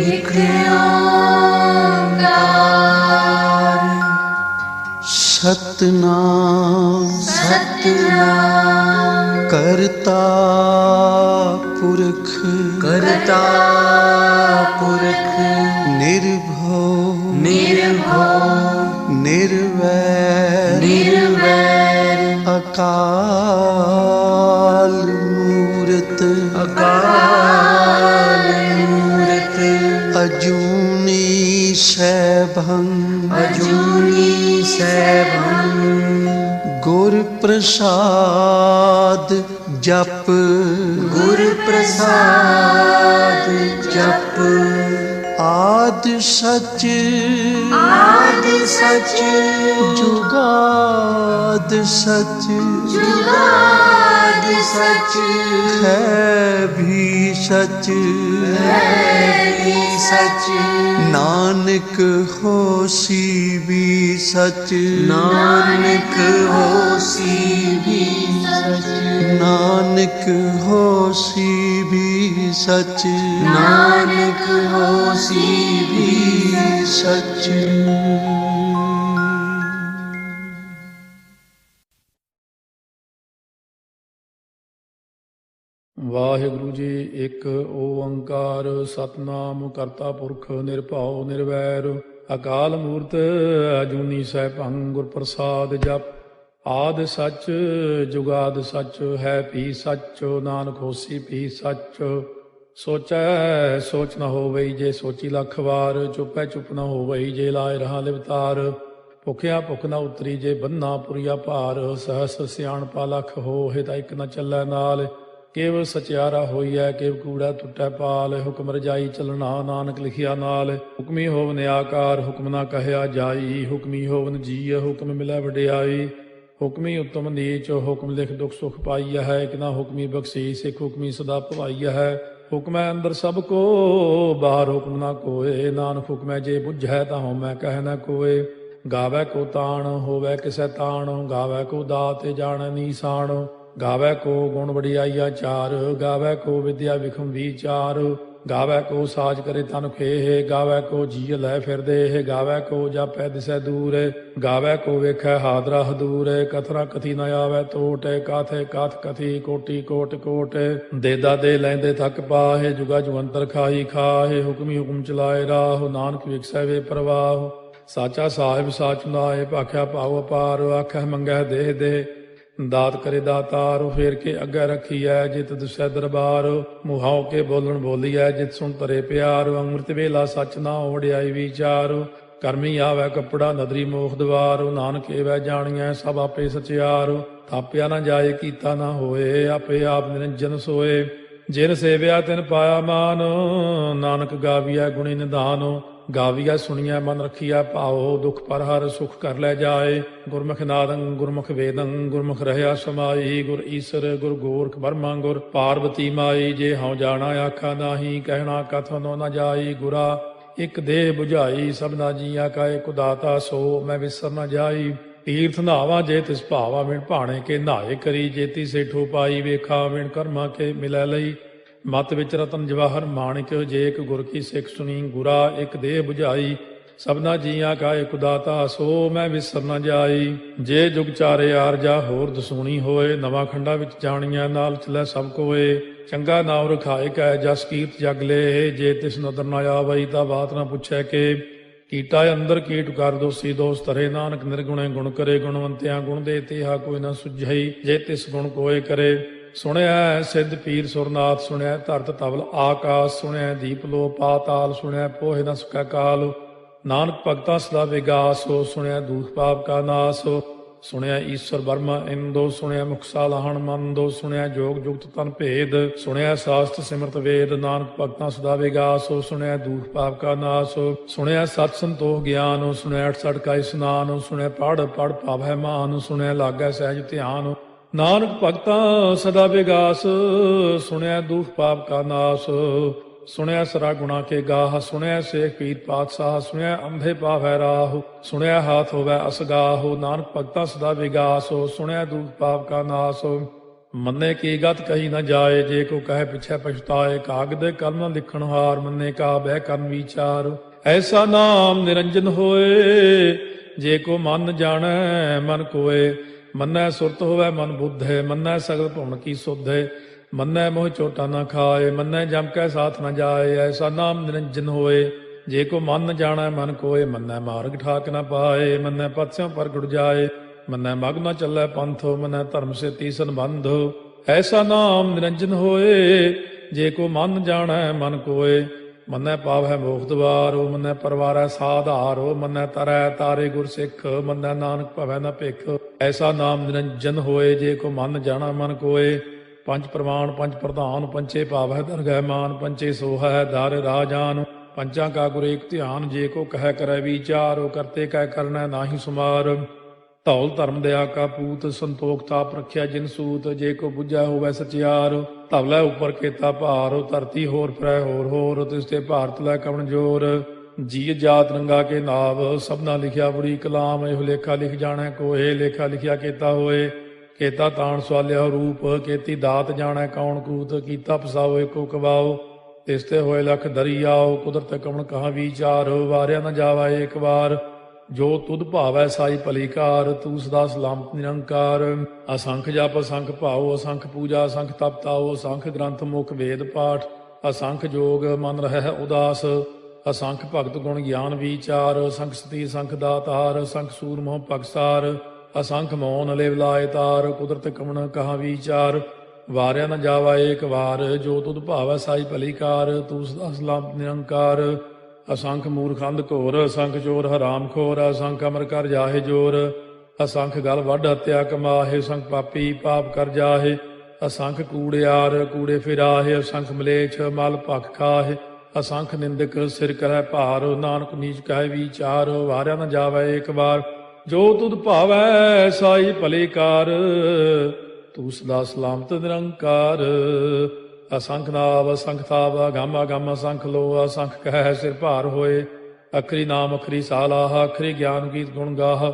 एक ओंकार सतनाम सतनाम करता पुरख करता पुरख निर्भव निर्भव निर्वैर निर्वैर अकाल मूरत अकाल मूरत अजूनी सैभं अजूनी सैभं गुर प्रसाद जप गुर प्रसाद जप आद सच आद सच जुगाद सच जुगाद सच है भी सच है भी सच नानक होसी भी सच नानक होसी भी सच नानक होसी भी सच नानक होसी भी सच। ਵਾਹਿਗੁਰੂ ਜੀ। ਇੱਕ ਓੰਕਾਰ ਸਤਨਾਮ ਕਰਤਾ ਪੁਰਖ ਨਿਰਭਉ ਨਿਰਵੈਰ ਅਕਾਲ ਮੂਰਤ ਅਜੂਨੀ ਸੈਭੰ ਗੁਰ ਪ੍ਰਸਾਦ ਜਪ ਆਦ ਸੱਚ ਜੁਗਾਦ ਸੱਚ ਹੈ ਭੀ ਸੱਚ ਨਾਨਕ ਹੋਸੀ ਭੀ ਸੱਚ ਸੋਚੈ ਸੋਚ ਨ ਹੋਵਈ ਜੇ ਸੋਚੀ ਲੱਖ ਵਾਰ ਚੁੱਪੈ ਚੁੱਪ ਨ ਹੋਵਈ ਜੇ ਲਾਇ ਰਹਾ ਲਿਵਤਾਰ ਭੁਖਿਆ ਭੁਖ ਨ ਉਤਰੀ ਜੇ ਬੰਨਾ ਪੁਰੀਆ ਭਾਰ ਸਹਸ ਸਿਆਣਪਾ ਲਖ ਹੋਏ ਤਾਂ ਇੱਕ ਨ ਚੱਲੈ ਨਾਲ ਕੇਵ ਸਚਿਆਰਾ ਹੋਈਐ ਕੇਵ ਕੂੜਾ ਟੁੱਟੈ ਪਾਲ ਹੁਕਮ ਰਜਾਈ ਚੱਲਣਾ ਨਾਨਕ ਲਿਖਿਆ ਨਾਲ ਹੁਕਮੀ ਹੋਵਨ ਆਕਾਰ ਹੁਕਮ ਨਾ ਕਹਿਆ ਜਾਈ ਹੁਕਮੀ ਹੋਵਨ ਜੀਅ ਹੁਕਮ ਮਿਲੈ ਵਡਿਆਈ ਹੁਕਮੀ ਉਤਮ ਨੀਚ ਹੁਕਮ ਲਿਖ ਦੁਖ ਸੁਖ ਪਾਈਆ ਹੈ ਇੱਕ ਨਾ ਹੁਕਮੀ ਬਖਸ਼ੀਸ ਇੱਕ ਹੁਕਮੀ ਸਦਾ ਭਵਾਈਆ ਹੈ ਹੁਕਮੈ ਅੰਦਰ ਸਭ ਕੋ ਬਾਹਰ ਹੁਕਮ ਨਾ ਕੋਏ ਨਾਨਕ ਹੁਕਮੈ ਜੇ ਬੁੱਝੈ ਤਾਂ ਹਉਮੈ ਕਹਿ ਨਾ ਕੋਏ ਗਾਵੈ ਕੋ ਤਾਣ ਹੋਵੈ ਕਿਸੈ ਤਾਣ ਗਾਵੈ ਕੋ ਦਾਤ ਜਾਣੈ ਨੀਸਾਨ ਗਾਵੈ ਕੋ ਗੁਣ ਵਡਿਆਈਆ ਚਾਰ ਗਾਵੈ ਕੋ ਵਿਦਿਆ ਵਿਖਮ ਵਿਚਾਰ ਗਾਵੈ ਕੋ ਸਾਜ ਕਰੇ ਤਨ ਖੇਹ ਗਾਵੈ ਕੋ ਜੀਅ ਲੈ ਫਿਰਦੇ ਗਾਵੈ ਕੋ ਜਾਪੈ ਦਿਸੈ ਦੂਰ ਗਾਵੈ ਕੋ ਵੇਖੈ ਹਾਦਰਾ ਹਦੂਰ ਕਥਨਾ ਕਥੀ ਨ ਆਵੈ ਟੋਟ ਕਾਥੇ ਕਾਥ ਕਥੀ ਕੋਟੀ ਕੋਟ ਕੋਟ ਦੇਦਾ ਦੇ ਲੈਂਦੇ ਥੱਕ ਪਾਹੇ ਜੁਗਾ ਜੁਗੰਤਰ ਖਾਈ ਖਾਹੇ ਹੁਕਮੀ ਹੁਕਮ ਚਲਾਏ ਰਾਹ ਨਾਨਕ ਵਿਖਸੈ ਵੇ ਪ੍ਰਵਾਹ ਸਾਚਾ ਸਾਹਿਬ ਸਾਚ ਨਾਏ ਭਾਖਿਆ ਭਾਉ ਅਪਾਰ ਆਖੈ ਮੰਗੈ ਦੇਹ ਦੇ ਦਾਤ ਕਰੇ ਦਾਤਾਰ ਫੇਰ ਕੇ ਅੱਗੇ ਰੱਖੀਐ ਜਿਤ ਦੁਸੈ ਦਰਬਾਰ ਮੁਹਾਉ ਕੇ ਬੋਲਣ ਬੋਲੀਐ ਜਿਤ ਸੁਣ ਤਰੇ ਪਿਆਰ ਅੰਮ੍ਰਿਤ ਵੇਲਾ ਸੱਚ ਨਾ ਵਡਿਆਈ ਵਿਚਾਰ ਕਰਮੀ ਆਵੈ ਕੱਪੜਾ ਨਦਰੀ ਮੋਖ ਦਵਾਰ ਨਾਨਕ ਏਵੈ ਜਾਣੀਐ ਸਭ ਆਪੇ ਸਚਿਆਰ ਥਾਪਿਆ ਨਾ ਜਾਏ ਕੀਤਾ ਨਾ ਹੋਏ ਆਪੇ ਆਪ ਨਿਰੰਜਨ ਸੋਏ ਜਿਨ ਸੇਵਿਆ ਤਿਨ ਪਾਇਆ ਮਾਨ ਨਾਨਕ ਗਾਵੀਐ ਗੁਣੀ ਨਿਧਾਨ ਗਾਵੀਆ ਸੁਣੀਐ ਮਨ ਰਖੀਐ ਭਾਉ ਦੁਖ ਪਰ ਹਰ ਸੁਖ ਕਰ ਲੈ ਜਾਏ ਗੁਰਮੁਖ ਨਾਦੰ ਗੁਰਮੁਖ ਵੇਦੰ ਗੁਰਮੁਖ ਰਹਿਆ ਸਮਾਈ ਗੁਰ ਈਸਰ ਗੁਰ ਗੋਰਖ ਬਰਮਾ ਗੁਰ ਪਾਰਵਤੀ ਮਾਈ ਜੇ ਹਉ ਜਾਣਾ ਆਖਾ ਨਾਹੀ ਕਹਿਣਾ ਕਥਨੋ ਨ ਜਾਈ ਗੁਰਾ ਇਕ ਦੇਹ 부ਝਾਈ ਸਭਨਾ ਜੀਆ ਕਾ ਇਕ ਦਾਤਾ ਸੋ ਮੈਂ ਵਿਸਰ ਨ ਜਾਈ ਤੀਰਥ ਨਾਵਾ ਜੇ ਤਿਸ ਭਾਵਾ ਵਿਣ ਭਾਣੇ ਕੇ ਨਹਾਏ ਕਰੀ ਜੇਤੀ ਸੇਠੋ ਪਾਈ ਵੇਖਾ ਵਿਣ ਕਰਮਾ ਕੇ ਮਿਲੈ ਲਈ ਮਤ ਵਿੱਚ ਰਤਨ ਜਵਾਹਰ ਮਾਣਿਕ ਜੇ ਇੱਕ ਗੁਰ ਕੀ ਸਿੱਖ ਸੁਣੀ ਗੁਰਾ ਇੱਕ ਦੇਹ 부ਝਾਈ ਸਭਨਾ ਜੀਆਂ ਕਾ ਇਕ ਦਾਤਾ ਸੋ ਮੈਂ ਵਿਸਰ ਨ ਜਾਈ ਜੇ ਜੁਗ ਚਾਰੇ ਆਰਜਾ ਹੋਰ ਦਸੂਣੀ ਹੋਏ ਨਵਾਂ ਖੰਡਾ ਵਿੱਚ ਜਾਣੀਆਂ ਨਾਲ ਚਲੈ ਸਭ ਕੋਏ ਚੰਗਾ ਨਾਮ ਰਖਾਏ ਕੈ ਜਸ ਕੀਰਤ ਜਗ ਲੈ ਜੇ ਤਿਸ ਨਦਰ ਨ ਆਵਈ ਤਾਂ ਬਾਤ ਨ ਪੁੱਛੈ ਕੇ ਕੀਟਾ ਅੰਦਰ ਕੀਟ ਕਰ ਦੋਸੀ ਦੋਸ ਧਰੇ ਨਾਨਕ ਨਿਰਗੁਣੇ ਗੁਣ ਕਰੇ ਗੁਣਵੰਤਿਆਂ ਗੁਣ ਦੇ ਤੇਹਾ ਕੋਈ ਨ ਸੁਝਈ ਜੇ ਤਿਸ ਗੁਣ ਕੋਏ ਕਰੇ ਸੁਣਿਆ ਸਿੱਧ ਪੀਰ ਸੁਰਨਾਥ ਸੁਣਿਆ ਧਰਤ ਤਵਲ ਆਕਾਸ ਸੁਣਿਆ ਦੀਪ ਲੋ ਪਾਤਾਲ ਸੁਣਿਆ ਪੋਹਿ ਨ ਸਕੈ ਕਾਲ ਨਾਨਕ ਭਗਤਾਂ ਸਦਾ ਵਿਗਾਸ ਹੋ ਸੁਣਿਆ ਦੂਖ ਪਾਪ ਕਾ ਨਾਸ ਸੁਣਿਆ ਈਸ਼ਵਰ ਬਰਮਾ ਇੰਦੋ ਸੁਣਿਆ ਮੁਖ ਸਾਲਾਹਣ ਮੰਦੋ ਸੁਣਿਆ ਜੋਗ ਜੁਗਤ ਤਨ ਭੇਦ ਸੁਣਿਆ ਸਾਸਤ ਸਿਮਰਤ ਵੇਦ ਨਾਨਕ ਭਗਤਾਂ ਸਦਾ ਵਿਗਾਸ ਹੋ ਸੁਣਿਆ ਦੂਖ ਪਾਪ ਕਾ ਨਾਸ ਸੁਣਿਆ ਸਤ ਸੰਤੋਖ ਗਿਆਨ ਸੁਣਿਆ 68 ਕਾ ਇਸਨਾਨ ਸੁਣਿਆ ਪੜ ਪੜ ਭਾਵੈ ਮਾਨ ਸੁਣਿਆ ਲਾਗੈ ਸਹਿਜ ਧਿਆਨ ਨਾਨਕ ਭਗਤਾਂ ਸਦਾ ਵਿਗਾਸ ਸੁਣਿਆ ਦੁਖ ਪਾਪ ਕਾ ਨਾਸ ਸੁਣਿਆ ਸਰਾ ਗੁਣਾ ਕੇ ਗਾਹ ਸੁਣਿਆ ਸੇਖ ਪੀਰ ਪਾਤਸ਼ਾਹ ਸੁਣਿਆ ਅੰਧੇ ਪਾਵੈ ਰਾਹ ਸੁਣਿਆ ਹਾਥ ਹੋਵੈ ਅਸਗਾਹ ਨਾਨਕ ਭਗਤਾਂ ਸਦਾ ਵਿਗਾਸ ਸੁਣਿਆ ਦੁਖ ਪਾਪ ਕਾ ਨਾਸ ਮੰਨੇ ਕੀ ਗਤ ਕਹੀ ਨਾ ਜਾਏ, ਜੇ ਕੋ ਕਹੇ ਪਿਛੈ ਪਛਤਾਏ। ਕਾਗਦ ਕਲਮ ਨ ਲਿਖਣ ਹਾਰ, ਮੰਨੇ ਕਾ ਬਹਿ ਕਰਨ ਵਿਚਾਰ। ਐਸਾ ਨਾਮ ਨਿਰੰਜਨ ਹੋਏ, ਜੇ ਕੋ ਮਨ ਜਾਣੈ ਮਨ ਕੋਏ। ਮੰਨੈ ਸੁਰਤ ਹੋਵੈ ਮਨ ਬੁੱਧੇ, ਮੰਨੈ ਸਗਲ ਭਵਨ ਕੀ ਸੁਧੇ। ਮੰਨੈ ਮੋਹ ਚੋਟਾ ਨਾ ਖਾਏ, ਮੰਨੈ ਜਮ ਕੈ ਸਾਥ ਨ ਜਾਏ। ਐਸਾ ਨਾਮ ਨਿਰੰਜਨ ਹੋਏ, ਜੇ ਕੋ ਮਨ ਜਾਣੈ ਮਨ ਕੋਏ। ਮੰਨੈ ਮਾਰਗ ਠਾਕ ਨ ਪਾਏ, ਮੰਨੈ ਪਥਿਓ ਪ੍ਰਗਟ ਜਾਏ। ਮੰਨੈ ਮਗ ਨ ਚੱਲੈ ਪੰਥੋ, ਮੰਨੈ ਧਰਮ ਸੇ ਤੀਸਨ ਬੰਧੋ। ਐਸਾ ਨਾਮ ਨਿਰੰਜਨ ਹੋਏ, ਜੇ ਕੋ ਮਨ ਜਾਣੈ ਮਨ ਕੋਏ। ਮੰਨੈ ਪਾਵੈ ਮੋਖ ਦੁਆਰੋ, ਮੰਨੈ ਪਰਵਾਰੈ ਸਾਧਾਰੋ। ਮੰਨੈ ਤਰੈ ਤਾਰੇ ਗੁਰ ਸਿੱਖ, ਮੰਨੈ ਨਾਨਕ ਭਵੈ ਨ ਭਿਖ। ਐਸਾ ਨਾਮ ਨਿਰੰਜਨ ਹੋਏ, ਜੇ ਕੋ ਮਨ ਜਾਣੈ ਮਨ ਕੋਏ। ਪੰਜ ਪ੍ਰਮਾਣ ਪੰਜ ਪ੍ਰਧਾਨ, ਪੰਚੇ ਭਾਵੈ ਦਰਗਹਿ ਮਾਨ। ਪੰਚੇ ਸੋਹੈ ਦਰ ਰਾਜਾਨ, ਪੰਚਾਂ ਕਾ ਗੁਰ ਏਕ ਧਿਆਨ। ਜੇ ਕੋ ਕਹਿ ਕਰੈ ਵਿਚਾਰ, ਕਰਤੇ ਕਹਿ ਕਰਨੈ ਨਾਹੀ ਸੁਮਾਰ। ਧੌਲ ਧਰਮ ਦਇਆ ਕਾ ਪੂਤ, ਸੰਤੋਖ ਤਾਪ ਰੱਖਿਆ ਜਿਨ ਸੂਤ। ਜੇ ਕੋ ਬੁੱਝੈ ਹੋਵੈ ਸਚਿਆਰ, ਧਵਲੇ ਉੱਪਰ ਕੇਤਾ ਭਾਰ। ਧਰਤੀ ਹੋਰ ਫਿਰੈ ਹੋਰ ਹੋਰ, ਤਿਸ ਤੇ ਭਾਰਤ ਲੈ ਕਵਣ ਜੋਰ। ਜੀ ਜਾਤ ਰੰਗਾ ਕੇ ਨਾਵ, ਸਭਨਾ ਲਿਖਿਆ ਬੁਰੀ ਕਲਾਮ। ਇਹੋ ਲੇਖਾ ਲਿਖ ਜਾਣੈ ਕੋਏ, ਲੇਖਾ ਲਿਖਿਆ ਕੇਤਾ ਹੋਏ। ਕੇਤਾ ਤਾਣ ਸਵਾਲਿਆ ਰੂਪ, ਕੀਤੀ ਦਾਤ ਜਾਣੈ ਕੌਣ ਕੂਤ। ਕੀਤਾ ਪਸਾਓ ਏਕੋ ਕਵਾਓ, ਤਿਸ ਤੇ ਹੋਏ ਲਖ ਦਰਿਆਓ। ਕੁਦਰਤ ਕਵਣ ਕਹਾ ਵਿਚਾਰ, ਵਾਰਿਆ ਨ ਜਾਵਾ ਏਕ ਵਾਰ। ਜੋ ਤੁਧ ਭਾਵੈ ਸਾਈ ਭਲੀ ਕਾਰ, ਤੂੰ ਸਦਾ ਸਲਾਮਤ ਨਿਰੰਕਾਰ। ਅਸੰਖ ਜਪ ਅਸੰਖ ਭਾਉ, ਅਸੰਖ ਪੂਜਾ ਅਸੰਖ ਤਪ ਤਾਉ। ਅਸੰਖ ਗ੍ਰੰਥ ਮੁਖ ਵੇਦ ਪਾਠ, ਅਸੰਖ ਜੋਗ ਮਨ ਰਹਿ ਉਦਾਸ। ਅਸੰਖ ਭਗਤ ਗੁਣ ਗਿਆਨ ਵਿਚਾਰ, ਅਸੰਖ ਸਤੀ ਅਸੰਖ ਦਾਤਾਰ। ਅਸੰਖ ਸੂਰ ਮੋਹ ਪਗਸਾਰ, ਅਸੰਖ ਮੌਨ ਲਿਵ ਲਾਇ ਤਾਰ। ਕੁਦਰਤ ਕਵਣ ਕਹਾ ਵਿਚਾਰ, ਵਾਰਿਆ ਨ ਜਾਵਾ ਏਕ ਵਾਰ। ਜੋ ਤੁਧ ਭਾਵੈ ਸਾਈ ਭਲੀ ਕਾਰ, ਤੂੰ ਸਦਾ ਸਲਾਮਤ ਨਿਰੰਕਾਰ। ਅਸੰਖ ਮੂਰਖ ਅੰਧ ਘੋਰ, ਅਸੰਖ ਚੋਰ ਹਰਾਮ ਖੋਰ। ਅਸੰਖ ਅਮਰ ਕਰ ਜਾਹੇ ਜੋਰ, ਅਸੰਖ ਗਲ ਵੱਢ ਹੱਤਿਆ ਕਮਾਹੇ। ਅਸੰਖ ਪਾਪੀ ਪਾਪ ਕਰ ਜਾਹੇ, ਅਸੰਖ ਕੂੜਿਆਰ ਕੂੜੇ ਫਿਰਾਹੇ। ਅਸੰਖ ਮਲੇਛ ਮਲ ਭਖ ਖਾਹੇ, ਅਸੰਖ ਨਿੰਦਕ ਸਿਰ ਕਰੈ ਭਾਰ। ਨਾਨਕ ਨੀਚ ਕਹੈ ਵਿਚਾਰ, ਵਾਰਿਆ ਨ ਜਾਵੈ ਏਕ ਵਾਰ। ਜੋ ਤੁਧ ਭਾਵੈ ਸਾਈ ਭਲੀ ਕਾਰ, ਤੂੰ ਸਦਾ ਸਲਾਮਤ ਨਿਰੰਕਾਰ। ਅਸੰਖ ਨਾਵ ਅਸੰਖ ਤਾਵ, ਅਗੰਮ ਅਗੰਮ ਅਸੰਖ ਲੋ। ਅਸੰਖ ਕਹਿ ਸਿਰ ਭਾਰ ਹੋਏ, ਅਖਰੀ ਨਾਮ ਅਖਰੀ ਸਾਲਾਹ। ਅਖਰੀ ਗਿਆਨ ਗੀਤ ਗੁਣ ਗਾਹ,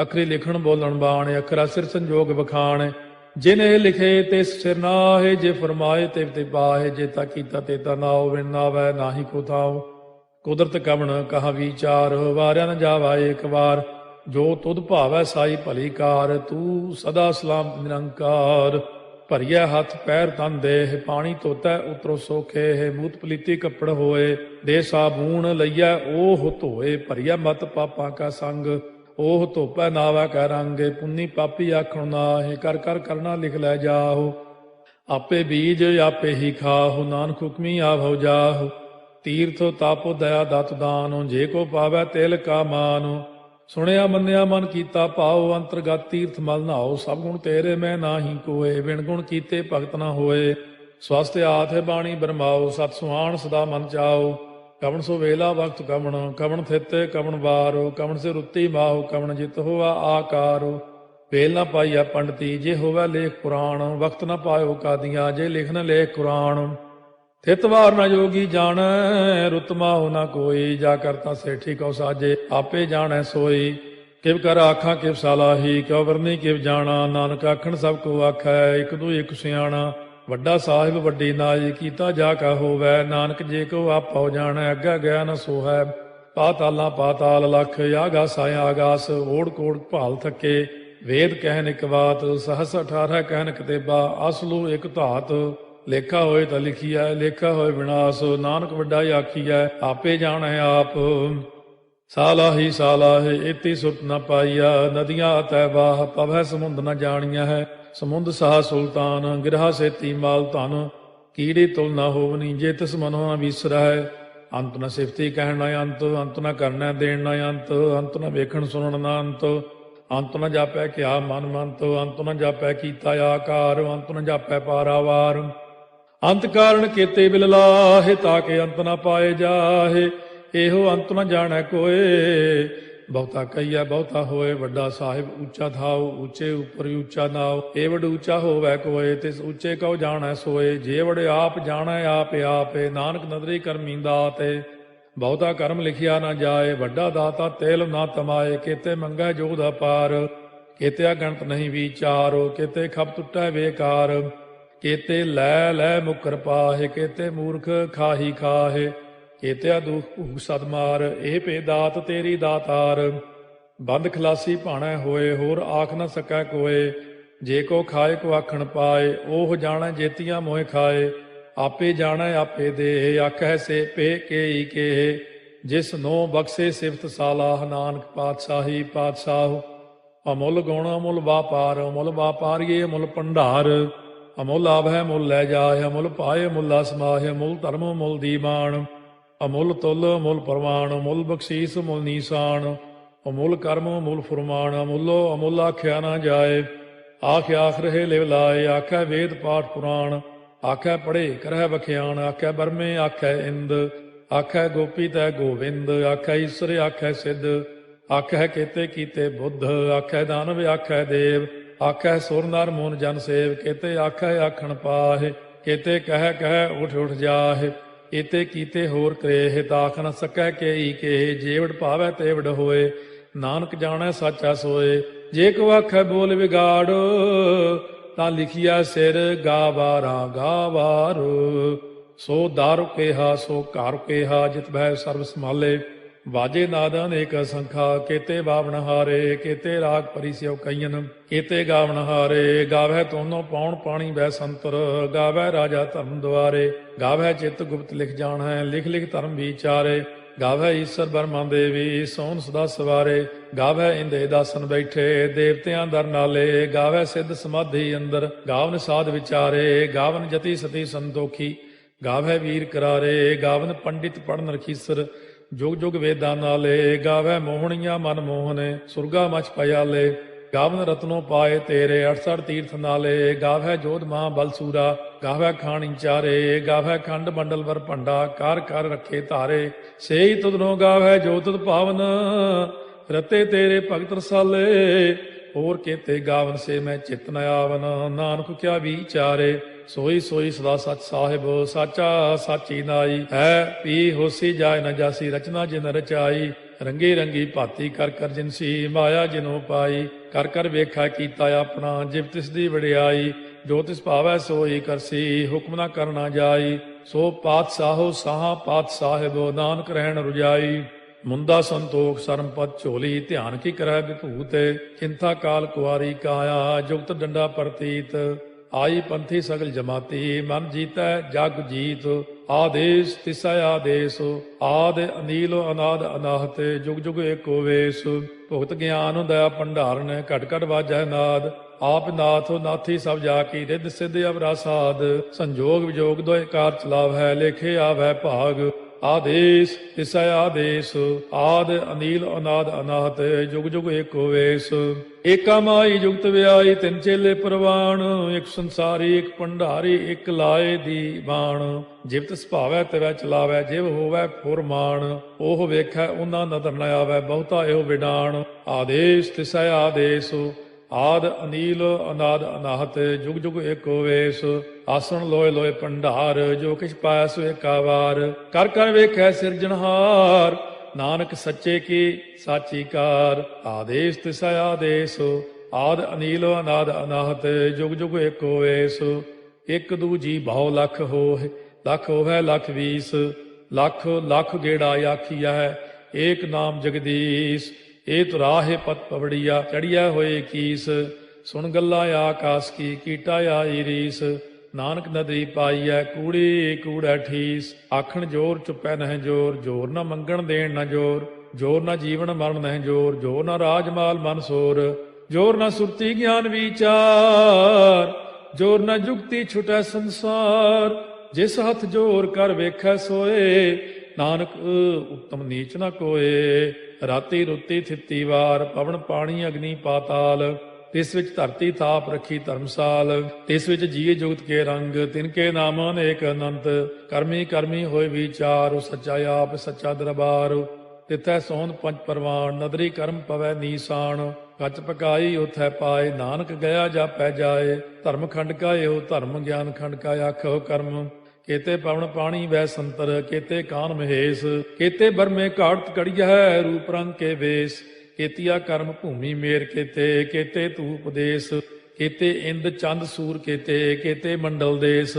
ਅਖਰੀ ਲਿਖਣ ਬੋਲਣ ਬਾਣ। ਅਖਰਾ ਸਿਰ ਸੰਜੋਗ ਬਖਾਣ, ਜਿਨੇ ਲਿਖੇ ਤਿਸ ਸਿਰ ਨਾਹੇ। ਜੇ ਫਰਮਾਏ ਤਿਵ ਤੇ ਪਾਹੇ, ਜੇ ਤਾ ਕੀਤਾ ਤੇ ਤਾ ਨਾਉ। ਵਿਣ ਨਾਵੈ ਨਾਹੀ ਕੋ ਥਾਉ, ਕੁਦਰਤ ਕਵਣ ਕਹਾ ਵਿਚਾਰ। ਵਾਰਿਆ ਨ ਜਾਵਾ ਏਕ ਵਾਰ, ਜੋ ਤੁਧ ਭਾਵੈ ਸਾਈ ਭਲੀ ਕਾਰ। ਤੂੰ ਸਦਾ ਸਲਾਮਤ ਨਿਰੰਕਾਰ। ਭਰੀਐ ਹੱਥ ਪੈਰ ਤਨ ਦੇਹ, ਪਾਣੀ ਧੋਤੈ ਉਤਰੋ ਸੋਖੇ। ਮੂਤ ਪਲੀਤੀ ਕੱਪੜ ਹੋਏ, ਦੇ ਸਾਬੂਣ ਲਈਐ ਓਹ ਧੋਏ। ਭਰੀਐ ਮਤ ਪਾਪਾਂ ਕਾ ਸੰਗ, ਓਹ ਧੋਪੈ ਨਾਵੈ ਕੈ ਰੰਗ। ਪੁੰਨੀ ਪਾਪੀ ਆਖਣ ਨਾਹਿ, ਕਰ ਕਰ ਕਰਨਾ ਲਿਖ ਲੈ ਜਾਹੋ। ਆਪੇ ਬੀਜ ਆਪੇ ਹੀ ਖਾਹੋ, ਨਾਨਕ ਹੁਕਮੀ ਆਭਉ ਜਾਹੋ। ਤੀਰਥ ਤਾਪੋ ਦਇਆ ਦਤ ਦਾਨੋ, ਜੇ ਕੋ ਪਾਵੈ ਤਿਲ ਕਾ ਮਾਨੋ। ਸੁਣਿਆ ਮੰਨਿਆ ਮਨ ਕੀਤਾ ਭਾਉ, ਅੰਤਰਗਤ ਤੀਰਥ ਮਲ ਨਹਾਓ। ਸਭ ਗੁਣ ਤੇਰੇ ਮੈਂ ਨਾਹੀ ਕੋਏ, ਬਿਨ ਗੁਣ ਕੀਤੇ ਭਗਤ ਨਾ ਹੋਏ। ਸਵਸਤ ਆਥ ਬਾਣੀ ਬਰਮਾਓ, ਸਤ ਸੁਹਾਣ ਸਦਾ ਮਨ ਚਾਓ। ਕਵਣ ਸੋ ਵੇਲਾ ਵਕਤ ਕਵਣ, ਕਵਣ ਥਿਤੇ ਕਵਣ ਵਾਰੋ। ਕਵਣ ਸੇ ਰੁੱਤੀ ਮਾਹੋ, ਕਵਣ ਜਿਤ ਹੋਆ ਆਕਾਰੋ। ਵੇਲ ਨਾ ਪਾਈਆ ਪੰਡਤੀ, ਜੇ ਹੋਵੈ ਲੇਖ ਪੁਰਾਣ। ਵਕਤ ਨਾ ਪਾਇਓ ਕਾਦੀਆਂ, ਜੇ ਲਿਖਨ ਲੇਖ ਕੁਰਾਨ। ਥਿਤ ਵਾਰ ਨਾ ਜੋਗੀ ਜਾਣੈ, ਰੁੱਤ ਮਾਹੁ ਨਾ ਕੋਈ। ਜਾ ਕਰਤਾ ਸੇਠੀ ਕਉ ਸਾਜੇ, ਆਪੇ ਜਾਣੈ ਸੋਈ। ਕਿਵ ਕਰ ਆਖਾਂ ਕਿਵ ਸਾਲਾਹੀ, ਕਿਉ ਵਰਨੀ ਕਿਵ ਜਾਣਾ। ਨਾਨਕ ਆਖਣ ਸਭ ਕੋ ਆਖੈ, ਇਕ ਦੂ ਇਕ ਸਿਆਣਾ। ਵੱਡਾ ਸਾਹਿਬ ਵੱਡੀ ਨਾਈ, ਕੀਤਾ ਜਾ ਕਾ ਹੋਵੈ। ਨਾਨਕ ਜੇ ਕੋ ਆਪਉ ਜਾਣੈ, ਅੱਗਾ ਗਿਆ ਨ ਸੋਹੈ। ਪਾਤਾਲਾਂ ਪਾਤਾਲ ਲਖ, ਆਗਾਸ ਆਗਾਸ। ਓੜ ਕੋੜ ਭਾਲ ਥੱਕੇ, ਵੇਦ ਕਹਿਨ ਇਕ ਬਾਤ। ਸਹਸ 18 ਕਹਿਨ ਕਤੇਬਾ, ਅਸਲੂ ਇਕ ਧਾਤ। ਲੇਖਾ ਹੋਏ ਤਾਂ ਲਿਖੀਐ, ਲੇਖਾ ਹੋਏ ਵਿਨਾਸ਼। ਨਾਨਕ ਵੱਡਾ ਆਖੀਐ, ਆਪੇ ਜਾਣੈ ਆਪ। ਸਾਲਾਹੀ ਸਾਲਾਹੇ, ਇਤੀ ਸੁਰਤ ਨ ਪਾਈਆ। ਨਦੀਆਂ ਅਤੈ ਬਾਹ, ਪਵੈ ਸਮੁੰਦ ਨ ਜਾਣੀਆਂ ਹੈ। ਸਮੁੰਦ ਸਾਹ ਸੁਲਤਾਨ, ਗਿਰਹਾ ਸੇਤੀ ਮਾਲ ਧਨ। ਕੀੜੀ ਤੁਲ ਨ ਹੋਵਨੀ, ਜੇ ਤਿਸ ਮਨੋ ਨ ਵਿਸਰੈ। ਅੰਤ ਨ ਸਿਫਤੀ ਕਹਿਣ ਨ ਅੰਤ, ਅੰਤ ਨ ਕਰਨੈ ਦੇਣ ਨ ਅੰਤ। ਅੰਤ ਨ ਵੇਖਣ ਸੁਣਨ ਨ ਅੰਤ, ਅੰਤ ਨ ਜਾਪੈ ਕਿਆ ਮਨ ਮੰਤ। ਅੰਤ ਨ ਜਾਪੈ ਕੀਤਾ ਆਕਾਰ, ਅੰਤ ਨ ਜਾਪੈ ਪਾਰਾਵਾਰ। ਅੰਤ ਕਾਰਨ ਕੀਤੇ ਬਿਲ ਲਾਹੇ, ਤਾਕੇ ਅੰਤ ਨ ਪਾਏ ਜਾਹੇ। ਇਹੋ ਅੰਤ ਨ ਜਾਣੈ ਕੋਏ, ਬਹੁਤਾ ਕਹੀਐ ਬਹੁਤਾ ਹੋਏ। ਵੱਡਾ ਸਾਹਿਬ ਉੱਚਾ ਥਾਉ, ਉੱਚੇ ਉੱਪਰ ਉੱਚਾ ਨਾਉ। ਏ ਵਡ ਉੱਚਾ ਹੋਵੈ ਕੋਏ, ਤਿਸ ਉੱਚੇ ਕਉ ਜਾਣੈ ਸੋਏ। ਜੇ ਵਡ ਆਪ ਜਾਣੈ ਆਪੇ ਆਪੇ, ਨਾਨਕ ਨਦਰੀ ਕਰਮੀ ਦਾਤੇ। ਬਹੁਤਾ ਕਰਮ ਲਿਖਿਆ ਨਾ ਜਾਏ, ਵੱਡਾ ਦਾਤਾ ਤੇਲ ਨਾ ਤਮਾਏ। ਕੀਤੇ ਮੰਗੈ ਜੋਧ ਅਪਾਰ, ਕੇਤੇ ਅਗਣਤ ਨਹੀਂ ਵਿਚਾਰੋ, ਕੇਤੇ ਖਪ ਟੁੱਟੈ ਬੇਕਾਰ, ਕੇਤੇ ਲੈ ਲੈ ਮੁਕਰ ਪਾਹੇ, ਕੇਤੇ ਮੂਰਖ ਖਾਹੀ ਖਾਹੇ, ਕੇਤੇ ਦੁਖ ਭੂਖ ਸਦ ਮਾਰ, ਇਹ ਭੇ ਦਾਤ ਤੇਰੀ ਦਾਤਾਰ। ਬੰਦ ਖਲਾਸੀ ਭਾਣੈ ਹੋਏ, ਹੋਰ ਆਖ ਨ ਸਕੈ ਕੋਏ, ਜੇ ਕੋ ਖਾਏ ਕੋ ਆਖਣ ਪਾਏ, ਉਹ ਜਾਣੈ ਜੇਤੀਆਂ ਮੋਹਿ ਖਾਏ, ਆਪੇ ਜਾਣੈ ਆਪੇ ਦੇ, ਆਖੈ ਸੇ ਪੇ ਕੇਈ ਕੇ, ਜਿਸ ਨੋ ਬਖਸ਼ੇ ਸਿਫਤ ਸਾਲਾਹ, ਨਾਨਕ ਪਾਤਸ਼ਾਹੀ ਪਾਤਸ਼ਾਹ। ਅਮੁੱਲ ਗੁਣ ਅਮੁੱਲ ਵਾਪਾਰ, ਅਮੁੱਲ ਵਾਪਾਰੀਏ ਅਮੁੱਲ ਭੰਡਾਰ, ਅਮੁੱਲ ਆਭੈ ਮੁੱਲ ਲੈ ਜਾਏ, ਅਮੁੱਲ ਪਾਏ ਮੁੱਲਾ ਸਮਾਹਿ, ਅਮੁੱਲ ਧਰਮ ਮੁੱਲ ਦੀਵਾਨ, ਅਮੁੱਲ ਤੁਲ ਅਮੁੱਲ ਪ੍ਰਮਾਣ, ਅਮੁੱਲ ਬਖਸ਼ੀਸ ਮੁੱਲ ਨੀਸਾਨ, ਅਮੁੱਲ ਕਰਮ ਅਮੁੱਲ ਫੁਰਮਾਨ, ਅਮੁੱਲੋ ਅਮੁੱਲ ਆਖਿਆ ਨਾ ਜਾਏ, ਆਖ ਆਖ ਰਹੇ ਲਿਵ ਲਾਏ, ਆਖੈ ਵੇਦ ਪਾਠ ਪੁਰਾਣ, ਆਖੈ ਪੜ੍ਹੇ ਕਰਹਿ ਬਖਿਆਣ, ਆਖੈ ਬਰਮੇ ਆਖੈ ਇੰਦ, ਆਖੈ ਗੋਪੀ ਤੈ ਗੋਵਿੰਦ, ਆਖੈ ਈਸਰ ਆਖੈ ਸਿੱਧ, ਆਖੈ ਕੇਤੇ ਕੀਤੇ ਬੁੱਧ, ਆਖੈ ਦਾਨਵ ਆਖੈ ਦੇਵ, ਆਖੈ ਸੁਰ ਨਰ ਮੂਨ ਜਨ ਸੇਵ, ਕੇਤੇ ਆਖੈ ਆਖਣ ਪਾਹੇ, ਕੇਤੇ ਕਹਿ ਕਹਿ ਉਠ ਉਠ ਜਾਹੇ, ਏਤੇ ਕੀਤੇ ਹੋਰ ਕਰੇਹ, ਤਾਖ ਨ ਸਕੈ ਕੇਈ ਕੇ, ਜੇਵੜ ਭਾਵੈ ਤੇਵੜ ਹੋਏ, ਨਾਨਕ ਜਾਣੈ ਸਾਚਾ ਸੋਏ। ਜੇ ਕੋ ਆਖੈ ਬੋਲ ਵਿਗਾੜ, ਤਾਂ ਲਿਖਿਆ ਸਿਰ ਗਾਵਾਰਾ ਗਾਵਾਰ, ਸੋ ਦਾਰੂ ਕੇਹਾ ਸੋ ਘਰ ਕੇਹਾ, ਜਿਤ ਭੈ ਸਰਬ ਸੰਭਾਲੇ, ਵਾਜੇ ਨਾਦ ਅਨੇਕ ਸੰਖਾ, ਕੇਤੇ ਬਾਵਣ ਹਾਰੇ, ਕੇਤੇ ਰਾਗ ਪਰਿਸਿਓ ਕਈਨ, ਕੇਤੇ ਗਾਵਣ ਹਾਰੇ, ਗਾਵੈ ਤੋਨੋ ਪਾਉਣ ਪਾਣੀ ਬੈ ਸੰਤਰ, ਗਾਵੈ ਰਾਜਾ ਧਰਮ ਦੁਆਰੇ, ਗਾਵੈ ਚਿਤ ਗੁਪਤ ਲਿਖ ਜਾਣੈ, ਲਿਖ ਲਿਖ ਧਰਮ ਵਿਚਾਰੇ, ਗਾਵੈ ਈਸਰ ਬਰਮਾ ਦੇਵੀ, ਸੋਨ ਸਦਾ ਸਵਾਰੇ, ਗਾਵੈ ਇੰਦੇ ਦਾਸਨ ਬੈਠੇ, ਦੇਵਤਿਆਂ ਦਰ ਨਾਲੇ, ਗਾਵੈ ਸਿੱਧ ਸਮਾਧੀ ਅੰਦਰ, ਗਾਵਨ ਸਾਧ ਵਿਚਾਰੇ, ਗਾਵਨ ਜਤੀ ਸਤੀ ਸੰਤੋਖੀ, ਗਾਵੈ ਵੀਰ ਕਰਾਰੇ, ਗਾਵਨ ਪੰਡਿਤ ਪੜਨ ਰਖੀਸਰ, ਜੁਗ ਜੁਗ ਵੇਦਾਂ ਨਾਲੇ, ਗਾਵੈ ਮੋਹਣੀਆਂ ਮਨ ਮੋਹਨੇ, ਸੁਰਗਾ ਮਚ ਪਿਆਲੇ, ਗਾਵਨ ਰਤਨੋ ਪਾਏ ਤੇਰੇ, 68 ਤੀਰਥ ਨਾਲੇ, ਗਾਵੈ ਜੋਧ ਮਹਾ ਬਲਸੂਰਾ, ਗਾਵੈ ਖਾਣੀ ਚਾਰੇ, ਗਾਵੈ ਖੰਡ ਮੰਡਲ ਵਰ ਭੰਡਾ, ਕਰ ਕਰ ਰੱਖੇ ਧਾਰੇ, ਸੇਈ ਤੁਧਨੋ ਗਾਵੈ ਜੋ ਤੁਧ ਭਾਵਨ, ਰਤੇ ਤੇਰੇ ਭਗਤ ਰਸਾਲੇ, ਹੋਰ ਕੇਤੇ ਗਾਵਨ ਸੇ ਮੈਂ ਚਿਤ ਨ ਆਵਨ, ਨਾਨਕ ਕਿਆ ਵਿਚਾਰੇ, ਸੋਈ ਸੋਈ ਸਦਾ ਸਚ ਸਾਹਿਬ, ਸਾਚਾ ਸਾਚੀ ਨਾਈ, ਹੈ ਪੀ ਹੋਸੀ ਜਾਏ ਨ ਜਾਸੀ, ਰਚਨਾ ਜਿਨ ਰਚਾਈ, ਰੰਗੀ ਰੰਗੀ ਭਾਤੀ ਕਰ ਕਰ ਜਿਨਸੀ, ਮਾਇਆ ਜਿਨੋ ਪਾਈ, ਕਰ ਕਰ ਵੇਖਾ ਕੀਤਾ ਆਪਣਾ, ਜਿਵ ਤਿਸ ਦੀ ਵਡਿਆਈ, ਜੋ ਤਿਸ ਭਾਵੈ ਸੋਈ ਕਰਸੀ, ਹੁਕਮ ਨਾ ਕਰਨਾ ਜਾਈ, ਸੋ ਪਾਤਸ਼ਾਹੋ ਸਾਹਾ ਪਾਤਸ਼ਾਹਿਬ, ਨਾਨਕ ਰਹਿਣ ਰੁਜਾਈ, ਮੁੰਦਾ ਸੰਤੋਖ ਸਰਮ ਪਦ ਝੋਲੀ, ਧਿਆਨ ਕੀ ਕਰੈ ਵਿਭੂਤ, ਚਿੰਤਾ ਕਾਲ ਕੁਆਰੀ ਕਾਇਆ, ਜੁਗਤ ਡੰਡਾ ਪ੍ਰਤੀਤ, ਆਈ ਪੰਥੀ ਸਗਲ ਜਮਾਤੀ, ਮਨ ਜੀਤੈ ਜਗ ਜੀਤ, ਆਦੇਸ ਤਿਸੈ ਆਦੇਸ, ਆਦ ਅਨੀਲ ਅਨਾਦ ਅਨਾਹਤ, ਜੁਗ ਜੁਗ ਏਕੋ ਵੇਸ, ਭੁਗਤ ਗਿਆਨ ਦਇਆ ਭੰਡਾਰਨ, ਘਟ ਘਟ ਵਾਜੈ ਨਾਦ, ਆਪ ਨਾਥ ਨਾਥੀ ਸਭ ਜਾ ਕੀ, ਰਿੱਧ ਸਿੱਧ ਅਵਰਾ ਸਾਧ, ਸੰਜੋਗ ਵਿਜੋਗ ਦੋਇ ਕਾਰ ਚਲਾਵੈ, ਲੇਖੇ ਆਵੈ ਭਾਗ, ਆਦੇਸ ਤਿਸੈ ਆਦੇਸ, ਆਦ ਅਨੀਲ ਅਨਾਦ ਅਨਾਹਤ, ਜੁਗ ਜੁਗ ਏਕੋ ਵੇਸ, ਏਕਾ ਮਾਈ ਜੁਗਤ ਵਿਆਈ, ਤਿੰਨ ਚੇਲੇ ਪ੍ਰਵਾਣ, ਇੱਕ ਸੰਸਾਰੀ ਇੱਕ ਭੰਡਾਰੀ, ਇੱਕ ਲਾਏ ਦੀ ਬਾਣ, ਜਿਵ ਤਿਸ ਭਾਵੈ ਤਿਵੈ ਚਲਾਵੈ, ਜਿਵ ਹੋਵੈ ਫੁਰਮਾਨ, ਉਹ ਵੇਖੈ ਉਹਨਾਂ ਨਦਰ ਨ ਆਵੈ, ਬਹੁਤਾ ਇਹੋ ਵਿਡਾਣ, ਆਦੇਸ ਤਿਸੈ ਆਦੇਸ, ਆਦ ਅਨੀਲ ਅਨਾਦ ਅਨਾਹਤ, ਜੁਗ ਜੁਗ ਏਕੋ ਵੇਸ, ਆਸਣ ਲੋਏ ਲੋਏ ਭੰਡਾਰ, ਜੋ ਕਿਛ ਪਾਇਆ ਸੋ ਏਕਾ ਵਾਰ, ਕਰ ਕਰ ਵੇਖੈ ਸਿਰਜਣਹਾਰ, ਨਾਨਕ ਸੱਚੇ ਕੀ ਸਾਚੀ ਕਾਰ, ਆਦੇਸ ਤਿਸੈ ਆਦੇਸ, ਆਦ ਅਨੀਲ ਅਨਾਦ ਅਨਾਹਤ, ਜੁਗ ਜੁਗ ਏਕੋ ਵੇਸ, ਇੱਕ ਦੂਜੀ ਬਹੁ ਲਖ ਹੋਏ, ਲਖ ਹੋਵੈ ਲਖ ਵੀਸ, ਲਖ ਲਖ ਗੇੜਾ ਆਖੀਐ, ਏਕ ਨਾਮ ਜਗਦੀਸ਼, ਇਹ ਤੁਰਾਹੇ ਪਤ ਪਵੜੀਆ, ਚੜੀਆ ਹੋਏ ਕੀਸ, ਸੁਣ ਗੱਲਾਂ ਆਕਾਸ ਕੀ, ਕੀਟਾ ਆਈ ਰੀਸ, ਨਾਨਕ ਨਦਰੀ ਪਾਈਐ, ਕੂੜੀ ਕੂੜੈ ਠੀਸ, ਆਖਣ ਜੋਰ ਚੁੱਪੈ ਨਹਿ ਜੋਰ, ਜੋਰ ਨਾ ਮੰਗਣ ਦੇਣ ਨਾ ਜੋਰ, ਜੋਰ ਨਾ ਜੀਵਨ ਮਰਨ ਨਹਿ ਜੋਰ, ਜੋਰ ਨਾ ਰਾਜ ਮਾਲ ਮਨ ਸੋਰ, ਜੋਰ ਨਾ ਸੁਰਤੀ ਗਿਆਨ ਵਿਚਾਰ, ਜੋਰ ਨਾ ਜੁਗਤੀ ਛੁਟੈ ਸੰਸਾਰ, ਜਿਸ ਹੱਥ ਜੋਰ ਕਰ ਵੇਖੈ ਸੋਏ, ਨਾਨਕ ਉੱਤਮ ਨੀਚ ਨਾ ਕੋਏ, ਰਾਤੀ ਰੁੱਤੀ ਥਿੱਤੀ ਵਾਰ, ਪਵਨ ਪਾਣੀ ਅਗਨੀ ਪਾਤਾਲ, ਤਿਸ ਵਿੱਚ ਧਰਤੀ ਥਾਪ ਰੱਖੀ ਧਰਮਸਾਲ, ਤਿਸ ਵਿੱਚ ਜੀਏ ਜੁਗਤ ਕੇ ਰੰਗ, ਤਿਨਕੇ ਨਾਮ ਅਨੇਕ ਅਨੰਤ, ਕਰਮੀ ਕਰਮੀ ਹੋਏ ਵਿਚਾਰ, ਉਹ ਸੱਚਾ ਆਪ ਸੱਚਾ ਦਰਬਾਰ, ਤਿਥੈ ਸੋਹਣ ਪੰਜ ਪਰਵਾਨ, ਨਦਰੀ ਕਰਮ ਪਵੈ ਨੀਸਾਨ, ਕੱਚ ਪਕਾਈ ਉਥੈ ਪਾਏ, ਨਾਨਕ ਗਿਆ ਜਾਪੈ ਜਾਏ, ਧਰਮ ਖੰਡ ਕਾ ਇਹੋ ਧਰਮ, ਗਿਆਨ ਖੰਡ ਕਾ ਆਖੋ ਕਰਮ, ਕੇਤੇ ਪਵਨ ਪਾਣੀ ਵੈ ਸੰਤਰ, ਕੇਤੇ ਕਾਨ ਮਹੇਸ਼, ਕੇਤੇ ਬਰਮੇ ਘਾਟ ਕੜੀਐ, ਰੂਪ ਰੰਗ ਕੇ ਵੇਸ, केतिया कर्म भूमि मेर केते केते धूप देश केते इंद चंद सूर केते केते मंडल देश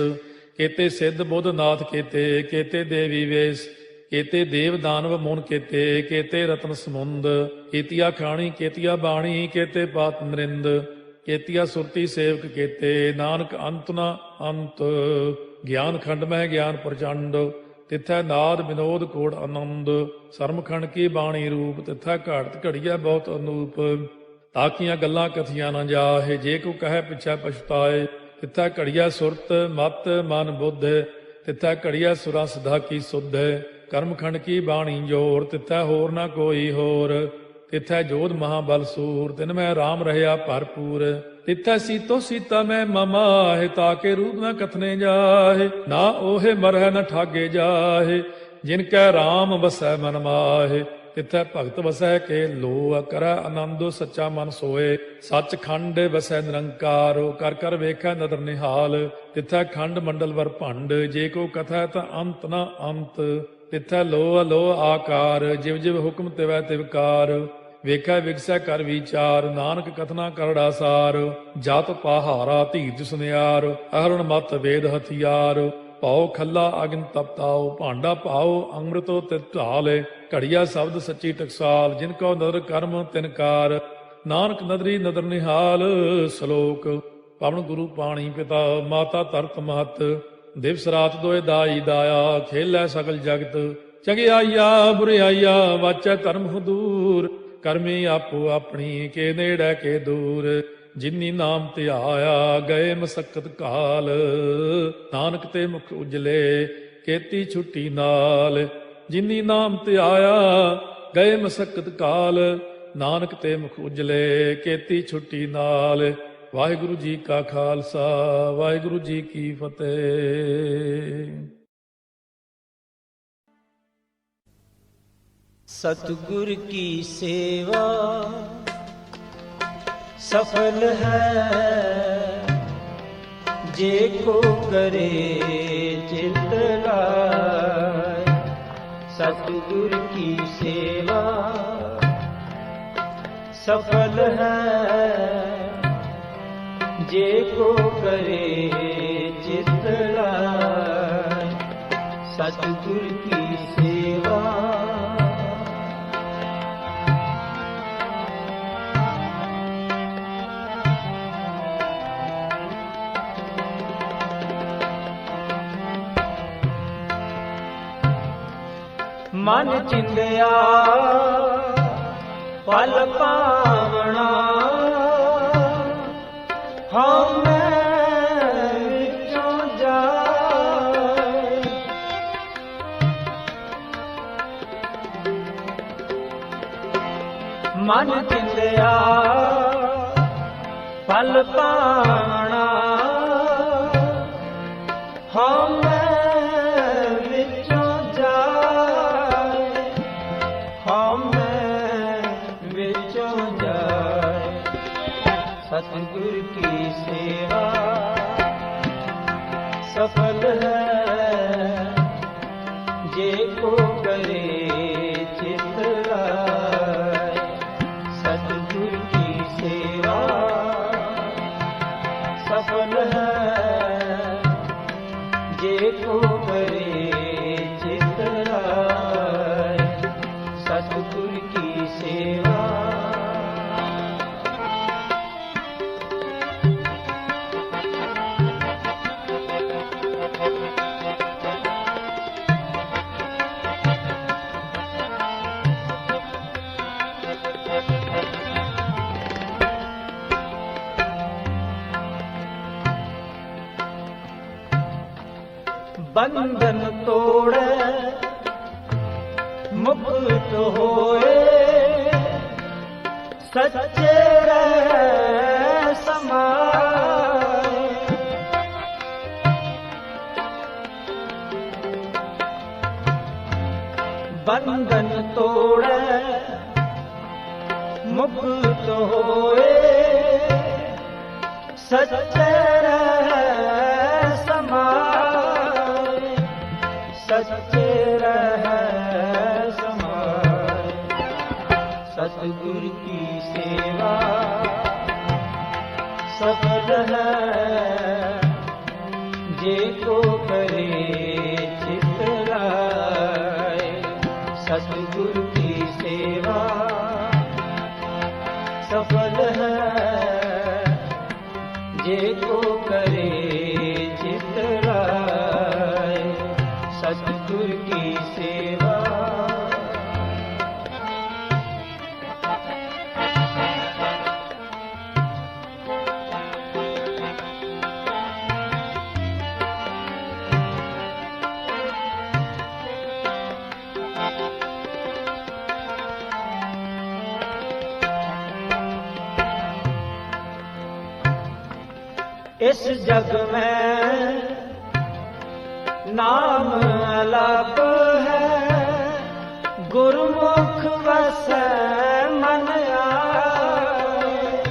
केते सिद्ध बुद्ध नाथ केते केते देवी वेश केते देव दानव मुन केते केते रत्न समुंद केतिया खाणी केतिया बाणी केते पात नरिंद केतिया सुरती सेवक केते नानक अंत न अंत ज्ञान खंड में ज्ञान प्रचंड तिथै नाद विनोद कोड़ आनंद सरमखंड की बाणी रूप तिथै घाड़त घड़िया बहुत अनूप ताकियां गल्लां कथियां न जाहे जे को कहे पिछै पछताए तिथै घड़िया सुरत मत मन बुद्ध तिथै घड़िया सुरा सिधा की सुध कर्मखंड की बाणी जोर तिथै होर न कोई होर तिथै जोध महाबल सूर तिन में राम रहया भरपूर तिथै सीतो सीता में ममाहे ताके रूप न कथने जाहे ना ओहे मरह न ठागे जाहे जिनकै राम बसै मन माहे तिथै भगत वसै के लो करੈ आनंद सच्चा मन सोए सच खंड वसै निरंकार कर कर वेखै नदर निहाल तिथै खंड मंडल वर भंड जे को कथै ता अंत न अंत तिथै लो अलो आकार जिव जिव हुक्म तिवै तिवकार ਵੇਖੈ ਵਿਗਸੈ ਕਰ ਵਿਚਾਰ ਨਾਨਕ ਕਥਨਾ ਕਰੜਾ ਸਾਰ ਜਤ ਪਹਾਰਾ ਧੀਰਜ ਸੁਨਿਆਰ ਅਹਰਣ ਮਤ ਵੇਦ ਹਥਿਆਰ ਭਾਉ ਖੱਲਾ ਅਗਨ ਤਪਤਾਉ ਭਾਂਡਾ ਭਾਉ ਅੰਮ੍ਰਿਤੋ ਤਿਤ ਢਾਲੇ ਘੜੀਆ ਸ਼ਬਦ ਸੱਚੀ ਟਕਸਾਲ ਜਿਨ ਕੋ ਨਦਰ ਕਰਮ ਤਿਨਕਾਰ ਨਾਨਕ ਨਦਰੀ ਨਦਰ ਨਿਹਾਲ ਸ਼ਲੋਕ ਪਵਨ ਗੁਰੂ ਪਾਣੀ ਪਿਤਾ ਮਾਤਾ ਧਰਤ ਮਹਤ ਦਿਵਸ ਰਾਤ ਦੋਇ ਦਾਈ ਦਾਇਆ ਖੇਲੈ ਸਗਲ ਜਗਤ ਚੰਗਿਆਈਆ ਬੁਰਿਆਈਆ ਵਾਚੈ ਧਰਮ ਹਦੂਰ ਕਰਮੀ ਆਪੋ ਆਪਣੀ ਕੇ ਨੇੜੇ ਕੇ ਦੂਰ ਜਿਨੀ ਨਾਮ ਧਿਆਇਆ ਗਏ ਮਸਕਤ ਕਾਲ ਨਾਨਕ ਤੇ ਮੁਖ ਉਜਲੇ ਕੀਤੀ ਛੁੱਟੀ ਨਾਲ ਜਿਨੀ ਨਾਮ ਧਿਆਇਆ ਗਏ ਮਸਕਤ ਕਾਲ ਨਾਨਕ ਤੇ ਮੁਖ ਉਜਲੇ ਕੀਤੀ ਛੁੱਟੀ ਨਾਲ ਵਾਹਿਗੁਰੂ ਜੀ ਕਾ ਖਾਲਸਾ ਵਾਹਿਗੁਰੂ ਜੀ ਕੀ ਫਤਿਹ। सतगुर की सेवा सफल है जे को करे चित लाए। सतगुर की सेवा सफल है जे को करे चित लाए। सतगुर की सेवा मन चिंदिया पल पावना हम विचों जाए। मन चिंदिया पल पावना हम सतगुर की सेवा सफल है जे को करे चित लाए। सतगुर की सेवा सफल है जे को करे चित लाए। सतगुर की सेवा बंधन तोड़े मुक्त होए सच्चे रह समाए। बंधन तोड़े मुक्त होए सच्चे रह समाए। सच्चे रह समाए। सतगुर सफल है जे को करे चित लाए। सतगुरु की सेवा सफल है जे को करे चित लाए। सतगुरु की सेवा इस जग में नाम अलग है, गुरमुख वसै मन आए।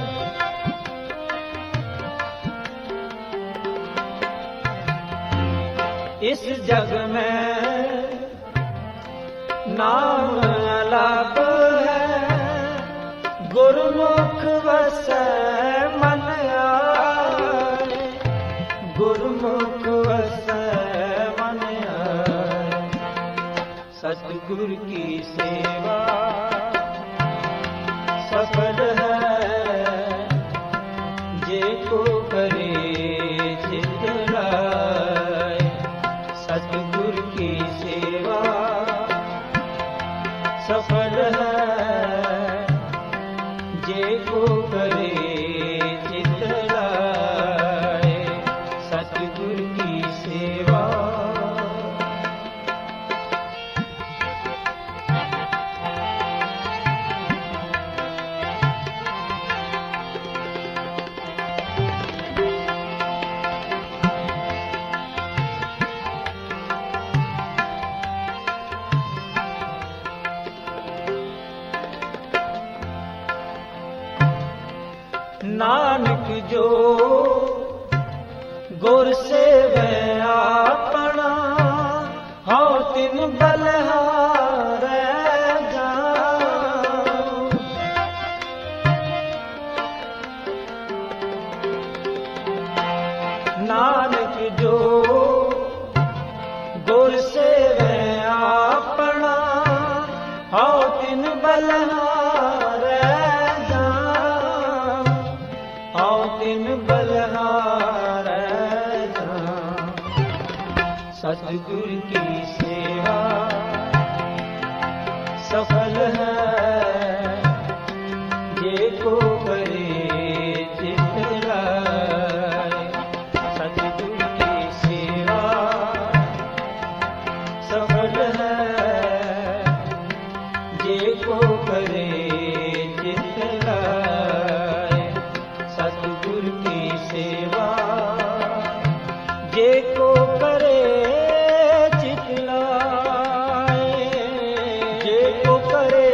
इस जग में नाम अलग है, गुरमुख वसै मन आए। गुरमुख वसै मन आए। सतगुरु की सेवा सफल है जे को करे चित लाए। सतगुरु की सेवा सफल है जे को करे चित लाए। सतगुरु की सेवा नानक जो गुर सेवै आपना, हौ तिन बलिहारै जाऊं। नानक जो गुर सेवै आपना, हौ तिन बलिहारै तिन बलिहारै जाऊं। सतगुरु की सेवा सफल है जे को करे चित लाए। सतगुरु की सेवा सफल है जे को करे चित लाए। सतगुरु की सेवा जे को करे चित लाए। जे को करे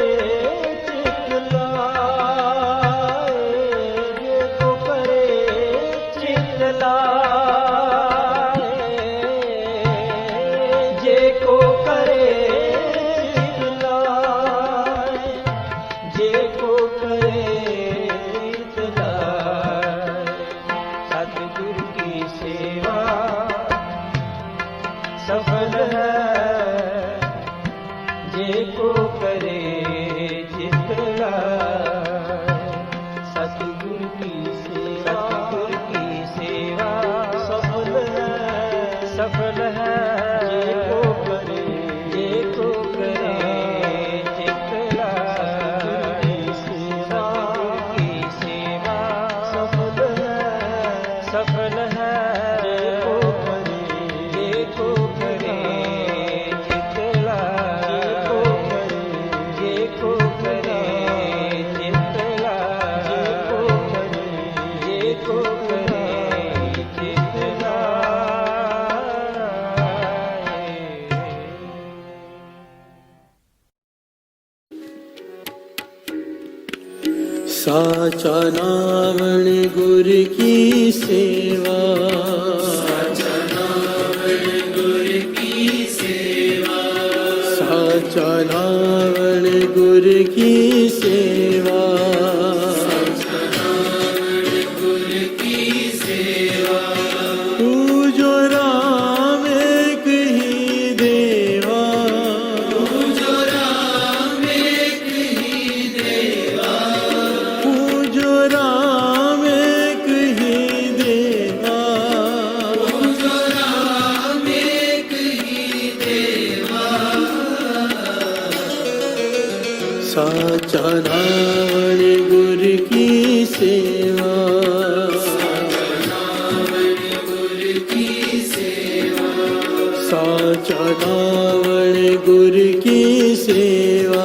चित लाए। जे को करे चित लाए। जे को करे चित लाए। जे को करे चित लाए। सतगुरु की सेवा सफल है जे को करे चित लाए। सतगुरु की सेवा सतगुरु की सेवा सफल है जे को करे चित लाए। सतगुरु की सेवा सफल है जे को करे चित लाए। जे को करे चित लाए। जे को करे चित लाए। साचा नावण गुर की सेवा। साचा नावण गुर की सेवा। साचा नावण गुर की सेवा। साचा नावण गुर की साचा नावण गुर की सेवा,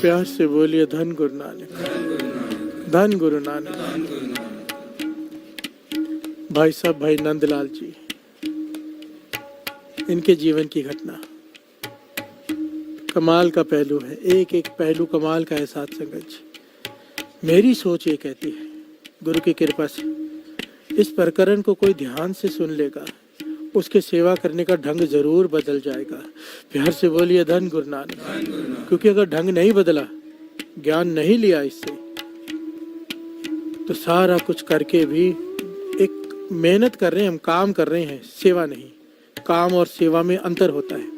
प्यार से बोलिए धन गुरु नानक, धन गुरु नानक। भाई साहब भाई नंदलाल जी, इनके जीवन की घटना कमाल का पहलू है, एक एक पहलू कमाल का है साथ संगत जी। मेरी सोच ये कहती है गुरु की कृपा से इस प्रकरण को कोई ध्यान से सुन लेगा, उसके सेवा करने का ढंग जरूर बदल जाएगा। प्यार से बोलिए धन गुरु नानक। क्योंकि अगर ढंग नहीं बदला, ज्ञान नहीं लिया इससे, तो सारा कुछ करके भी एक मेहनत कर रहे हैं हम, काम कर रहे हैं, सेवा नहीं। काम और सेवा में अंतर होता है।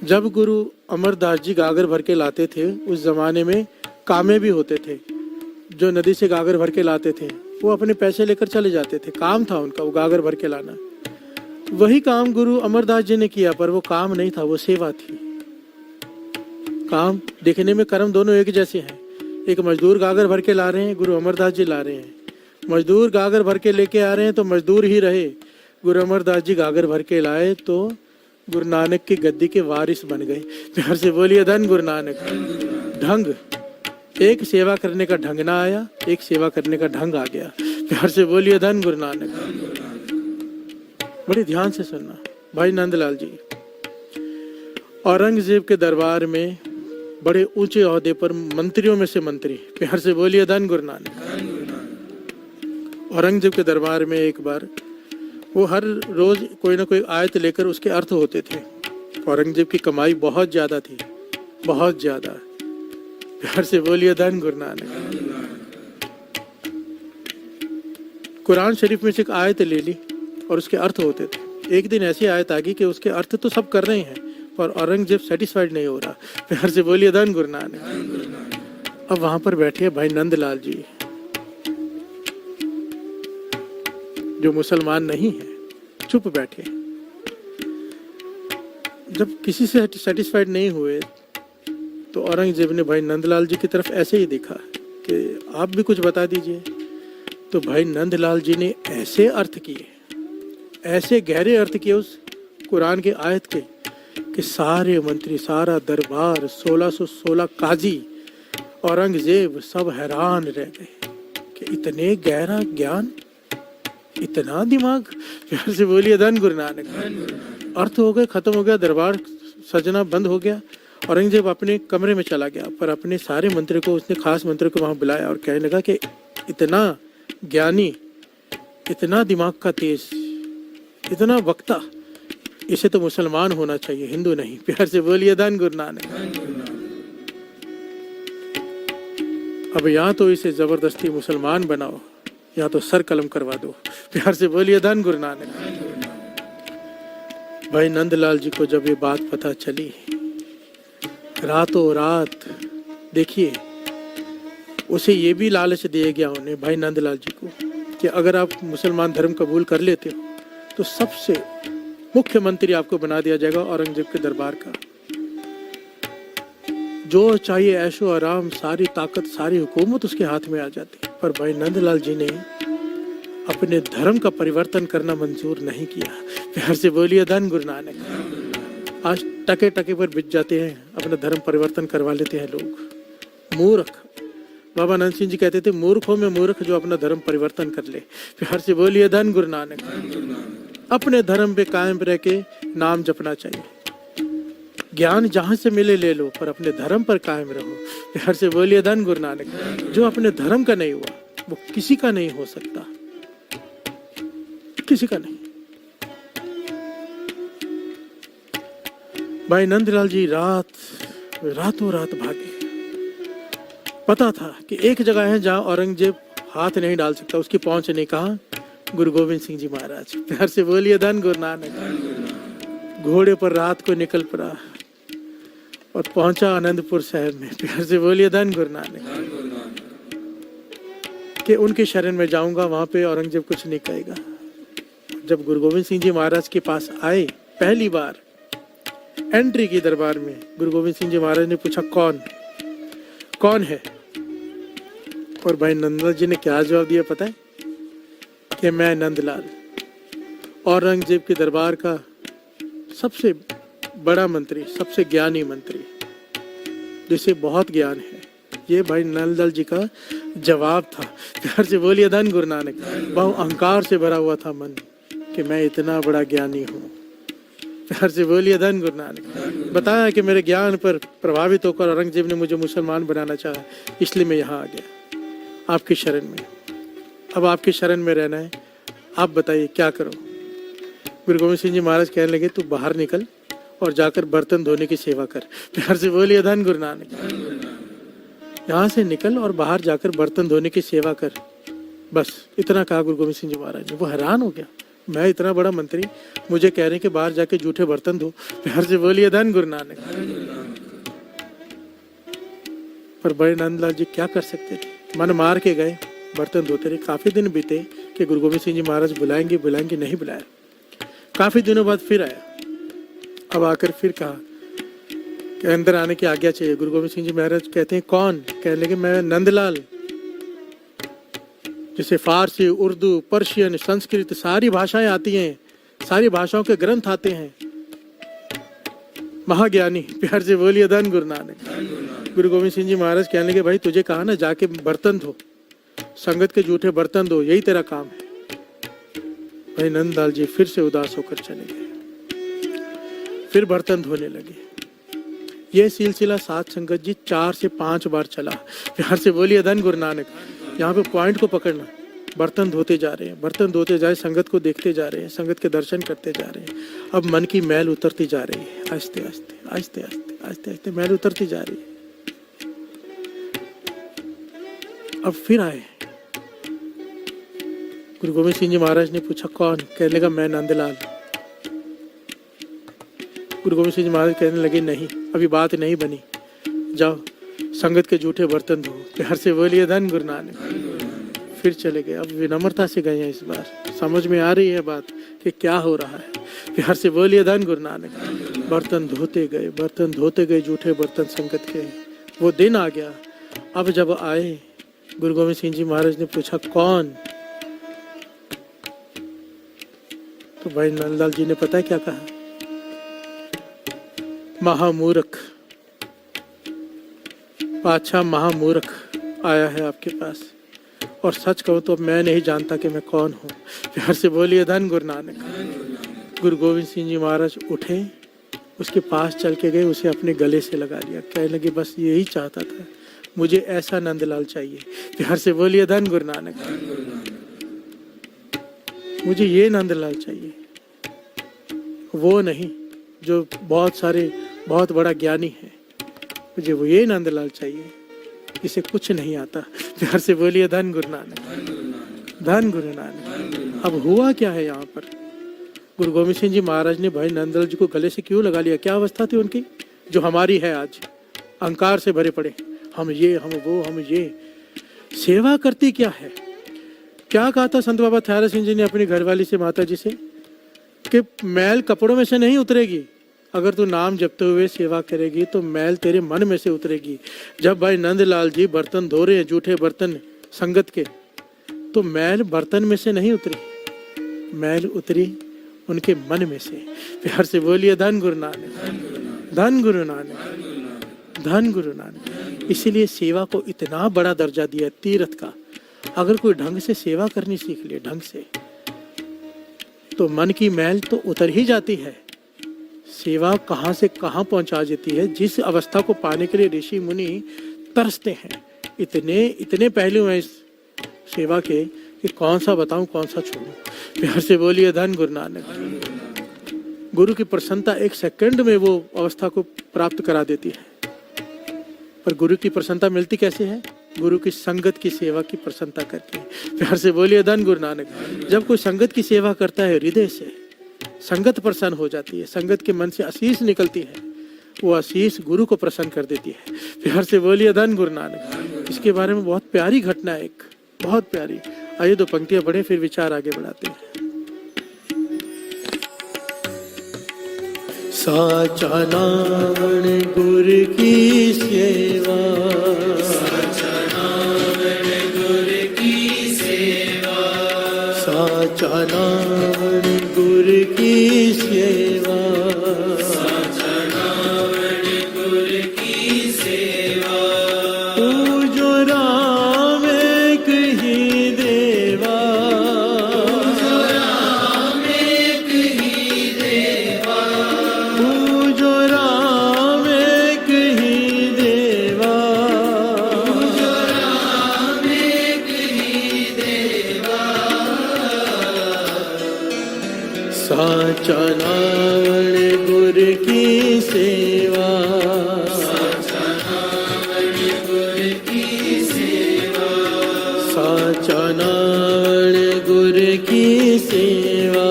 जब गुरु अमरदास जी गागर भर के लाते थे, उस जमाने में कामे भी होते थे। जो नदी से गागर भर के लाते थे वो अपने पैसे लेकर चले जाते थे, काम था उनका वो गागर भर के लाना। वही काम गुरु अमरदास जी ने किया, पर वो काम नहीं था, वो सेवा थी। काम देखने में कर्म दोनों एक जैसे हैं। एक मजदूर गागर भर के ला रहे हैं, गुरु अमरदास जी ला रहे हैं। मजदूर गागर भर के लेके आ रहे हैं तो मजदूर ही रहे। गुरु अमरदास जी गागर भर के लाए तो गुरु नानक की गद्दी के वारिस बन गए। प्यार से बोलिए धन गुरु नानक। ढंग, एक सेवा करने का ढंग ना आया, एक सेवा करने का ढंग आ गया। प्यार से बोलिए धन गुरु नानक। बड़े ध्यान से सुनना भाई नंदलाल जी। औरंगजेब के दरबार में बड़े ऊंचे ओहदे पर मंत्रियों में से मंत्री, प्यार से बोलिए धन गुरु नानक। औरंगजेब के दरबार में एक बार वो हर रोज कोई ना कोई आयत लेकर उसके अर्थ होते थे। औरंगजेब की कमाई बहुत ज्यादा थी, बहुत ज्यादा। प्यार से बोलिए धन गुरु नानक। कुरान शरीफ में से एक आयत ले ली और उसके अर्थ होते थे। एक दिन ऐसी आयत आ गई कि उसके अर्थ तो सब कर रहे हैं, पर औरंगजेब सेटिस्फाइड नहीं हो रहा। प्यार से बोलिए धन गुरु नानक। अब वहां पर बैठे भाई नंदलाल जी, जो मुसलमान नहीं है, चुप बैठे। जब किसी से सेटिस्फाइड नहीं हुए तो औरंगजेब ने भाई नंदलाल जी की तरफ ऐसे ही देखा कि आप भी कुछ बता दीजिए। तो भाई नंदलाल जी ने ऐसे अर्थ किए, ऐसे गहरे अर्थ किए उस कुरान के आयत के, कि सारे मंत्री, सारा दरबार, 1616 काजी, औरंगजेब सब हैरान रह गए कि इतने गहरा ज्ञान, इतना दिमाग। प्यार से बोलिए धन गुरु नानक। अर्थ हो गए, खत्म हो गया, दरबार सजना बंद हो गया। औरंगजेब अपने कमरे में चला गया, पर अपने सारे मंत्री को, उसने खास मंत्री को वहां बुलाया और कहने लगा कि इतना ज्ञानी, इतना दिमाग का तेज, इतना वक्ता, इसे तो मुसलमान होना चाहिए, हिंदू नहीं। प्यार से बोलिए धन गुरु नानक। अब या तो इसे जबरदस्ती मुसलमान बनाओ या तो सर कलम करवा दो। प्यार से बोलिए धन गुरु नानक। भाई नंदलाल जी को जब ये बात पता चली, रातों रात, देखिए उसे ये भी लालच दिया गया उन्हें, भाई नंदलाल जी को, कि अगर आप मुसलमान धर्म कबूल कर लेते हो तो सबसे मुख्यमंत्री आपको बना दिया जाएगा औरंगजेब के दरबार का। जो चाहिए ऐशो आराम, सारी ताकत, सारी हुकूमत उसके हाथ में आ जाती। पर भाई नंदलाल जी ने अपने धर्म का परिवर्तन करना मंजूर नहीं किया। प्यार से बोलिए धन गुरु नानक। आज टके टके पर बिछ जाते हैं, अपना धर्म परिवर्तन करवा लेते हैं लोग। मूर्ख, बाबा नंद सिंह जी कहते थे, मूर्खों में मूर्ख जो अपना धर्म परिवर्तन कर ले। प्यार से बोलिए धन गुरु नानक। अपने धर्म पे कायम रह के नाम जपना चाहिए। ज्ञान जहां से मिले ले लो, पर अपने धर्म पर कायम रहो। प्यार से बोलिए धन गुरु नानक। जो अपने धर्म का नहीं हुआ वो किसी का नहीं हो सकता, किसी का नहीं। भाई नंदलाल जी रातों रात भागे। पता था कि एक जगह है जहां औरंगजेब हाथ नहीं डाल सकता, उसकी पहुंच नहीं। कहा? गुरु गोविंद सिंह जी महाराज। प्यार से बोलिए धन गुरु नानक। घोड़े पर रात को निकल पड़ा और पहुंचा आनंदपुर शहर में। प्यार से बोलिए धन गुरु नानक। कि उनके शरण में जाऊंगा, वहां पे औरंगजेब कुछ नहीं कहेगा। जब गुरु गोविंद सिंह जी महाराज के पास आए, पहली बार एंट्री की दरबार में, गुरु गोविंद सिंह जी महाराज ने पूछा, कौन है? और भाई नंदलाल जी ने क्या जवाब दिया पता है? कि मैं नंदलाल औरंगजेब के दरबार का सबसे बड़ा मंत्री, सबसे ज्ञानी मंत्री, जिसे बहुत ज्ञान है। ये भाई नंदलाल जी का जवाब था। प्यार से बोलिए धन गुरु नानक। बहुत अहंकार से भरा हुआ था मन कि मैं इतना बड़ा ज्ञानी हूँ। प्यार से बोलिए धन गुरु नानक। बताया कि मेरे ज्ञान पर प्रभावित होकर औरंगजेब ने मुझे मुसलमान बनाना चाहा, इसलिए मैं यहाँ आ गया आपकी शरण में। अब आपकी शरण में रहना है, आप बताइए क्या करो। गुरु गोविंद सिंह जी महाराज कहने लगे तू बाहर निकल और जाकर बर्तन धोने की सेवा कर। प्यार से बोलिए धन गुरु नानक। यहाँ से निकल और बाहर जाकर बर्तन धोने की सेवा कर, बस इतना कहा गुरु गोविंद सिंह जी महाराज ने। वो हैरान हो गया, मैं इतना बड़ा मंत्री, मुझे कह रहे हैं कि बाहर जाके जूठे बर्तन धो। प्यार से बोलिए धन गुरु नानक। पर बड़े नंदलाल जी क्या कर सकते थे, मन मार के गए, बर्तन धोते रहे। काफी दिन बीते कि गुरु गोविंद सिंह जी महाराज बुलाएंगे बुलाएंगे, नहीं बुलाया। काफी दिनों बाद फिर आया। अब आकर फिर कहा कि अंदर आने की आज्ञा चाहिए। गुरु गोविंद सिंह जी महाराज कहते हैं कौन? कहने लगे मैं नंदलाल, जिसे फारसी, उर्दू, पर्शियन, संस्कृत सारी भाषाएं आती हैं, सारी भाषाओं के ग्रंथ आते हैं, महाज्ञानी। प्यार से बोलिए धन गुरु नानक। गुरु गोविंद सिंह जी महाराज कहने लगे भाई तुझे कहा ना जाके बर्तन धो, संगत के जूठे बर्तन धो, यही तेरा काम है। भाई नंदलाल जी फिर से उदास होकर चले गए, फिर बर्तन धोने लगे। ये सिलसिला साध संगत जी 4 से 5 बार चला। प्यार से बोलिए धन गुरु नानक। यहाँ पे पॉइंट को पकड़ना, बर्तन धोते जा रहे हैं, बर्तन धोते जाए, संगत को देखते जा रहे हैं, संगत के दर्शन करते जा रहे हैं। अब मन की मैल उतरती जा रही है, आहिस्ते आहिस्ते आहिस्ते आहिस्ते आहिस्ते आहिस्ते मैल उतरती जा रही है। अब फिर आए, गुरु गोविंद सिंह जी महाराज ने पूछा कौन? कहने लगा मैं नंदलाल। गुरु गोविंद सिंह जी महाराज कहने लगे नहीं, अभी बात नहीं बनी, जाओ संगत के जूठे बर्तन धो। प्यार से बोलिए धन गुरु नानक। फिर चले गए। अब विनम्रता से गए हैं, इस बार समझ में आ रही है बात कि क्या हो रहा है। प्यार से बोलिए धन गुरु नानक। बर्तन धोते गए, बर्तन धोते गए, जूठे बर्तन संगत के। वो दिन आ गया। अब जब आए, गुरु गोविंद सिंह जी महाराज ने पूछा कौन? तो भाई नंदलाल जी ने पता है क्या कहा? महामूर्ख, पाछा महामूर्ख आया है आपके पास, और सच कहूं तो मैं नहीं जानता कि मैं कौन हूं। प्यार से बोलिए धन गुरु नानक। गुरु गोविंद सिंह जी महाराज उठे, उसके पास चल के गए, उसे अपने गले से लगा लिया। कहने लगे बस यही चाहता था, मुझे ऐसा नंदलाल चाहिए। प्यार से बोलिए धन गुरु नानक। मुझे ये नंदलाल चाहिए, वो नहीं जो बहुत बड़ा ज्ञानी है। मुझे वो ये नंदलाल चाहिए, इसे कुछ नहीं आता। प्यार से बोलिए धन गुरु नानक। धन गुरु नानक। अब हुआ क्या है यहाँ पर? गुरु गोविंद सिंह जी महाराज ने भाई नंदलाल जी को गले से क्यों लगा लिया? क्या अवस्था थी उनकी जो हमारी है आज? अहंकार से भरे पड़े, हम ये, हम वो, हम ये। सेवा करती क्या है? क्या कहा था संत बाबा थयारा सिंह जी ने अपनी घरवाली से, माता जी से, कि मैल कपड़ों में से नहीं उतरेगी, अगर तू नाम जपते हुए सेवा करेगी तो मैल तेरे मन में से उतरेगी। जब भाई नंदलाल जी बर्तन धो रहे हैं, जूठे बर्तन संगत के, तो मैल बर्तन में से नहीं उतरी, मैल उतरी उनके मन में से। प्यार से बोलिए धन गुरु नानक। धन गुरु नानक। धन गुरु नानक। इसीलिए सेवा को इतना बड़ा दर्जा दिया तीर्थ का। अगर कोई ढंग से सेवा करनी सीख ले, ढंग से, तो मन की मैल तो उतर ही जाती है। सेवा कहाँ से कहाँ पहुंचा देती है, जिस अवस्था को पाने के लिए ऋषि मुनि तरसते हैं। इतने पहलू हैं इस सेवा के कि कौन सा बताऊं, कौन सा छोड़ूं। प्यार से बोलिए धन गुरु नानक। गुरु की प्रसन्नता 1 सेकंड में वो अवस्था को प्राप्त करा देती है। पर गुरु की प्रसन्नता मिलती कैसे है? गुरु की संगत की सेवा की प्रसन्नता करके। प्यार से बोलिए धन गुरु नानक। जब कोई संगत की सेवा करता है हृदय से, संगत प्रसन्न हो जाती है, संगत के मन से आशीष निकलती है, वो आशीष गुरु को प्रसन्न कर देती है। प्यार से बोलिए धन गुरु नानक। इसके बारे में बहुत प्यारी घटना है, एक बहुत प्यारी। आइए 2 पंक्तियां पढ़ें, फिर विचार आगे बढ़ाते हैं। साचा नाम गुरु की सेवा, साचा नाम गुर की सेवा, पूजो राम एक ही देवा, पूजो राम एक ही देवा, साचा नाम गुर की सेवा, साचा नाम गुर की सेवा,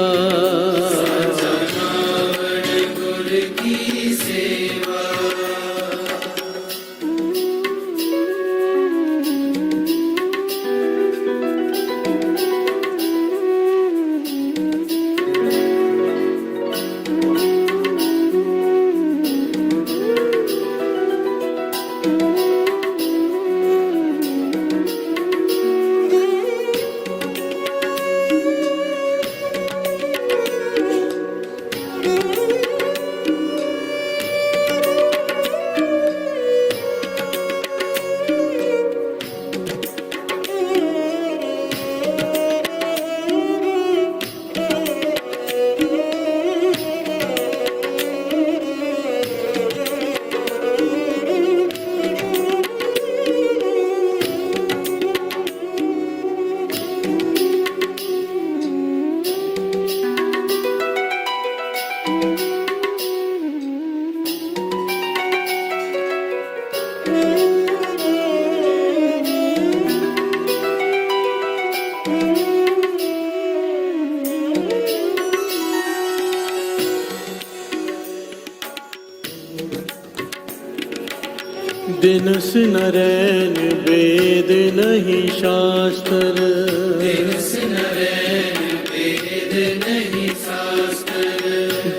दिनस नरैन वेद नहीं शास्त्र,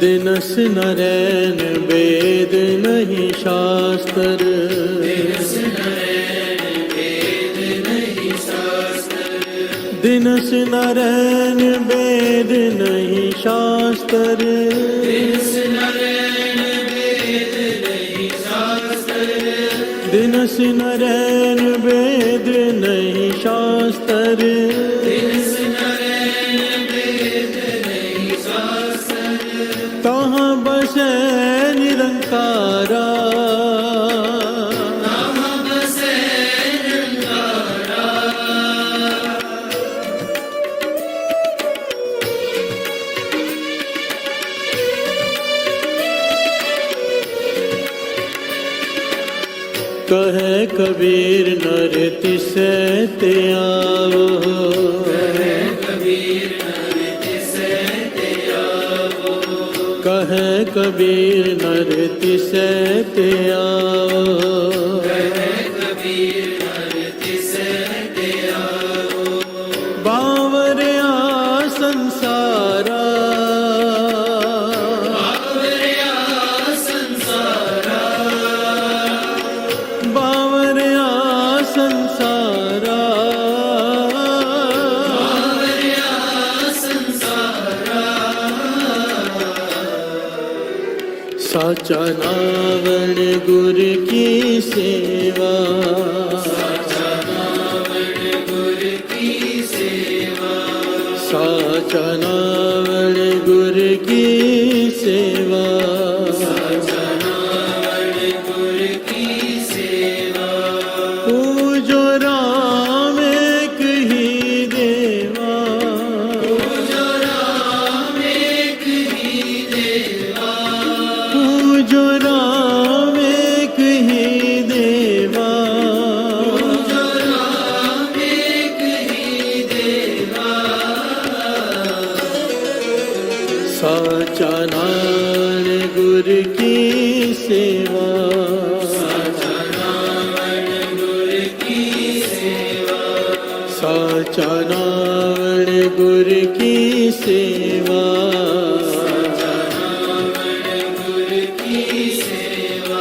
दिनस नरैन वेद नहीं शास्त्र, दिनस नरैन वेद नहीं शास्त्र, दिनस नरैन वेद नहीं शास्त्र, तहाँ बसे निरंकारा, कहे कबीर नर तिसे ते आवो, कहे कबीर नर तिसे ते आवो, कहे कबीर नर तिसे ते आवो, कहे कबीर नर तिसे ते आवो, बावरिया संसारा, बावरिया संसारा, साचा नावण गुर की सेवा, साचा नावण गुर की सेवा, साचा नावण गुर की सेवा, साचा नावण गुर की सेवा, पूजो राम एक ही देवा, पूजो राम एक ही देवा, पूजो राम एक ही देवा, पूजो राम एक ही देवा, साचा नाम गुर की सेवा, साचा नाम गुर की सेवा, साचा नाम गुर की सेवा, साचा नाम गुर की सेवा।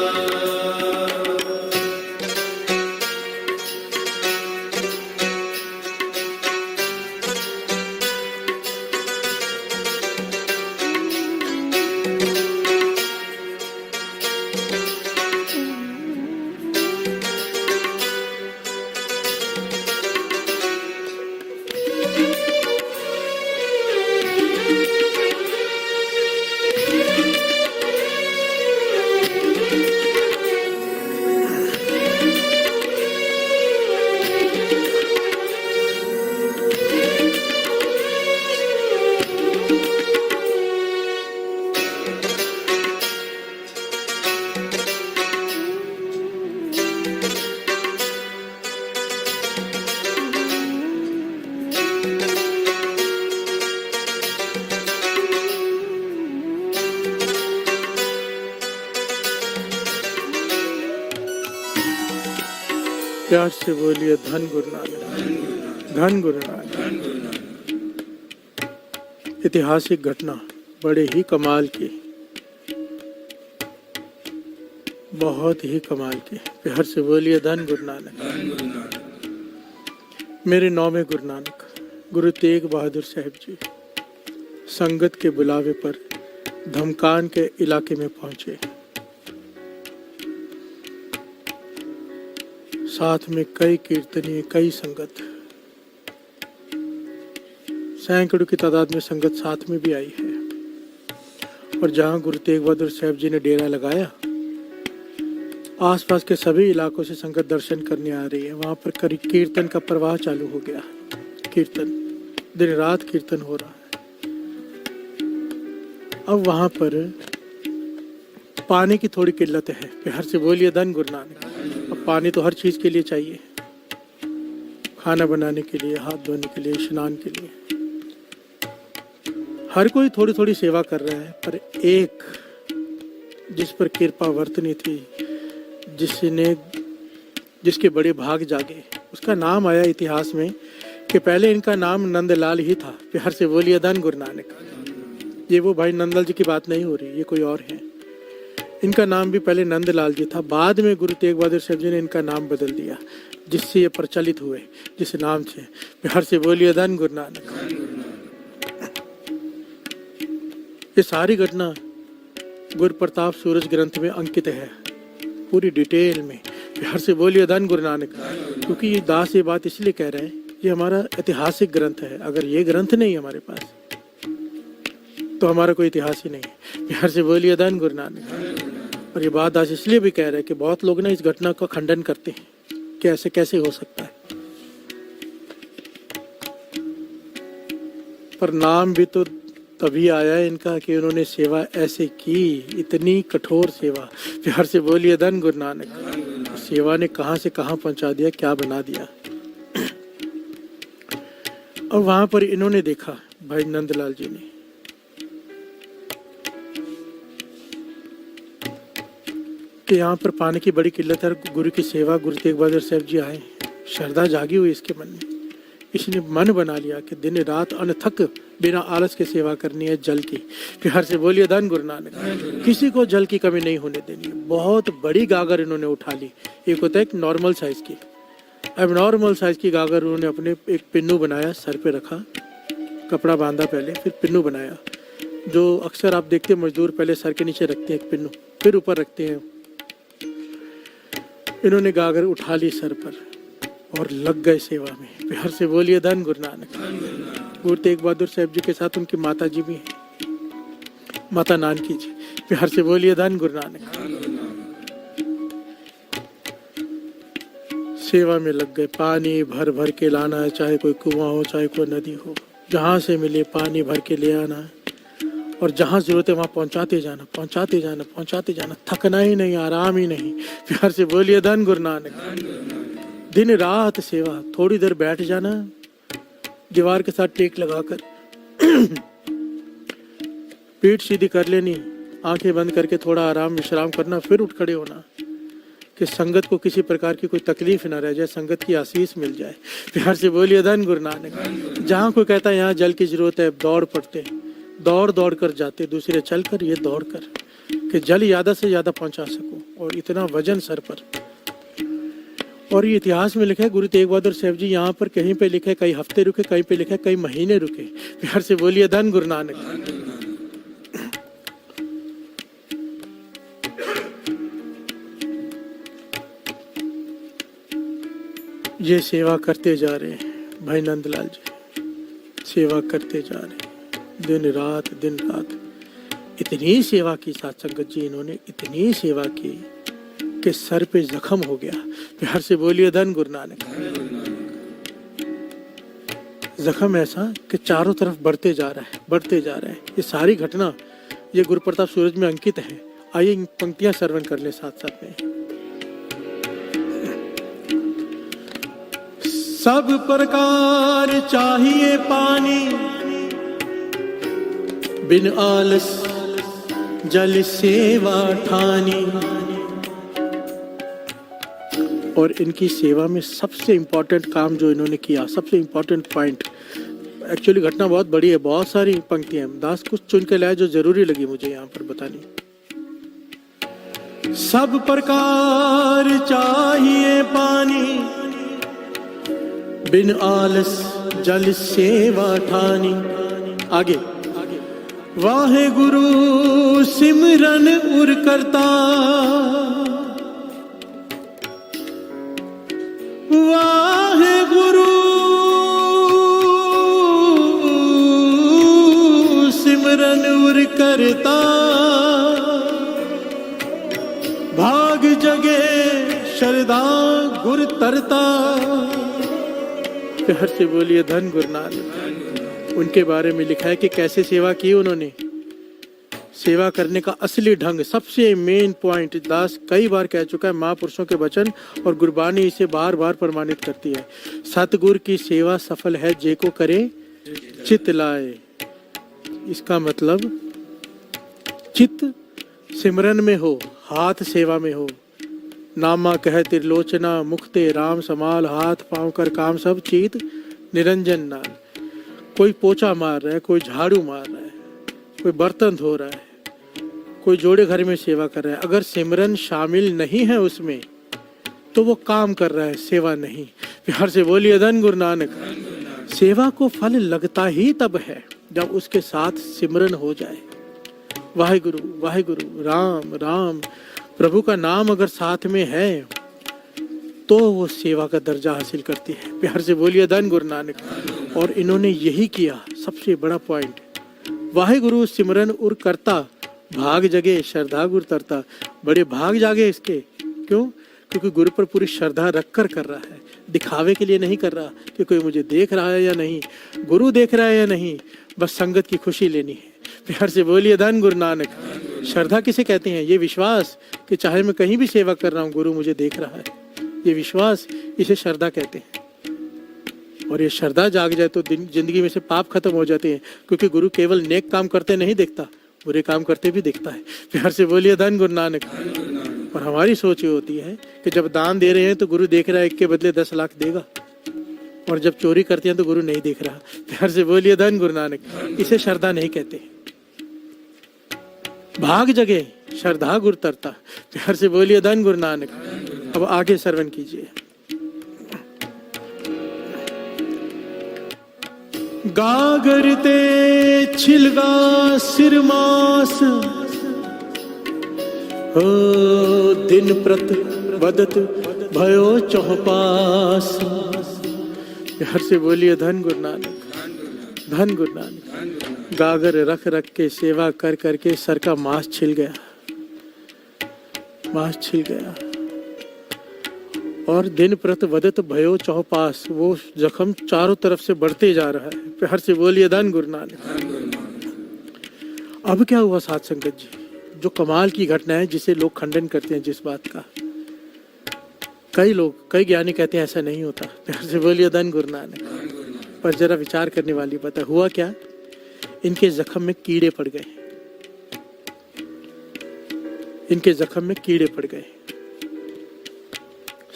प्यार से बोलिए धन गुरु नानक, धन गुरु नानक। ऐतिहासिक घटना बड़े ही कमाल की, बहुत ही कमाल की। प्यार से बोलिए धन गुरु नानक। मेरे 9वें गुरु नानक गुरु तेग बहादुर साहब जी संगत के बुलावे पर धमकान के इलाके में पहुंचे। साथ में कई कीर्तनीय, कई संगत, सैकड़ों की तादाद में संगत साथ में भी आई है। और जहां गुरु तेग बहादुर साहब जी ने डेरा लगाया, आसपास के सभी इलाकों से संगत दर्शन करने आ रही है। वहां पर कीर्तन का प्रवाह चालू हो गया। कीर्तन, दिन रात कीर्तन हो रहा है। अब वहां पर पानी की थोड़ी किल्लत है। प्यार से बोलिए धन गुरु नानक। अब पानी तो हर चीज के लिए चाहिए, खाना बनाने के लिए, हाथ धोने के लिए, स्नान के लिए। हर कोई थोड़ी थोड़ी सेवा कर रहा है, पर एक जिस पर कृपा वर्तनी थी, जिसके बड़े भाग जागे, उसका नाम आया इतिहास में कि पहले इनका नाम नंदलाल ही था। प्यार से बोलिए धन गुरु नानक। ये वो भाई नंदलाल जी की बात नहीं हो रही, ये कोई और है। इनका नाम भी पहले नंदलाल जी था। बाद में गुरु तेग बहादुर साहब जी ने इनका नाम बदल दिया, जिससे ये प्रचलित हुए, जिस नाम से। प्यार से बोलिए धन गुरु नानक। ये सारी घटना गुरु प्रताप सूरज ग्रंथ में अंकित है, पूरी डिटेल में। प्यार से बोलिए धन गुरु नानक। क्योंकि ये दास ये बात इसलिए कह रहे हैं, ये हमारा ऐतिहासिक ग्रंथ है। अगर ये ग्रंथ नहीं हमारे पास तो हमारा कोई इतिहास ही नहीं है। प्यार से बोलिए धन गुरु नानक। और ये बात दास इसलिए भी कह रहे हैं कि बहुत लोग ना इस घटना का खंडन करते हैं कि ऐसे कैसे हो सकता है, पर नाम भी तो तभी आया है इनका कि उन्होंने सेवा ऐसे की, इतनी कठोर सेवा। प्यार से बोलिए धन गुरु नानक। सेवा ने कहां से कहां पहुंचा दिया, क्या बना दिया। और वहां पर इन्होंने देखा, भाई नंदलाल जी ने, कि यहाँ पर पानी की बड़ी किल्लत है। गुरु की सेवा, गुरु तेग बहादुर साहब जी आए, श्रद्धा जागी हुई इसके मन में। इसने मन बना लिया कि दिन रात अनथक बिना आलस के सेवा करनी है जल की। प्यार से बोलिए धन गुरु नानक। किसी को जल की कमी नहीं होने देनी। बहुत बड़ी गागर इन्होंने उठा ली। एक होता है एक नॉर्मल साइज की, अब नॉर्मल साइज की गागर उन्होंने अपने एक पिन्नू बनाया, सर पे रखा, कपड़ा बांधा पहले, फिर पिन्नू बनाया। जो अक्सर आप देखते हैं मजदूर पहले सर के नीचे रखते हैं एक पिन्नू, फिर ऊपर रखते हैं। इन्होंने गागर उठा ली सर पर और लग गए सेवा में। प्यार से बोलिए धन गुरु नानक। गुरु तेग बहादुर साहब जी के साथ उनकी माता जी भी हैं, माता नानकी जी। प्यार से बोलिए धन गुरु नानक। सेवा में लग गए। पानी भर भर के लाना है, चाहे कोई कुआं हो, चाहे कोई नदी हो, जहां से मिले पानी भर के ले आना है। और जहां जरूरत है वहां पहुंचाते जाना, पहुंचाते जाना, पहुंचाते जाना। थकना ही नहीं, आराम ही नहीं। प्यार से बोलिए धन गुरु नानक। दिन रात सेवा। थोड़ी देर बैठ जाना, दीवार के साथ टेक लगाकर पीठ सीधी कर लेनी, आंखें बंद करके थोड़ा आराम विश्राम करना, फिर उठ खड़े होना कि संगत को किसी प्रकार की कोई तकलीफ ना रह जाए, संगत की आशीष मिल जाए। प्यार से बोलिए धन गुरु नानक। जहाँ कोई कहता है यहाँ जल की जरूरत है, दौड़ पड़ते, दौड़ दौड़ कर जाते, दूसरे चल कर, ये दौड़ कर कि जल ज्यादा से ज्यादा पहुंचा सकूं, और इतना वजन सर पर। और ये इतिहास में लिखा है, गुरु तेग बहादुर साहब जी यहाँ पर कहीं पे लिखे कई हफ्ते रुके, कहीं पे लिखा कई महीने रुके। प्यार से बोलिए धन गुरु नानक। ये सेवा करते जा रहे हैं भाई नंदलाल जी, सेवा करते जा रहे हैं दिन रात, दिन रात। इतनी सेवा की साथ संगत जी, इन्होंने इतनी सेवा की कि सर पे जख्म हो गया। प्यार से बोलिए धन गुरु नानक। जख्म ऐसा कि चारों तरफ बढ़ते जा रहा है, बढ़ते जा रहा है। ये सारी घटना ये गुरु प्रताप सूरज में अंकित है। आइए इन पंक्तियां श्रवण कर ले साथ साथ में। सब प्रकार चाहिए पानी, बिन आलस जल सेवा ठानी। और इनकी सेवा में सबसे इम्पोर्टेंट काम जो इन्होंने किया, सबसे इम्पोर्टेंट पॉइंट, एक्चुअली घटना बहुत बड़ी है, बहुत सारी पंक्तियां हैं, दास कुछ चुन के लाए जो जरूरी लगी मुझे यहाँ पर बतानी। सब प्रकार चाहिए पानी, बिन आलस जल सेवा ठानी। आगे, वाहे गुरु सिमरन उर करता, वाहे गुरु सिमरन उर करता, भाग जगे श्रद्धा गुर तरता। प्यार से बोलिए धन गुरु नानक। उनके बारे में लिखा है कि कैसे सेवा की उन्होंने। सेवा करने का असली ढंग, सबसे मेन पॉइंट, दास कई बार कह चुका है, महापुरुषों के वचन और गुरबानी इसे बार बार प्रमाणित करती है। सतगुरु की सेवा सफल है जे को करे चित लाए। इसका मतलब चित सिमरन में हो, हाथ सेवा में हो। नामा कह त्रिलोचना, मुखते राम समाल, हाथ पांव कर काम सब चीत निरंजन नाल। कोई पोछा मार रहा है, कोई झाड़ू मार रहा है, कोई बर्तन धो रहा है, कोई जोड़े घर में सेवा कर रहा है, अगर सिमरन शामिल नहीं है उसमें तो वो काम कर रहा है, सेवा नहीं। प्यार से बोलिए धन गुरु नानक। सेवा को फल लगता ही तब है जब उसके साथ सिमरन हो जाए। वाहेगुरु वाहेगुरु, राम राम, प्रभु का नाम अगर साथ में है तो वो सेवा का दर्जा हासिल करती है। प्यार से बोलिए धन गुरु नानक। और इन्होंने यही किया, सबसे बड़ा पॉइंट। वाहेगुरु सिमरन उर करता, भाग जगे श्रद्धा गुर तरता। बड़े भाग जागे इसके, क्यों? क्योंकि गुरु पर पूरी श्रद्धा रख कर रहा है, दिखावे के लिए नहीं कर रहा कि कोई मुझे देख रहा है या नहीं, गुरु देख रहा है या नहीं, बस संगत की खुशी लेनी है। प्यार से बोलिए धन गुरु नानक। श्रद्धा किसे कहते हैं? ये विश्वास कि चाहे मैं कहीं भी सेवा कर रहा हूँ गुरु मुझे देख रहा है, ये विश्वास, इसे श्रद्धा कहते हैं। और ये श्रद्धा जाग जाए तो जिंदगी में से पाप खत्म हो जाते हैं, क्योंकि गुरु केवल नेक काम करते नहीं देखता, बुरे काम करते भी देखता है। प्यार से बोलिए धन गुरु नानक। और हमारी सोच ये होती है कि जब दान दे रहे हैं तो गुरु देख रहा है, 1 के बदले 10 लाख देगा, और जब चोरी करते हैं तो गुरु नहीं देख रहा। प्यार से बोलिए धन गुरु नानक। इसे श्रद्धा नहीं कहते। भाग जगे श्रद्धा गुर तरता। प्यार से बोलिए धन गुरु नानक। अब आगे श्रवण कीजिए। गागर ते छिलगा सिरमास, हो दिन प्रत बदत भयो चौपास। प्यार से बोलिए धन गुरु नानक, धन गुरु नानक। गागर रख रख के सेवा कर करके सर का मांस छिल गया, मांस छिल गया। और दिन प्रत वदत भयो चौपास, वो जख्म चारों तरफ से बढ़ते जा रहा है। प्यार से बोलिए धन गुरु नानक। अब क्या हुआ साध संगत जी? जो कमाल की घटना है, जिसे लोग खंडन करते हैं जिस बात का, कई लोग, कई ज्ञानी कहते हैं ऐसा नहीं होता। प्यार से बोलिए धन गुरु नानक। पर जरा विचार करने वाली बात है, हुआ क्या? इनके जख्म में कीड़े पड़ गए, इनके जख्म में कीड़े पड़ गए,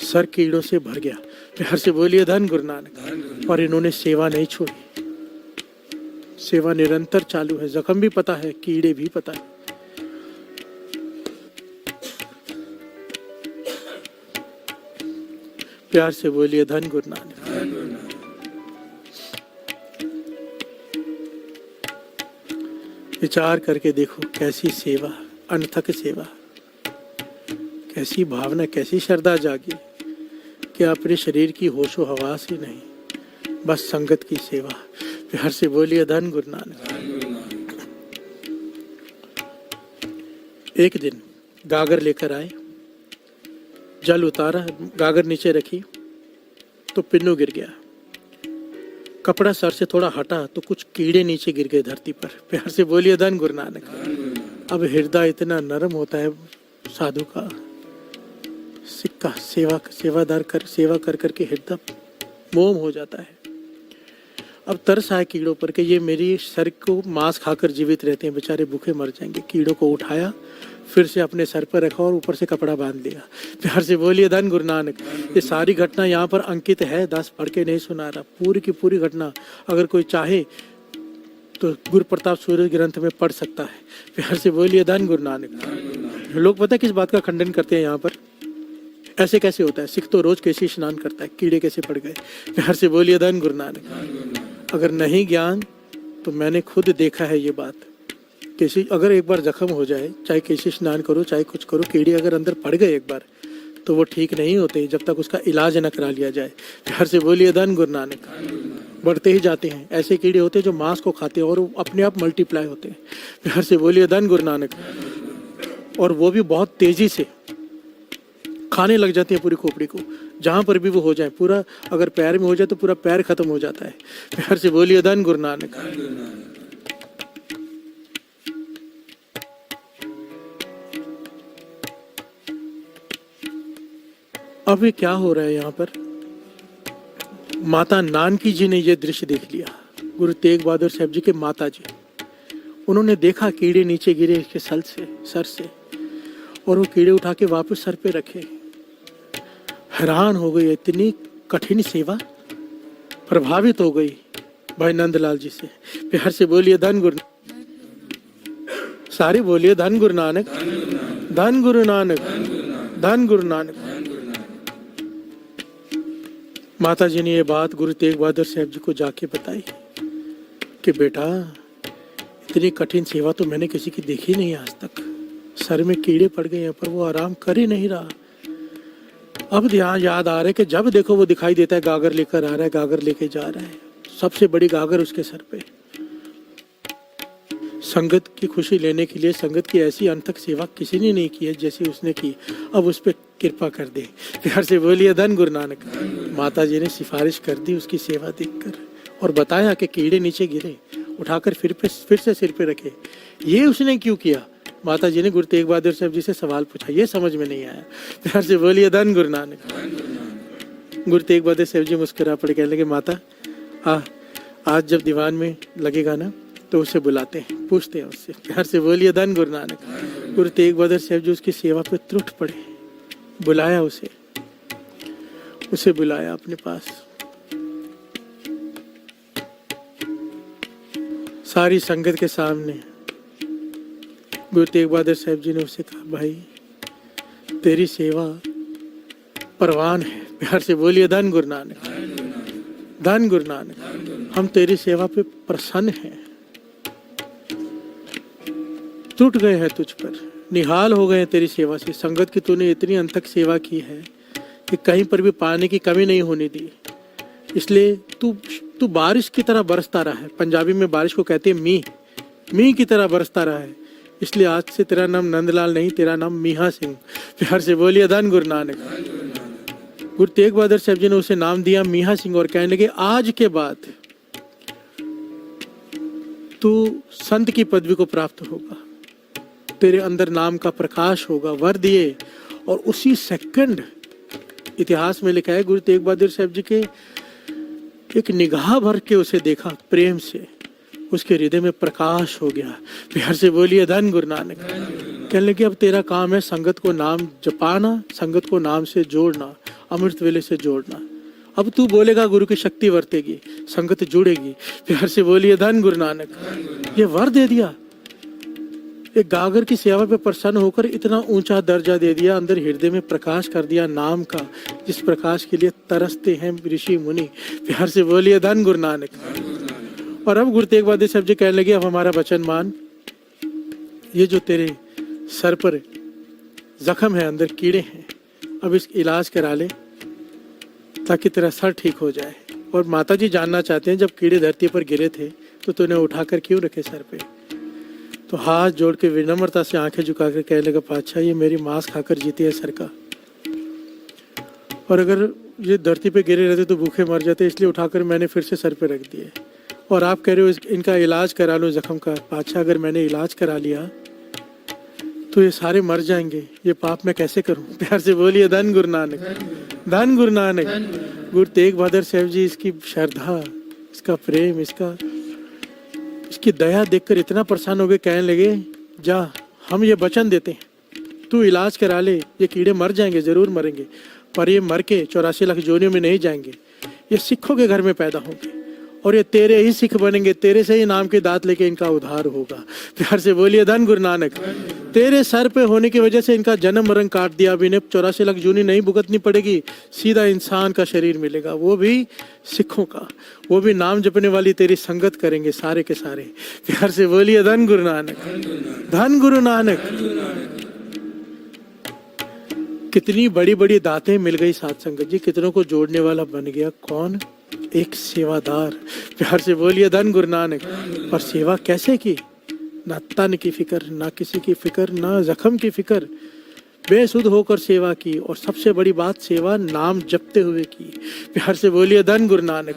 सर कीड़ों से भर गया। प्यार से बोलिए धन गुरु नानक। और इन्होंने सेवा नहीं छोड़ी, सेवा निरंतर चालू है। जख्म भी पता है, कीड़े भी पता है। प्यार से बोलिए धन गुरु नानक। विचार करके देखो, कैसी सेवा, अनथक सेवा, कैसी भावना, कैसी श्रद्धा जागी कि अपने शरीर की होशो हवास ही नहीं, बस संगत की सेवा। प्यार से बोलिए धन गुरु नानक। एक दिन गागर लेकर आए, जल उतारा, गागर नीचे रखी तो पिन्नू गिर गया। कपड़ा सर से थोड़ा हटा तो कुछ कीड़े नीचे गिर गए धरती पर। प्यार से बोलिए धन गुरु नानक। अब हृदय इतना नरम होता है साधु का, सिक्का सेवादार कर सेवा कर करके हृदय मोम हो जाता है। अब तरस आए कीड़ों पर कि ये मेरी सर को मांस खाकर जीवित रहते हैं, बेचारे भूखे मर जाएंगे। कीड़ों को उठाया, फिर से अपने सर पर रखा और ऊपर से कपड़ा बांध लिया। प्यार से बोलिए धन गुरु नानक। ये सारी घटना यहाँ पर अंकित है, 10 पढ़ के नहीं सुना रहा, पूरी की पूरी घटना अगर कोई चाहे तो गुरु प्रताप सूर्य ग्रंथ में पढ़ सकता है। प्यार से बोलिए धन गुरु नानक। लोग पता है किस बात का खंडन करते हैं यहाँ पर, ऐसे कैसे होता है, सिख तो रोज कैसे स्नान करता है, कीड़े कैसे पड़ गए। प्यार से बोलिए धन गुरु नानक। अगर नहीं ज्ञान तो मैंने खुद देखा है ये बात, कैसी अगर एक बार जख्म हो जाए, चाहे कैसे स्नान करो चाहे कुछ करो, कीड़े अगर अंदर पड़ गए एक बार तो वो ठीक नहीं होते जब तक उसका इलाज न करा लिया जाए। प्यार से बोलिए धन गुरु नानक। बढ़ते ही जाते हैं, ऐसे कीड़े होते हैं जो मांस को खाते हैं और वो अपने आप मल्टीप्लाई होते हैं। प्यार से बोलिए धन गुरु नानक। और वो भी बहुत तेजी से खाने लग जाते हैं पूरी खोपड़ी को, जहां पर भी वो हो जाए, पूरा अगर पैर में हो जाए तो पूरा पैर खत्म हो जाता है। प्यार से बोलिए धन गुरु नानक। अब ये क्या हो रहा है यहाँ पर, माता नानकी जी ने ये दृश्य देख लिया, गुरु तेग बहादुर साहब जी के माता जी, उन्होंने देखा कीड़े नीचे गिरे इसके सर से और वो कीड़े उठा के वापस सर पे रखे। हैरान हो गई, इतनी कठिन सेवा, प्रभावित हो गई भाई नंदलाल जी से। प्यार से बोलिए धन गुरु, सारे बोलिए धन गुरु नानक, धन गुरु नानक, धन गुरु नानक। माता जी ने ये बात गुरु तेग बहादुर साहब जी को जाके बताई कि बेटा इतनी कठिन सेवा तो मैंने किसी की देखी नहीं आज तक, सर में कीड़े पड़ गए हैं पर वो आराम कर ही नहीं रहा। अब ध्यान याद आ रहा है कि जब देखो वो दिखाई देता है गागर लेकर आ रहा है, गागर लेके जा रहा है, सबसे बड़ी गागर उसके सर पे। संगत की खुशी लेने के लिए संगत की ऐसी अनथक सेवा किसी ने नहीं की है जैसी उसने की, अब उस पर कृपा कर दे। प्यार से बोलिए धन गुरु नानक। माता जी ने सिफारिश कर दी उसकी सेवा देखकर और बताया कि कीड़े नीचे गिरे, उठाकर फिर से सिर पे रखे। ये उसने क्यों किया? माता जी ने गुरु तेग बहादुर साहब जी से सवाल पूछा, ये समझ में नहीं आया। प्यार से बोलिए धन गुरु नानक। गुरु तेग बहादुर साहब जी मुस्कुरा पड़े, कहने लगे माता आज जब दीवान में लगेगा ना तो उसे बुलाते हैं, पूछते हैं उससे। प्यार से बोलिए धन गुरु नानक। गुरु तेग बहादुर साहब जी उसकी सेवा पे त्रुट पड़े, बुलाया उसे बुलाया अपने पास। सारी संगत के सामने गुरु तेग बहादुर साहब जी ने उसे कहा, भाई तेरी सेवा परवान है। प्यार से बोलिए धन गुरु नानक, धन गुरु नानक। हम तेरी सेवा पे प्रसन्न हैं, टूट गए हैं तुझ पर, निहाल हो गए हैं तेरी सेवा से। संगत की तूने इतनी अंतक सेवा की है कि कहीं पर भी पानी की कमी नहीं होने दी, इसलिए तू बारिश की तरह बरसता रहा है। पंजाबी में बारिश को कहते हैं मींह की तरह बरसता रहा है, इसलिए आज से तेरा नाम नंदलाल नहीं, तेरा नाम मीहा सिंह। प्यार से बोलिए धन गुरु नानक। गुरु तेग बहादुर साहब जी ने उसे नाम दिया मीहा सिंह और कहने लगे, आज के बाद तू संत की पदवी को प्राप्त होगा, तेरे अंदर नाम का प्रकाश होगा, वर दिए। और उसी सेकंड इतिहास में लिखा है गुरु तेग बहादुर साहब जी के एक निगाह भर के उसे देखा प्रेम से, उसके हृदय में प्रकाश हो गया। प्यार से बोलिए धन गुरु नानक। कहने लगे अब तेरा काम है संगत को नाम जपाना, संगत को नाम से जोड़ना, अमृत वेले से जोड़ना। अब तू बोलेगा गुरु की शक्ति वर्तेगी, संगत जुड़ेगी। प्यार से बोलिए धन गुरु नानक। ये वर दे दिया, एक गागर की सेवा पे प्रसन्न होकर इतना ऊंचा दर्जा दे दिया, अंदर हृदय में प्रकाश कर दिया नाम का, जिस प्रकाश के लिए तरसते हैं ऋषि मुनि। प्यार से बोलिए धन गुरु नानक। और अब गुरु तेग बहादुर साहब जी कहने लगे, अब हमारा वचन मान, ये जो तेरे सर पर जख्म है, अंदर कीड़े हैं, अब इसका इलाज करा ले ताकि तेरा सर ठीक हो जाए। और माता जी जानना चाहते हैं, जब कीड़े धरती पर गिरे थे तो तूने उठाकर क्यों रखे सर पे? तो हाथ जोड़ के विनम्रता से आंखें झुकाकर कहने लगा, पातशाह ये मेरी मांस खाकर जीती है सर का, और अगर ये धरती पे गिरे रहते तो भूखे मर जाते, इसलिए उठाकर मैंने फिर से सर पे रख दिए। और आप कह रहे हो इनका इलाज करा लो जख्म का। पातशाह अगर मैंने इलाज करा लिया तो ये सारे मर जाएंगे, ये पाप मैं कैसे करूं? प्यार से बोलिए धन गुरु नानक, धन गुरु नानक। गुरु तेग बहादुर साहब जी इसकी श्रद्धा, इसका प्रेम, इसकी दया देखकर इतना प्रसन्न हो गए, कहने लगे, जा हम ये वचन देते हैं तू इलाज करा ले, ये कीड़े मर जाएंगे, जरूर मरेंगे, पर ये मर के 84 लाख जोनियों में नहीं जाएंगे, ये सिखों के घर में पैदा होंगे और ये तेरे ही सिख बनेंगे, तेरे से ही नाम के दांत लेके इनका उद्धार होगा। प्यार से बोलिए धन गुरु नानक। तेरे सर पे होने की वजह से इनका जन्म मरण काट दिया, अब इन्हें 84 लाख जूनी नहीं भुगतनी पड़ेगी, सीधा इंसान का शरीर मिलेगा, वो भी सिखों का, वो भी नाम जपने वाली तेरी संगत करेंगे सारे के सारे। प्यार से बोलिए धन गुरु नानक, धन गुरु नानक। कितनी बड़ी बड़ी दातें मिल गई साथ संगत जी, कितनों को जोड़ने वाला बन गया कौन? एक सेवादार। प्यार से बोलिए धन गुरु नानक। और सेवा कैसे की? ना तन की फिक्र, ना किसी की फिक्र, ना जख्म की फिक्र, बेसुध होकर सेवा की। और सबसे बड़ी बात, सेवा नाम जपते हुए की। प्यार से बोलिए धन गुरु नानक।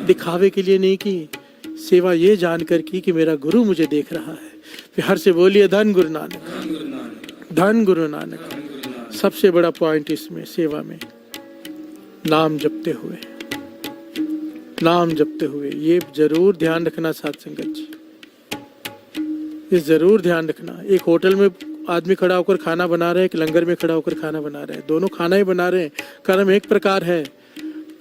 दिखावे के लिए नहीं की, सेवा ये जानकर की कि मेरा गुरु मुझे देख रहा है। प्यार से बोलिए धन गुरु नानक, धन गुरु नानक। सबसे बड़ा पॉइंट इसमें सेवा में नाम जपते हुए, नाम जपते हुए। ये जरूर ध्यान रखना साथ संगत जी, ये जरूर ध्यान रखना। एक होटल में आदमी खड़ा होकर खाना बना रहे हैं, एक लंगर में खड़ा होकर खाना बना रहे हैं, दोनों खाना ही बना रहे हैं, कर्म एक प्रकार है,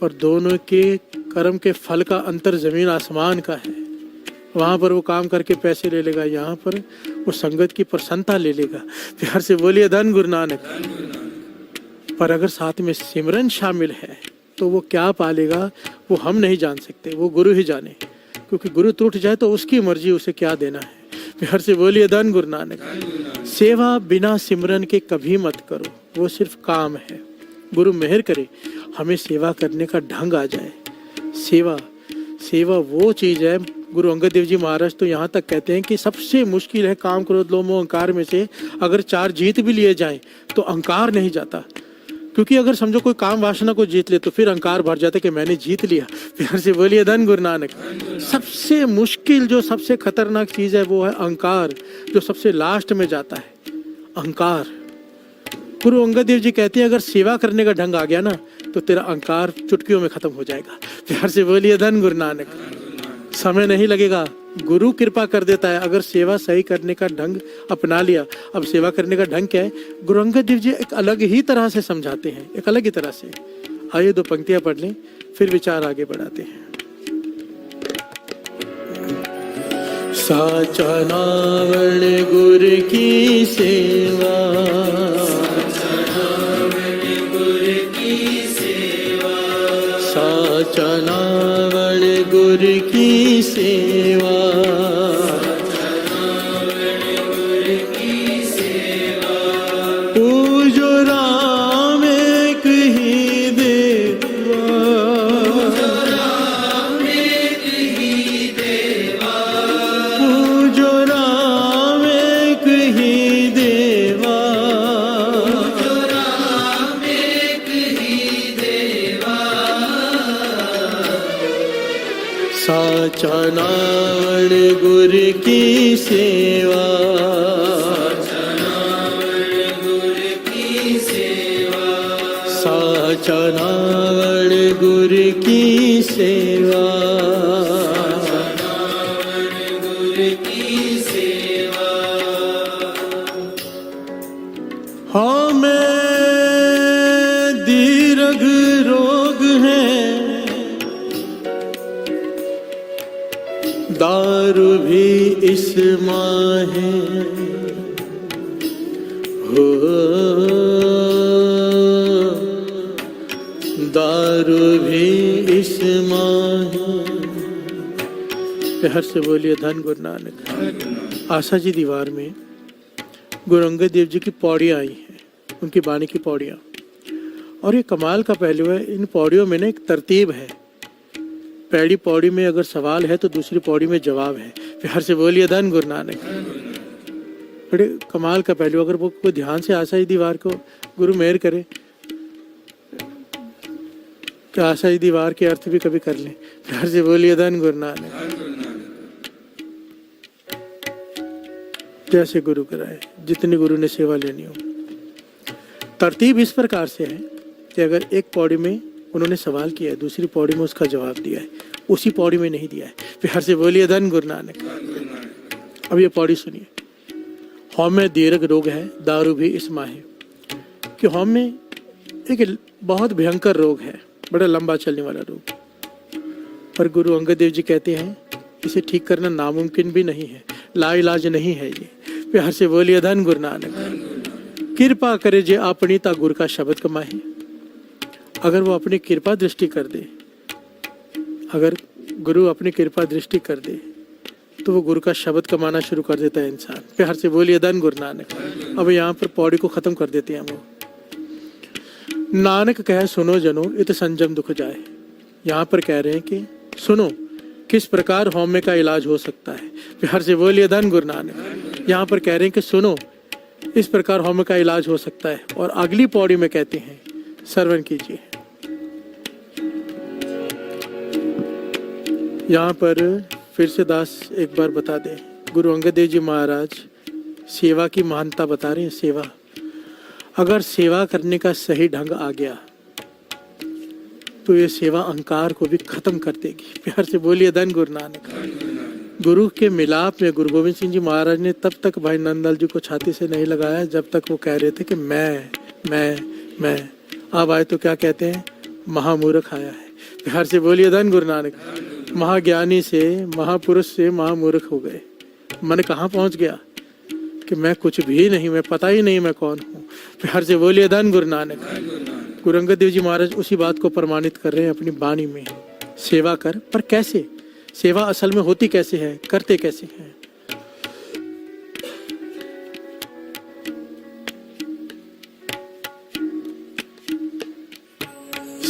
पर दोनों के कर्म के फल का अंतर जमीन आसमान का है। वहां पर वो काम करके पैसे ले लेगा, यहाँ पर वो संगत की प्रसन्नता ले लेगा। प्यार से बोलिए धन गुरु नानक। पर अगर साथ में सिमरन शामिल है तो वो क्या पालेगा वो हम नहीं जान सकते, वो गुरु ही जाने, क्योंकि गुरु टूट जाए तो उसकी मर्जी, उसे क्या देना है। प्यार से बोलिए धन गुरु नानक। सेवा बिना सिमरन के कभी मत करो, वो सिर्फ काम है। गुरु मेहर करे हमें सेवा करने का ढंग आ जाए। सेवा वो चीज है, गुरु अंगद देव जी महाराज तो यहाँ तक कहते हैं कि सबसे मुश्किल है काम क्रोध लोभ मोह अहंकार में से अगर 4 जीत भी लिए जाएं तो अहंकार नहीं जाता। क्योंकि अगर समझो कोई काम वासना को जीत ले तो फिर अहंकार भर जाता है कि मैंने जीत लिया। प्यार से बोलिए धन गुरु नानक। सबसे मुश्किल जो सबसे खतरनाक चीज है वो है अहंकार, जो सबसे लास्ट में जाता है अहंकार। गुरु अंगद देव जी कहते हैं अगर सेवा करने का ढंग आ गया ना तो तेरा अहंकार चुटकियों में खत्म हो जाएगा। प्यार से बोलिए धन गुरु नानक। समय नहीं लगेगा, गुरु कृपा कर देता है अगर सेवा सही करने का ढंग अपना लिया। अब सेवा करने का ढंग क्या है? गुरु अंगद देव जी एक अलग ही तरह से समझाते हैं, एक अलग ही तरह से। आइए 2 पंक्तियां पढ़ लें फिर विचार आगे बढ़ाते हैं। साचा नावण गुरु की सेवा, साचा नावण गुरु की सेवा, पूजो राम एक ही देवा, पूजो राम एक ही देवा, साचा नावण गुरु की सेवा, साचा नावण गुरु की सेवा, हमें दीर्घ रोग है, दारू भी इस माहे हो, दारू भी इस माहे। प्यार से बोलिए धन गुरु नानक। आशा जी दीवार में गुरु अंगद देव जी की पौड़ियाँ आई हैं, उनकी बाणी की पौड़ियाँ, और ये कमाल का पहलू है, इन पौड़ियों में ना एक तरतीब है। पहली पौड़ी में अगर सवाल है तो दूसरी पौड़ी में जवाब है। प्यार से बोलिए धन गुरु नानक। बड़े कमाल का पहलू, अगर वो कोई ध्यान से आशा ही दीवार को गुरु मेहर करे तो आशा ही दीवार के अर्थ भी कभी कर लें। प्यार से बोलिए धन गुरु नानक। जैसे गुरु कराए, जितनी गुरु ने सेवा लेनी हो। तरतीब इस प्रकार से है कि अगर एक पौड़ी में उन्होंने सवाल किया है, दूसरी पौड़ी में उसका जवाब दिया है, उसी पौड़ी में नहीं दिया है। प्यार से बोलिए धन गुरु नानक। अब ये पौड़ी सुनिए, हौमे दीर्घ रोग है, दारू भी इसमा है। कि हौमे एक बहुत भयंकर रोग है, बड़ा लंबा चलने वाला रोग। पर गुरु अंगद देव जी कहते हैं इसे ठीक करना नामुमकिन भी नहीं है, लाइलाज नहीं है ये। प्यार से बोलिए धन गुरु नानक। कृपा करे जे अपनी ता गुरु का शब्द कमाए। अगर वो अपनी कृपा दृष्टि कर दे, अगर गुरु अपनी कृपा दृष्टि कर दे तो वो गुरु का शब्द कमाना शुरू कर देता है इंसान। प्यार से बोलिए धन गुरु नानक। अब यहाँ पर पौड़ी को खत्म कर देते हैं वो। नानक कहे सुनो जनो इत संजम दुख जाए। यहाँ पर कह रहे हैं कि सुनो किस प्रकार हौमे का इलाज हो सकता है। प्यार से बोलिए धन गुरु नानक। यहाँ पर कह रहे हैं कि सुनो इस प्रकार हौमे का इलाज हो सकता है। और अगली पौड़ी में कहते हैं श्रवण कीजिए। यहाँ पर फिर से दास एक बार बता दें, गुरु अंगद देव जी महाराज सेवा की महानता बता रहे हैं। सेवा, अगर सेवा करने का सही ढंग आ गया तो ये सेवा अहंकार को भी खत्म कर देगी। प्यार से बोलिए धन गुरु नानक। गुरु के मिलाप में गुरु गोविंद सिंह जी महाराज ने तब तक भाई नंदलाल जी को छाती से नहीं लगाया जब तक वो कह रहे थे कि मैं। अब आए तो क्या कहते हैं, महामूर्ख आया है। प्यार से बोलिए धन गुरु नानक। महाज्ञानी से, महापुरुष से महामूर्ख हो गए। मन कहाँ पहुंच गया कि मैं कुछ भी नहीं, मैं पता ही नहीं मैं कौन हूँ। प्यार से बोलिए धन गुरु नानक। गुरु अंगद देव जी महाराज उसी बात को प्रमाणित कर रहे हैं अपनी वाणी में। सेवा कर, पर कैसे? सेवा असल में होती कैसे है, करते कैसे हैं?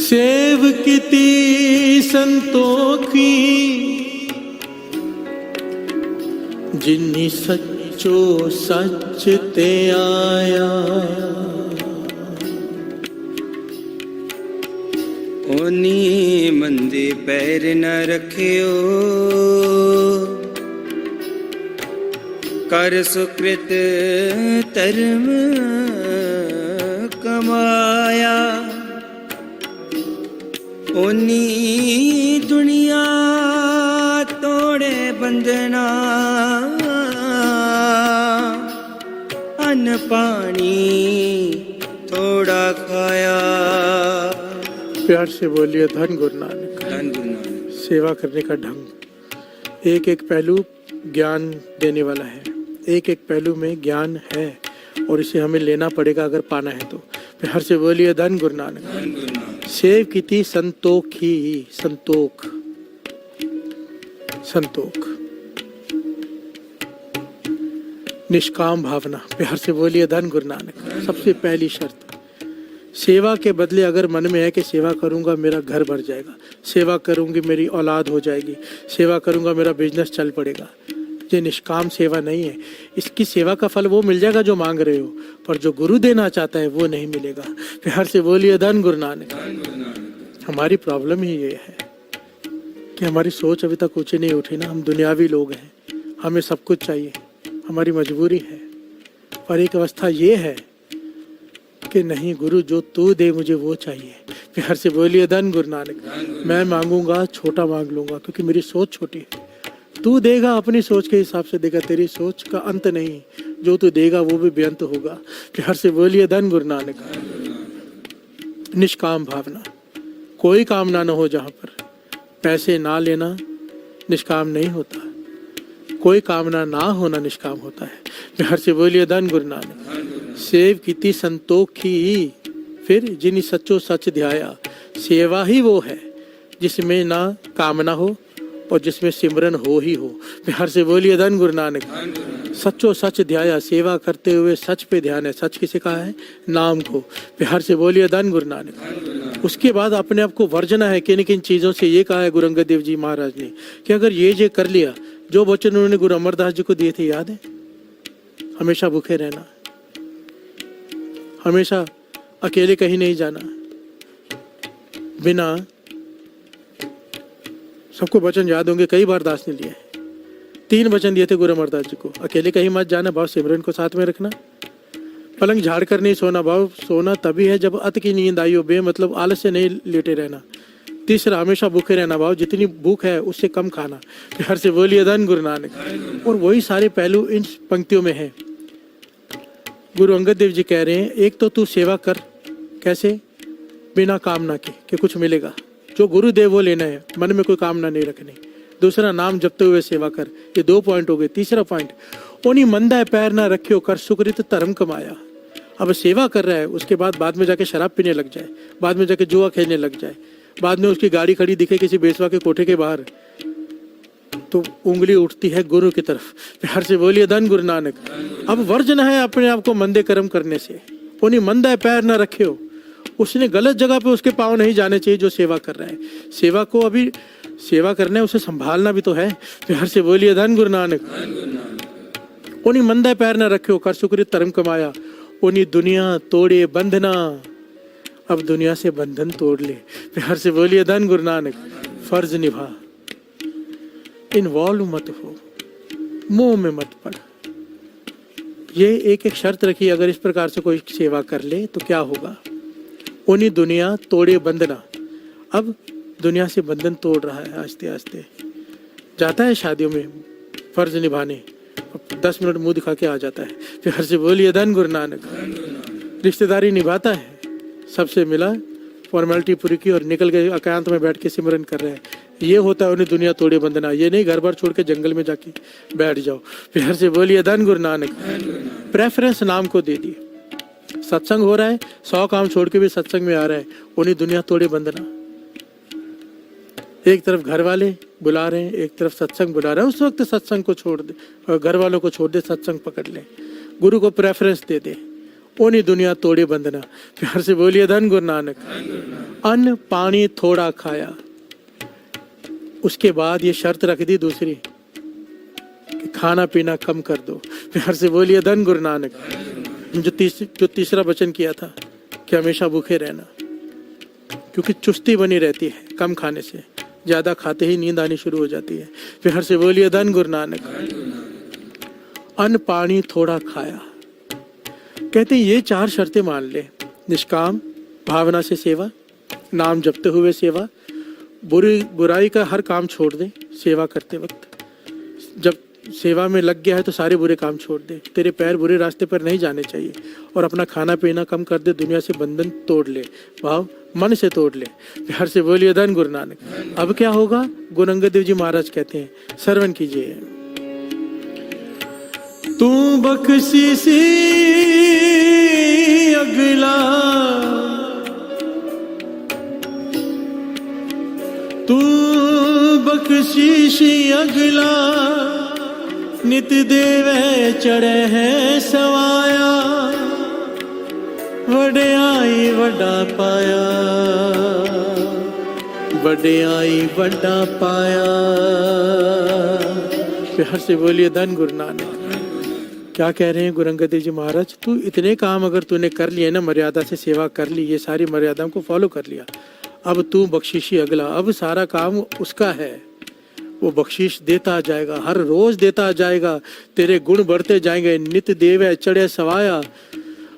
सेव किती संतोखी जिन्नी सच्चो सच ते आया। ओनी मंदे पैर न रखियो कर सुकृत धर्म कमाया। ओनी दुनिया तोड़े बंधना अन्न पानी थोड़ा खाया। प्यार से बोलिए धन गुरु नानक। धन गुरु नानक। सेवा करने का ढंग, एक एक पहलू ज्ञान देने वाला है, एक एक पहलू में ज्ञान है और इसे हमें लेना पड़ेगा अगर पाना है तो। प्यार से बोलिए धन गुरु नानक। सेव कीती संतोखी, संतोख, संतोख, निष्काम भावना। प्यार से बोलिए धन गुरु नानक। सबसे पहली शर्त, सेवा के बदले अगर मन में है कि सेवा करूंगा मेरा घर भर जाएगा, सेवा करूंगी मेरी औलाद हो जाएगी, सेवा करूंगा मेरा बिजनेस चल पड़ेगा, ये निष्काम सेवा नहीं है। इसकी सेवा का फल वो मिल जाएगा जो मांग रहे हो, पर जो गुरु देना चाहता है वो नहीं मिलेगा। प्यार से बोलिए धन गुरु नानक। हमारी प्रॉब्लम ही ये है कि हमारी सोच अभी तक ऊंची नहीं उठी ना। हम दुनियावी लोग हैं, हमें सब कुछ चाहिए, हमारी मजबूरी है। पर एक अवस्था ये है कि नहीं, गुरु जो तू दे मुझे वो चाहिए। प्यार से बोलिए धन गुरु नानक। मैं मांगूंगा छोटा मांग लूंगा क्योंकि मेरी सोच छोटी है। तू देगा अपनी सोच के हिसाब से देगा, तेरी सोच का अंत नहीं, जो तू देगा वो भी बेअंत होगा। प्यार से बोलिए धन गुरु नानक। निष्काम भावना, कोई कामना न हो जहाँ पर पैसे ना लेना निष्काम नहीं होता, कोई कामना ना होना निष्काम होता है। प्यार से बोलिए धन गुरु नानक। सेव कीती संतोखी, फिर जिन्हीं सच्चो सच ध्याया। सेवा ही वो है जिसमें ना कामना हो और जिसमें सिमरन हो ही हो। प्यार से बोलिए धन गुरु नानक। सच्चो सच ध्याया, सेवा करते हुए सच पे ध्यान है। सच किसे कहा है? नाम को। प्यार से बोलिए धन गुरु नानक। उसके बाद अपने आप को वर्जना है किन किन चीजों से। ये कहा है गुरु अंगद देव जी महाराज ने कि अगर ये कर लिया, जो वचन उन्होंने गुरु अमरदास जी को दिए थे याद है, हमेशा भूखे रहना, हमेशा अकेले कहीं नहीं जाना, बिना, सबको वचन याद होंगे, कई बार दास ने लिए हैं। 3 वचन दिए थे गुरु अमरदास जी को। अकेले कहीं मत जाना, भाव सिमरन को साथ में रखना, पलंग झाड़ कर नहीं सोना, भाव सोना तभी है जब अत की नींद आई हो, बे मतलब आलस से नहीं लेटे रहना। तीसरा, हमेशा भूखे रहना, भाव जितनी भूख है उससे कम खाना। प्यार से बोलिए धन गुरु नानक। और वही सारे पहलू इन पंक्तियों में है गुरु अंगद देव जी कह रहे हैं, एक तो तू सेवा कर, कैसे? बिना कामना के कि कुछ मिलेगा, जो गुरुदेव वो लेना है, मन में कोई कामना नहीं रखनी। दूसरा, नाम जपते हुए सेवा कर। ये 2 पॉइंट हो गए। तीसरा पॉइंट, ओनी मंदा पैर ना रखियो, कर सुकृत धर्म कमाया। अब सेवा कर रहा है, उसके बाद में जाके शराब पीने लग जाए, बाद में जाके जुआ खेलने लग जाए, बाद में उसकी गाड़ी खड़ी दिखे किसी बेसवा के कोठे के बाहर, तो उंगली उठती है गुरु की तरफ। प्यार से बोलिए धन गुरु नानक। अब वर्जन है अपने आप को मंदे कर्म करने से। ओनी मंदा पैर ना रखियो, उसने गलत जगह पे उसके पाँव नहीं जाने चाहिए जो सेवा कर रहा है। सेवा को अभी सेवा करना है, उसे संभालना भी तो है। प्यार से बोलिए धन गुरु नानक। ओनी मंदा पैर ना रखियो, कर सुकृत धर्म कमाया। ओनी दुनिया तोड़े बंधना, अब दुनिया से बंधन तोड़ ले। प्यार से बोलिए धन गुरु नानक। फर्ज निभा, इन्वॉल्व मत हो, मोह में मत पड़। ये एक एक शर्त रखी, अगर इस प्रकार से कोई सेवा कर ले तो क्या होगा? ओनी दुनिया तोड़े बंधना, अब दुनिया से बंधन तोड़ रहा है आस्ते आस्ते। जाता है शादियों में फर्ज निभाने, 10 मिनट मुंह दिखा के आ जाता है। प्यार से बोलिए धन गुरु नानक। रिश्तेदारी निभाता है, सबसे मिला, फॉर्मेलिटी पूरी की और निकल गए, एकांत में बैठ के सिमरन कर रहे हैं। ये होता है उन्हें दुनिया तोड़े बंधना। ये नहीं घर बार छोड़ के जंगल में जाके बैठ जाओ। प्यार से बोलिए धन गुरु नानक। प्रेफरेंस नाम को दे दिए। सत्संग हो रहा है, 100 काम छोड़ के भी सत्संग में आ रहा है, उन्हें दुनिया तोड़े बंधना। एक तरफ घर वाले बुला रहे हैं, एक तरफ सत्संग बुला रहे हैं, उस वक्त सत्संग को छोड़ दे और घर वालों को छोड़ दे, सत्संग पकड़ ले, गुरु को प्रेफरेंस दे दे, ओनी दुनिया तोड़े बंधना। प्यार से बोलिए धन गुरु नानक। अन्न पानी थोड़ा खाया, उसके बाद ये शर्त रख दी दूसरी कि खाना पीना कम कर दो। प्यार से बोलिए धन गुरु नानक। जो तीसरा वचन किया था कि हमेशा भूखे रहना, क्योंकि चुस्ती बनी रहती है कम खाने से, ज्यादा खाते ही नींद आनी शुरू हो जाती है। प्यार से बोलिए धन गुरु नानक। अन्न पानी थोड़ा खाया, कहते ये 4 शर्तें मान ले। निष्काम भावना से सेवा, नाम जपते हुए सेवा, बुराई का हर काम छोड़ दे सेवा करते वक्त। जब सेवा में लग गया है तो सारे बुरे काम छोड़ दे, तेरे पैर बुरे रास्ते पर नहीं जाने चाहिए। और अपना खाना पीना कम कर दे, दुनिया से बंधन तोड़ ले, भाव मन से तोड़ ले। प्यार से बोलिए धन गुरु नानक। अब क्या होगा? गुरु अंगद देव जी महाराज कहते हैं, श्रवण कीजिए। तू बख्शीसी अगला, तू बख्शीसी अगला, नित देवे चढ़े है सवाया, वड्याई वड्डा पाया, वड्याई वड्डा पाया। प्यार से बोलिए धन गुरु नानक। क्या कह रहे हैं गुरु अंगद देव जी महाराज? तू इतने काम अगर तूने कर लिए ना, मर्यादा से सेवा कर ली, ये सारी मर्यादाओं को फॉलो कर लिया, अब तू बख्शीशी अगला, अब सारा काम उसका है, वो बख्शीश देता जाएगा, हर रोज देता जाएगा, तेरे गुण बढ़ते जाएंगे। नित देव चढ़े सवाया,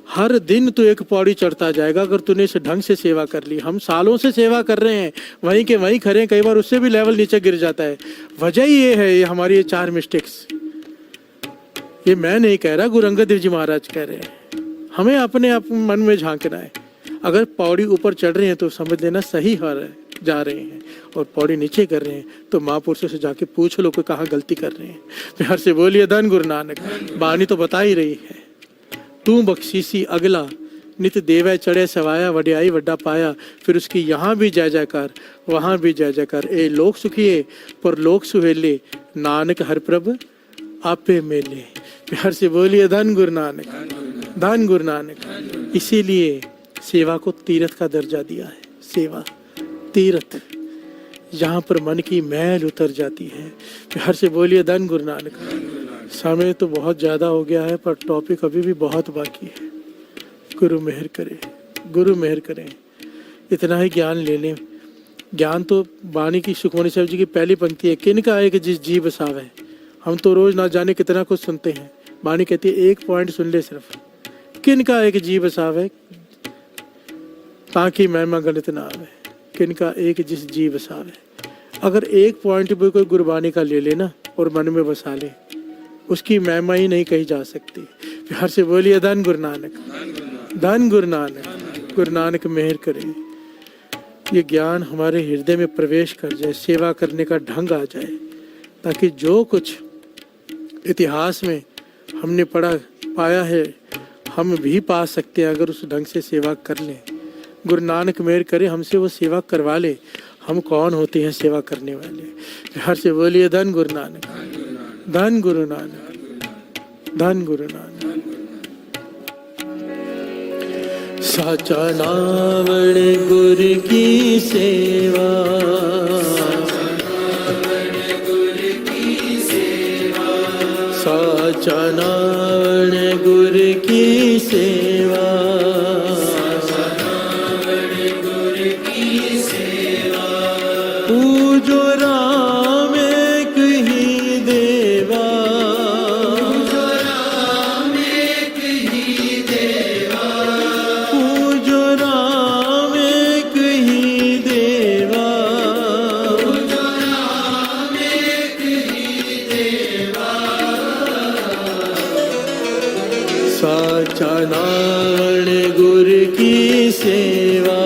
हर दिन तू एक पौड़ी चढ़ता जाएगा अगर तूने इस ढंग से सेवा कर ली। हम सालों से सेवा कर रहे हैं, वहीं के वहीं खड़े हैं, कई बार उससे भी लेवल नीचे गिर जाता है। वजह ये है, ये हमारी ये 4 मिस्टेक्स। ये मैं नहीं कह रहा, गुरु अंगद देव जी महाराज कह रहे हैं। हमें अपने आप मन में झांकना है। अगर पौड़ी ऊपर चढ़ रहे हैं तो समझ लेना सही जा रहे हैं, और पौड़ी नीचे कर रहे हैं तो महापुरुषों से जाके पूछ लो कि कहाँ गलती कर रहे हैं। प्यार से बोलिए धन गुरु नानक। बानी तो बता ही रही है, तू बख्शीसी अगला, नित देवै चढ़े सवाया, वड्याई वड्डा पाया। फिर उसकी यहाँ भी जय जयकार, वहाँ भी जय जयकार। ए लोक सुखिए पर लोक सुहेले, नानक हर प्रभ आपे मेले। प्यार से बोलिए धन गुरु नानक, धन गुरु नानक। इसीलिए सेवा को तीर्थ का दर्जा दिया है। सेवा तीर्थ, जहाँ पर मन की मैल उतर जाती है। प्यार से बोलिए धन गुरु नानक। समय तो बहुत ज़्यादा हो गया है, पर टॉपिक अभी भी बहुत बाकी है। गुरु मेहर करे, गुरु मेहर करें। इतना ही ज्ञान ले लें। ज्ञान तो वाणी की सुखमणि साहब जी की पहली पंक्ति है, किनका है कि जिस जी बसावे। हम तो रोज ना जाने कितना कुछ सुनते हैं। वाणी कहती है 1 पॉइंट सुन ले सिर्फ, किनका एक जी बसावे, ताकि महिमा गणित ना आवे। किनका एक जिस जी बसावे। अगर 1 पॉइंट भी कोई गुरबानी का ले लेना और मन में बसा ले, उसकी महिमा ही नहीं कही जा सकती। प्यार से बोलिए धन गुरु नानक, धन गुरु नानक। गुरु नानक मेहर करे, ये ज्ञान हमारे हृदय में प्रवेश कर जाए, सेवा करने का ढंग आ जाए, ताकि जो कुछ इतिहास में हमने पढ़ा पाया है हम भी पा सकते हैं अगर उस ढंग से सेवा कर लें। गुरु नानक मेहर करे, हमसे वो सेवा करवा ले। हम कौन होते हैं सेवा करने वाले? प्यार से बोलिए धन गुरु नानक, धन गुरु नानक, धन गुरु नानक। साचा नावण गुरु की सेवा, साचा नावण गुरु की सेवा, पूजो राम एक ही देवा, पूजो राम एक ही देवा, साचा नावण गुरु की सेवा,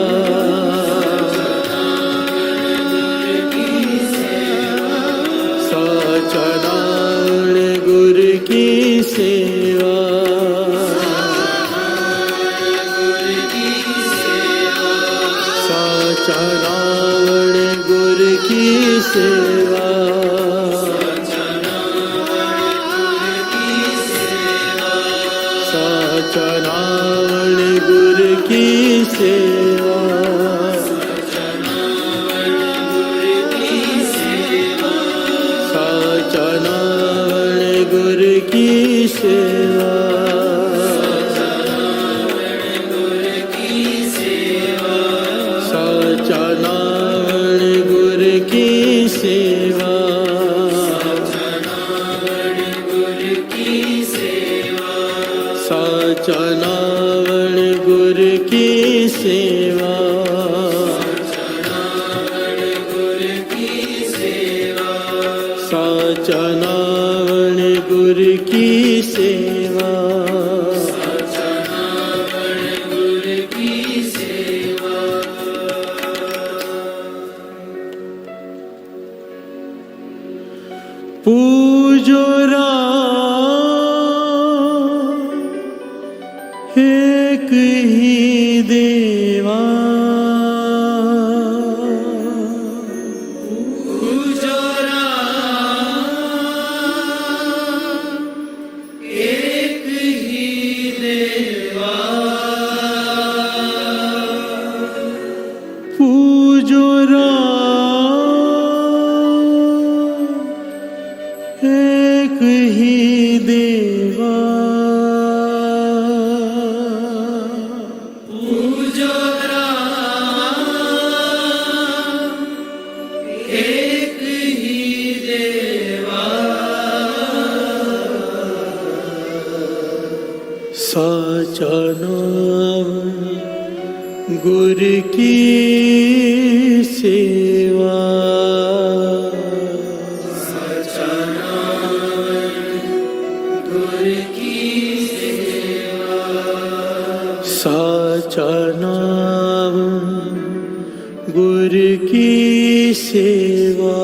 साचा नावण गुरु की सेवा, साचा नावण गुरु की सेवा, साचा नावण गुरु की सेवा, साचा नावण गुरु की सेवा, साचा नावण गुरु की सेवा, साचा नावण गुरु की सेवा, साचा नावण गुरु की सेवा, पूजो राम एक ही देवा, पूजो राम एक ही देवा, पूजो राम एक ही देवा, पूजो राम एक ही देवा, साचा नाम गुरु की सेवा, साचा नाम गुरु की सेवा,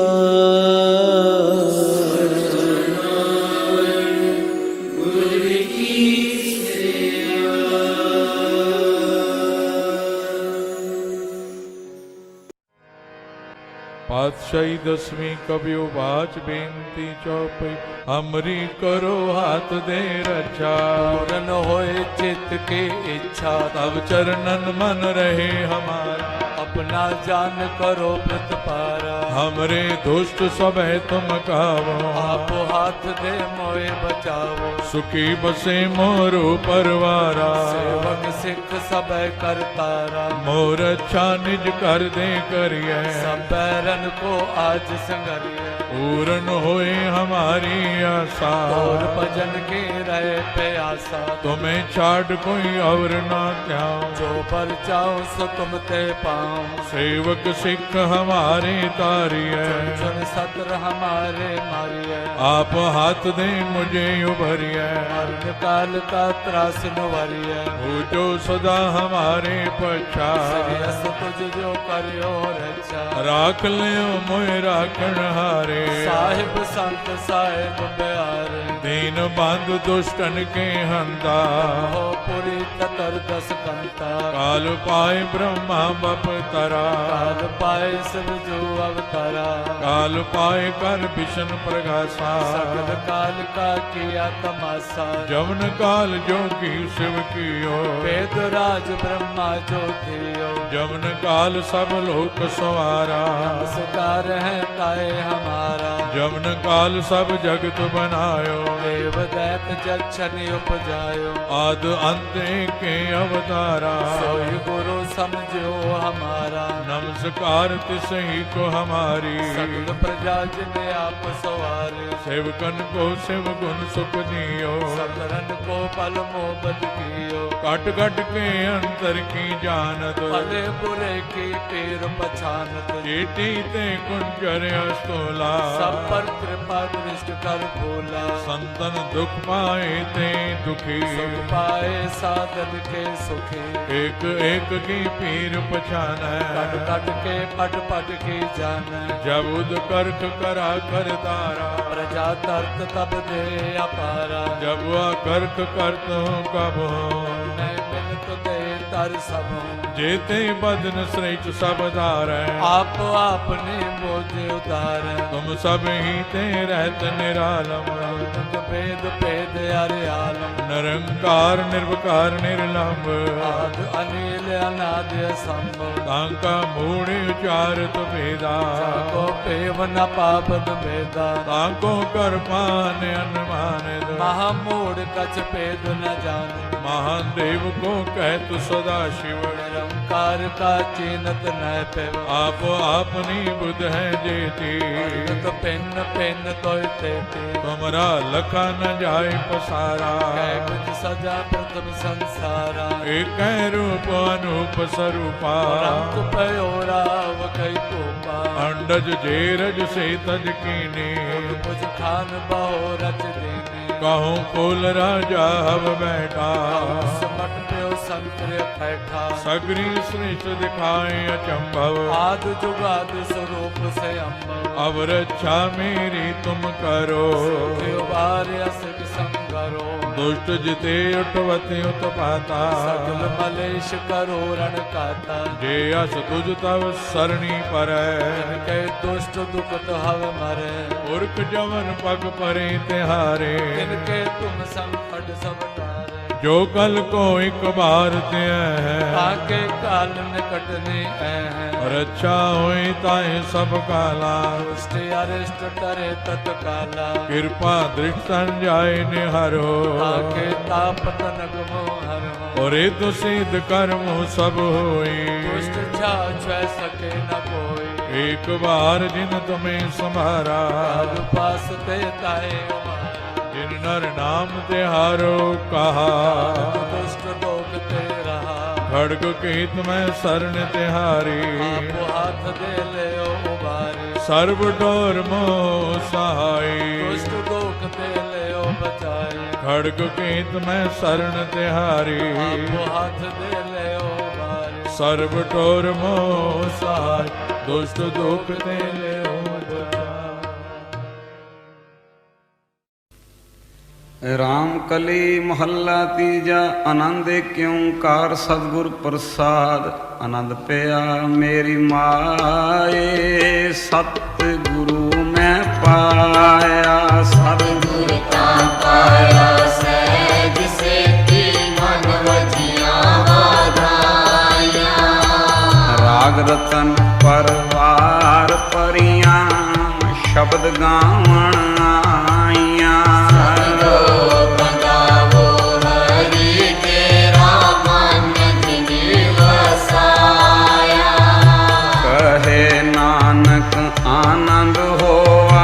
पातशाही दसवीं कवियो बाच बेनती चौपई, हमरी करो हाथ दे रक्षा, पूरन होए चित्त के इच्छा, तब चरणन मन रहे हमारा, अपना जान करो प्रतिपारा, हमरे दुष्ट सब है तुम कावो, आप हाथ दे मोए बचावो, सुखी बसे मोरो परवारा, सेवक सिख सब करतारा, मोर अच्छा निज कर दे करिए, सब बैरन को आज संगरिए, पूर्ण होए हमारी आशा। और भजन के रहे प्यासा, तुम्हें छाड़ कोई और ना त्याऊं। जो पर जाओ सो तुम ते पाऊं। सेवक सिख हमारे तारिए, चुन सतर हमारे मारिए। आप हाथ दे मुझे उभरिए। मरण काल का त्रास नुवरिए। हो जो सदा हमारे पछा। श्रेयस तुझ जो करियो रक्षा। राख लियो मोह राखण हारे। साहिब संत साहिब प्यारे। दीन बंधु दुष्टन के हंता। हो पुरी ततर दस कंता। काल पाए ब्रह्मा बप तरा। काल पाए सब जो अवतारा। काल पाए कर विष्णु प्रगासा। सकल काल का किया तमाशा। जवन काल जोगी शिव कियो। वेद राज ब्रह्मा जो थियो। जवन काल सब लोक सवारा। नमस्कार है ताए हमारा। जवन काल सब जगत बनायो। देव दैत जक्षण उपजायो। आद अंत के अवतारा। सोई गुरु समझो हमारा। नमस्कार तिसही को हमारी। सकल प्रजा जिने आप सवारे। सेवकन को शिव गुण सुख दियो। सकरन को पल मोहब्बत कियो। कट कट के अंतर की जानत। भले बुरे की पीर पछानत। चेटी ते कुंजर अस्तोला। सब पर कृपा दृष्ट कर भोला। संतन दुख पाए ते दुखी। सुख पाए साधन के सुखी। एक एक की पीर पछान कट कट के पट पट की जान। जब उद करख करा कर तारा। प्रजा तर्क तब दे अपारा। जब वह करख करत हूँ कब हूँ। मैं मिलत दे तर सब हूँ। जेते बदन श्रेष्ठ सब धार। आप आपने बोझ उतार। तुम सब ही ते रहत निरालम। भेद भेद अरे आलम। निरंकार निर्विकार निर्लंब। आद अनिल अनाद असंभव। तांका मूढ़ उचारत भेदा। को पेव न पावन भेदा। तांको कर पान अनुमान। महामूढ़ कछ भेद न जान। महान देव को कहत सदा शिव। निरंकार का चीनत न पेव। आप आपनी बुध है जेती। तो पेन पेन तो तेती। तुमरा लखा न जाय पसारा। कुछ सजा प्रथम संसारा। एक रूप अनूप स्वरूपा। रंग पयोराव कई कोपा। अंडज जेरज से तज कीने। कुछ खान बहो रच देने। कहूँ कुल राजा हव बैठा। समट प्यो संकर बैठा। सगरी श्रेष्ठ दिखाए अचंभव। आद जुगाद स्वरूप से अम्बव। अब रक्षा मेरी तुम करो। असिक संगरो। दुष्ट जिते उठवते उत्पाता। सकल मलेश करो रण काता। जे अस तुझ तव सरणी पर। के दुष्ट दुखत हव मरे। पुरख जवन पग परे तिहारे। इनके तुम संकट सब टारे। जो कल को एक बार ते है। ताके काल निकटने है। रक्षा होई ताए सब काला। दुष्ट अरिष्ट टरे तत्काला। कृपा दृष्ट जाय निहारो। ताके ताप तनक मोहर हो। और तो सिद्ध कर्म सब होई। दुष्ट छा सके न कोई। एक बार जिन तुम्हें संभारा। काल पास ते ताए उमारा। जिन नर नाम तिहारो कहा। दुष्ट लोक ते रहा। खड़ग केत में शरण तिहारी। आप हाथ दे ले उबारी। सर्व डोर मोह सहाय। दुष्ट लोक ते ले बचाई। खड़ग केत में शरण तिहारी। आप हाथ दे ले उबारी। सर्व डोर मोह सहाय। दुष्ट दुख ते ले राम कली महला तीजा आनंद क्योंकार सतगुर प्रसाद आनंद पया मेरी माए सतगुरु मैं पाया सतगुर का पाया सहज से मन वजिया वाधाया राग रतन परवार परियां शब्द गावण आइया आनंद होवा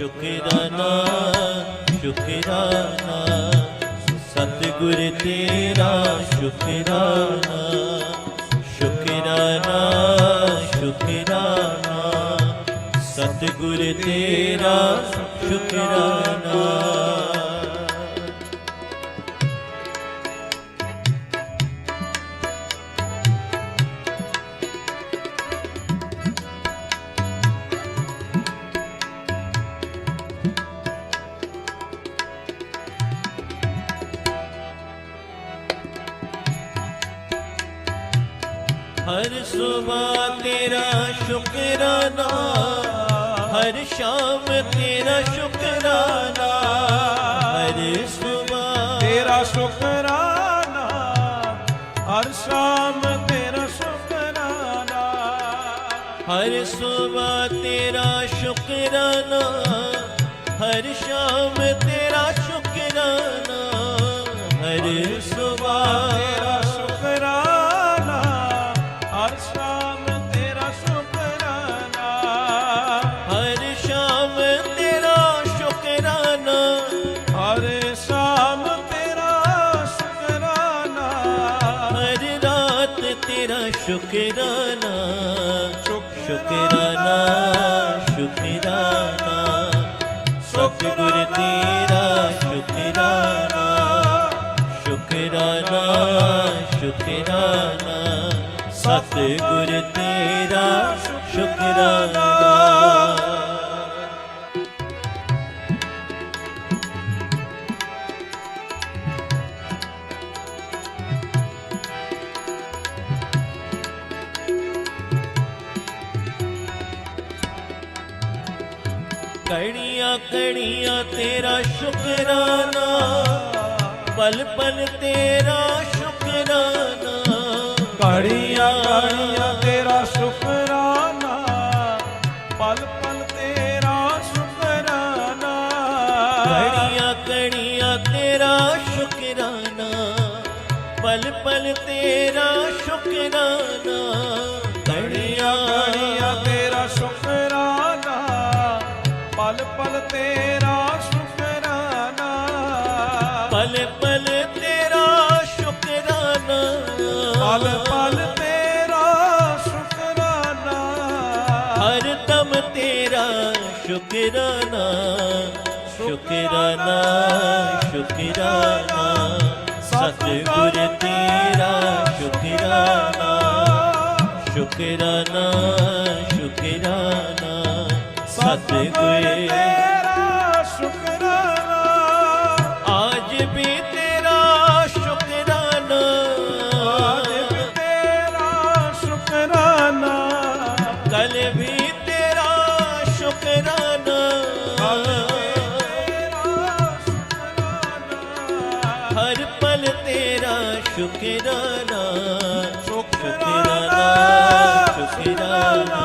ਸ਼ੁਕਰਾਨਾ ਸ਼ੁਕਰਾਨਾ ਸਤਿਗੁਰ ਤੇਰਾ ਸ਼ੁਕਰਾਨਾ ਸ਼ੁਕਰਾਨਾ ਸ਼ੁਕਰਾਨਾ ਸਤਿਗੁਰ ਤੇਰਾ ਸ਼ੁਕਰਾਨਾ। हर सुबह तेरा शुकराना हर शाम तेरा शुकराना हर सुबह तेरा शुकराना हर शाम तेरा शुकराना हर सुबह तेरा शुकराना हर शाम तेरा शुकराना हर सुबह तेरा शुकराना हर शाम तेरा शुकराना हर शाम तेरा शुकराना हर शाम तेरा शुकराना हर रात तेरा शुकराना शुकराना शुकराना सतगुर तेरा शुकराना शुकराना शुकराना सतगुर तेरा शुकराना। कड़ियाँ कड़ियाँ तेरा शुकराना पल पल तेरा शुकराना कड़ियाँ कड़ियाँ तेरा शुकराना पल पल तेरा शुकराना कड़ियाँ कड़ियाँ तेरा शुकराना पल पल तेरा शुकराना कड़ियाँ कड़ियाँ तेरा शुकराना पल पल तेरा शुकराना पल पल तेरा शुकराना पल पल तेरा शुकराना हर दम तेरा शुकराना शुकराना शुकराना सतगुर तेरा शुकराना शुकराना शुकराना सतगुर तेरा शुकराना आज भी तेरा शुकराना आज भी तेरा शुकराना कल भी तेरा शुकराना कल तेरा शुकराना हर पल तेरा शुकराना शुकराना शुकराना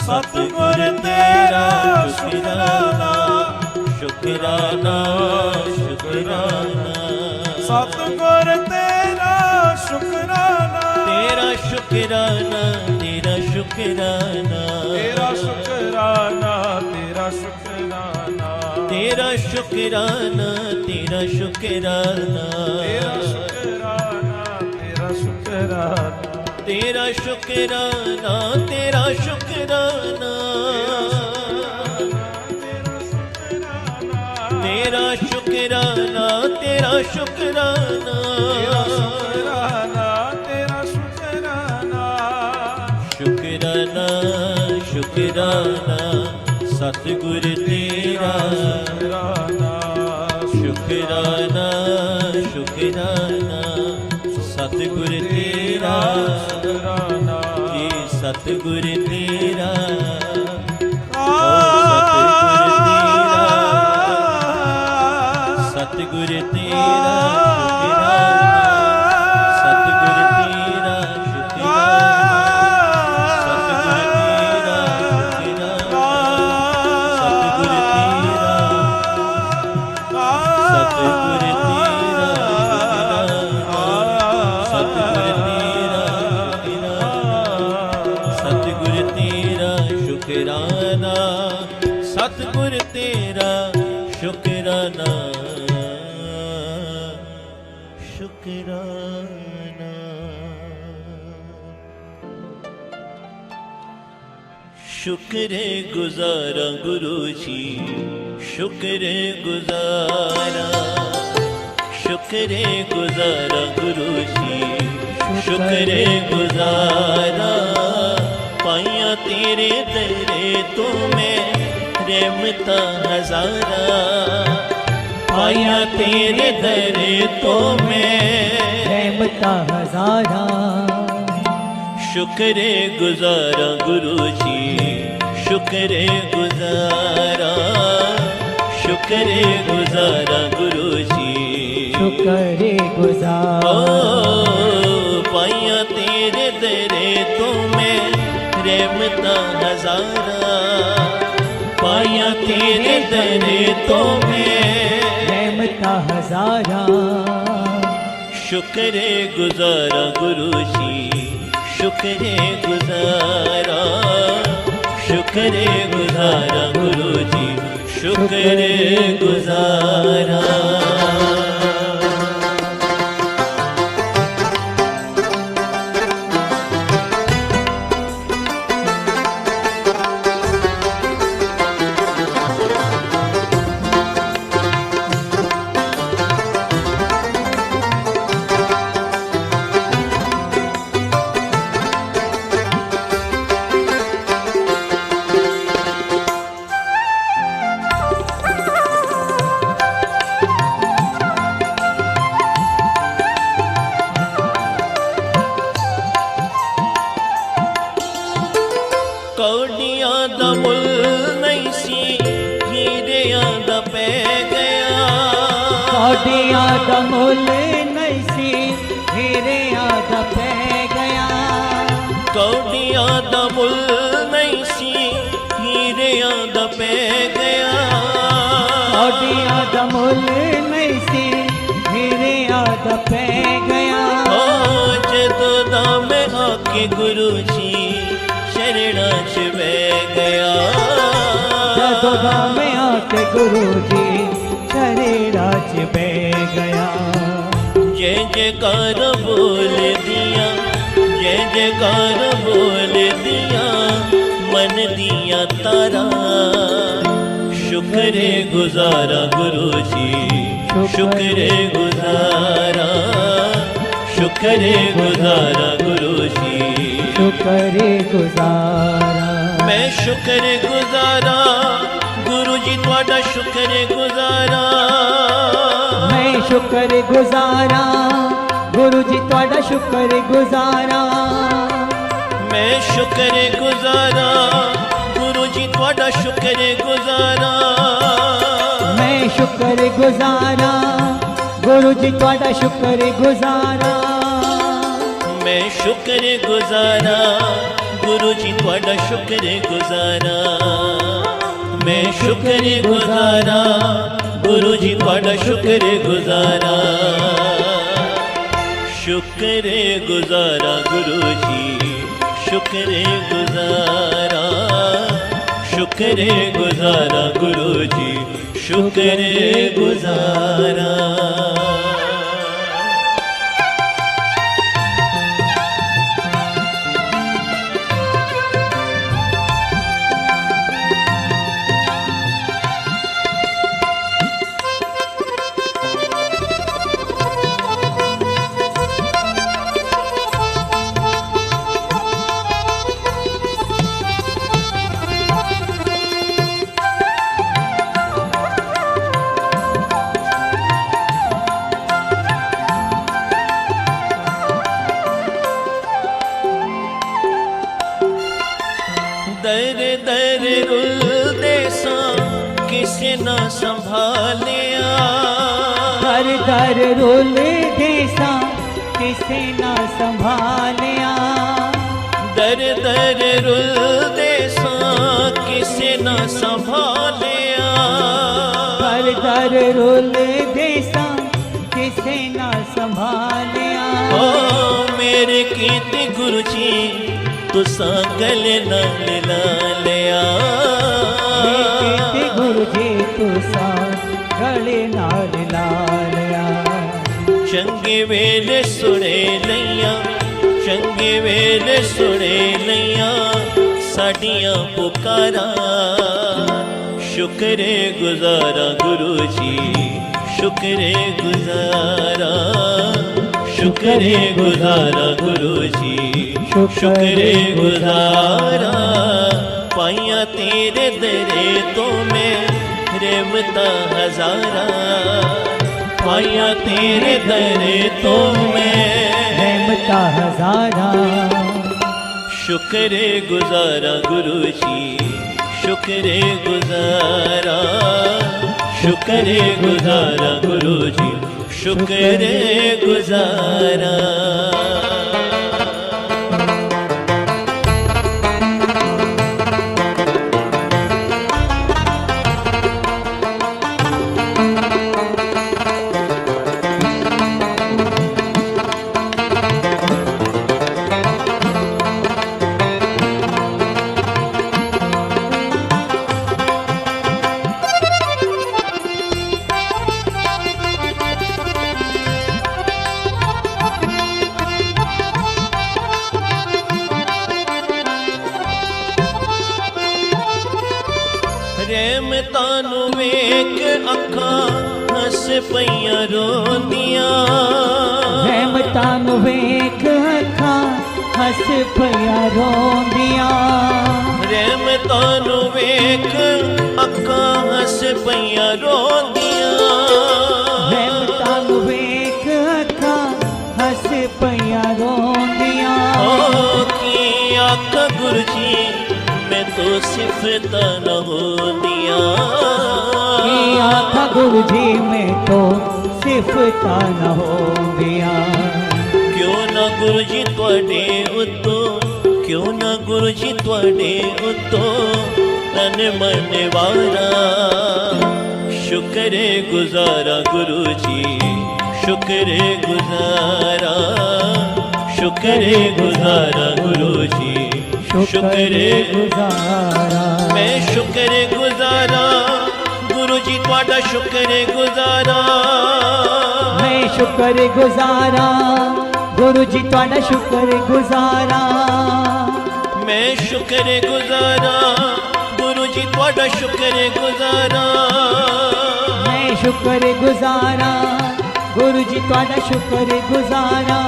सतगुर तेरा शुकराना शुकराना शुकराना सतगुर तेरा शुकराना तेरा शुकराना तेरा शुकराना तेरा शुकराना तेरा शुकराना तेरा शुकराना तेरा शुकराना तेरा शुकराना तेरा शुकराना तेरा शुकराना तेरा शुकराना तेरा शुकराना तेरा शुकराना तेरा शुकराना शुकराना शुकराना सतगुर तेरा शुकराना शुकराना सतगुर तेरा जी सतगुर तेरा सतगुर तेरा सतगुर तेरा शुकराना सतगुर तेरा सतगुर तेरा सतगुर तेरा सतगुर तेरा शुकराना सतगुर तेरा शुकराना ਸਤਿਗੁਰ ਤੇਰਾ ਸ਼ੁਕਰਾਨਾ ਸ਼ੁਕਰਾਨਾ। ਸ਼ੁਕਰੇ ਗੁਜ਼ਾਰਾ ਗੁਰੂ ਜੀ ਸ਼ੁਕਰੇ ਗੁਜ਼ਾਰਾ ਸ਼ੁਕਰੇ ਗੁਜ਼ਾਰਾ ਗੁਰੂ ਜੀ ਸ਼ੁਕਰੇ ਗੁਜ਼ਾਰਾ। ਪਾਈਆਂ ਤੇਰੇ ਦਰੇ ਤੋਂ ਮੈਂ ਰਹਿਮਤਾਂ ਹਜ਼ਾਰਾਂ ਪਾਈਆਂ ਤੇਰੇ ਦਰੇ ਤੋਂ ਮੈਂ ਰਹਿਮਤਾਂ ਹਜ਼ਾਰਾਂ। ਸ਼ੁਕਰੇ ਗੁਜ਼ਾਰਾ ਗੁਰੂ ਜੀ ਸ਼ੁਕਰੇ ਗੁਜ਼ਾਰਾ ਸ਼ੁਕਰੇ ਗੁਜ਼ਾਰਾ ਗੁਰੂ ਜੀ ਸ਼ੁਕਰੇ ਗੁਜ਼ਾਰਾ। ਪਾਈਆਂ ਤੇਰੇ ਦਰੇ ਤੋਂ ਮੈਂ ਰਹਿਮਤਾਂ ਹਜ਼ਾਰਾਂ ਪਾਈਆਂ ਤੇਰੇ ਦਰੇ ਤੋਂ ਮੈਂ ਰਹਿਮਤਾਂ ਹਜ਼ਾਰਾਂ। ਸ਼ੁਕਰੇ ਗੁਜ਼ਾਰਾ ਗੁਰੂ ਜੀ ਸ਼ੁਕਰੇ ਗੁਜ਼ਾਰਾ ਸ਼ੁਕਰੇ ਗੁਜ਼ਾਰਾ ਗੁਰੂ ਜੀ ਸ਼ੁਕਰੇ ਗੁਜ਼ਾਰਾ। ਕੌਡੀਆਂ ਦਾ ਮੁੱਲ ਨਹੀਂ ਸੀ ਹੀਰਿਆਂ ਦਾ ਪੈ ਗਿਆ ਕੌਡੀਆਂ ਦਾ ਮੁੱਲ ਨਹੀਂ ਸੀ ਹੀਰਿਆਂ ਦਾ ਪੈ ਗਿਆ ਕੌਡੀਆਂ ਦਾ ਮੁੱਲ ਨਹੀਂ ਸੀ ਹੀਰਿਆਂ ਦਾ ਪੈ ਗਿਆ ਕੌਡੀਆਂ ਦਾ ਮੁੱਲ ਨਹੀਂ ਸੀ ਹੀਰਿਆਂ ਦਾ ਪੈ ਗਿਆ। ਜਦੋਂ ਦਾ ਮੈਂ ਆ ਕੇ ਗੁਰੂ ਜੀ ਸ਼ਰਣਾ ਚ ਬਹਿ ਗਿਆ ਜਦੋਂ ਦਾ ਮੈਂ ਆ ਕੇ ਗੁਰੂ ਜੀ ਸ਼ਰਣਾ ਚ ਬਹਿ ਗਿਆ। ਜੈ ਜੈਕਾਰ ਬੋਲਦੀਆਂ ਜੈ ਜੈਕਾਰ ਬੋਲਦੀਆਂ ਮਨ ਦੀਆਂ ਤਾਰਾਂ ਸ਼ੁਕਰੇ ਗੁਜ਼ਾਰਾ ਗੁਰੂ ਜੀ ਸ਼ੁਕਰੇ ਗੁਜ਼ਾਰਾ ਸ਼ੁਕਰੇ ਗੁਜ਼ਾਰਾ ਗੁਰੂ ਜੀ ਸ਼ੁਕਰੇ ਗੁਜ਼ਾਰਾ। ਮੈਂ ਸ਼ੁਕਰੇ ਗੁਜ਼ਾਰਾ ਗੁਰੂ ਜੀ ਤੁਹਾਡਾ ਸ਼ੁਕਰੇ ਗੁਜ਼ਾਰਾ ਮੈਂ ਸ਼ੁਕਰ ਗੁਜ਼ਾਰਾ ਗੁਰੂ ਜੀ ਤੁਹਾਡਾ ਸ਼ੁਕਰ ਗੁਜ਼ਾਰਾ। ਮੈਂ ਸ਼ੁਕਰੇ ਗੁਜ਼ਾਰਾ ਗੁਰੂ ਜੀ ਤੁਹਾਡਾ ਸ਼ੁਕਰੇ ਗੁਜ਼ਾਰਾ ਮੈਂ ਸ਼ੁਕਰ ਗੁਜ਼ਾਰਾ ਗੁਰੂ ਜੀ ਤੁਹਾਡਾ ਸ਼ੁਕਰ ਗੁਜ਼ਾਰਾ। ਮੈਂ ਸ਼ੁਕਰੇ ਗੁਜ਼ਾਰਾ ਗੁਰੂ ਜੀ ਤੁਹਾਡਾ ਸ਼ੁਕਰੇ ਗੁਜ਼ਾਰਾ ਮੈਂ ਸ਼ੁਕਰੇ ਗੁਜ਼ਾਰਾ ਗੁਰੂ ਜੀ ਤੁਹਾਡਾ ਸ਼ੁਕਰੇ ਗੁਜ਼ਾਰਾ ਸ਼ੁਕਰੇ ਗੁਜ਼ਾਰਾ ਗੁਰੂ ਜੀ ਸ਼ੁਕਰੇ ਗੁਜ਼ਾਰਾ ਸ਼ੁਕਰੇ ਗੁਜ਼ਾਰਾ ਗੁਰੂ ਜੀ ਸ਼ੁਕਰੇ ਗੁਜ਼ਾਰਾ। ਦਰ ਦਰ ਰੁਲਦੇ ਸਾਂ ਕਿਸੇ ਨਾ ਸੰਭਾਲਿਆ ਦਰ ਦਰ ਰੁਲਦੇ ਸਾਂ ਕਿਸੇ ਨਾ ਸੰਭਾਲਿਆ ਦਰ ਦਰ ਰੁਲਦੇ ਸਾਂ ਕਿਸੇ ਨਾ ਸੰਭਾਲਿਆ ਦਰ ਦਰ ਰੁਲਦੇ ਸਾਂ ਕਿਸੇ ਨਾ ਸੰਭਾਲਿਆ ਓ ਮੇਰੇ ਕੀਤੇ ਗੁਰੂ ਜੀ ਤੁਸਾਂ ਗਲੇ ਨਾਲ ਲਾ ਲਿਆ जी तुसा गले नाल ला लिया। चंगे वेले सुने लैया, चंगे वेले सुने लैया साडियां पुकारा। शुक्रे गुजारा गुरु जी, शुक्रे गुजारा, शुक्रे गुजारा गुरु जी, शुक्रे गुजारा। पाइया तेरे दरे तो मैं रहमता हजारा, पाइया तेरे दरे तो मैं रहमता हजारा। शुक्रे गुजारा गुरु जी, शुक्रे गुजारा, शुक्रे गुजारा गुरु जी, शुक्रे गुजारा। रहमतां नूं वेख अखां हस पईयां रोंदियां, रहमतां नूं वेख अखां हस पईयां रोंदियां। रहमतां नूं वेख अखां हस पईयां रोंदियां, रहमतां नूं वेख अखां हस पईयां रोंदियां। ओ की आखा गुरु जी मैं तो सिफतां न होंदियां, की आखा गुरु जी मैं तो सिफतां न होंदियां। क्यों ना गुरु जी तुहाडे उत्तों, क्यों ना गुरु जी तुहाडे उत्तों तन मन वारा। शुक्रे गुजारा गुरु जी, शुक्रे गुजारा, शुक्रे गुजारा गुरु जी, शुक्रे गुजारा। मैं शुक्रे गुजारा गुरु जी तुहाडा शुक्रे गुजारा, मैं शुक्र गुजारा गुरु जी तुहाडा शुक्र गुजारा। मैं शुक्रे गुजारा गुरु जी तुहाडा शुक्रे गुजारा, मैं शुक्र गुजारा गुरु जी तुहाडा शुक्र गुजारा।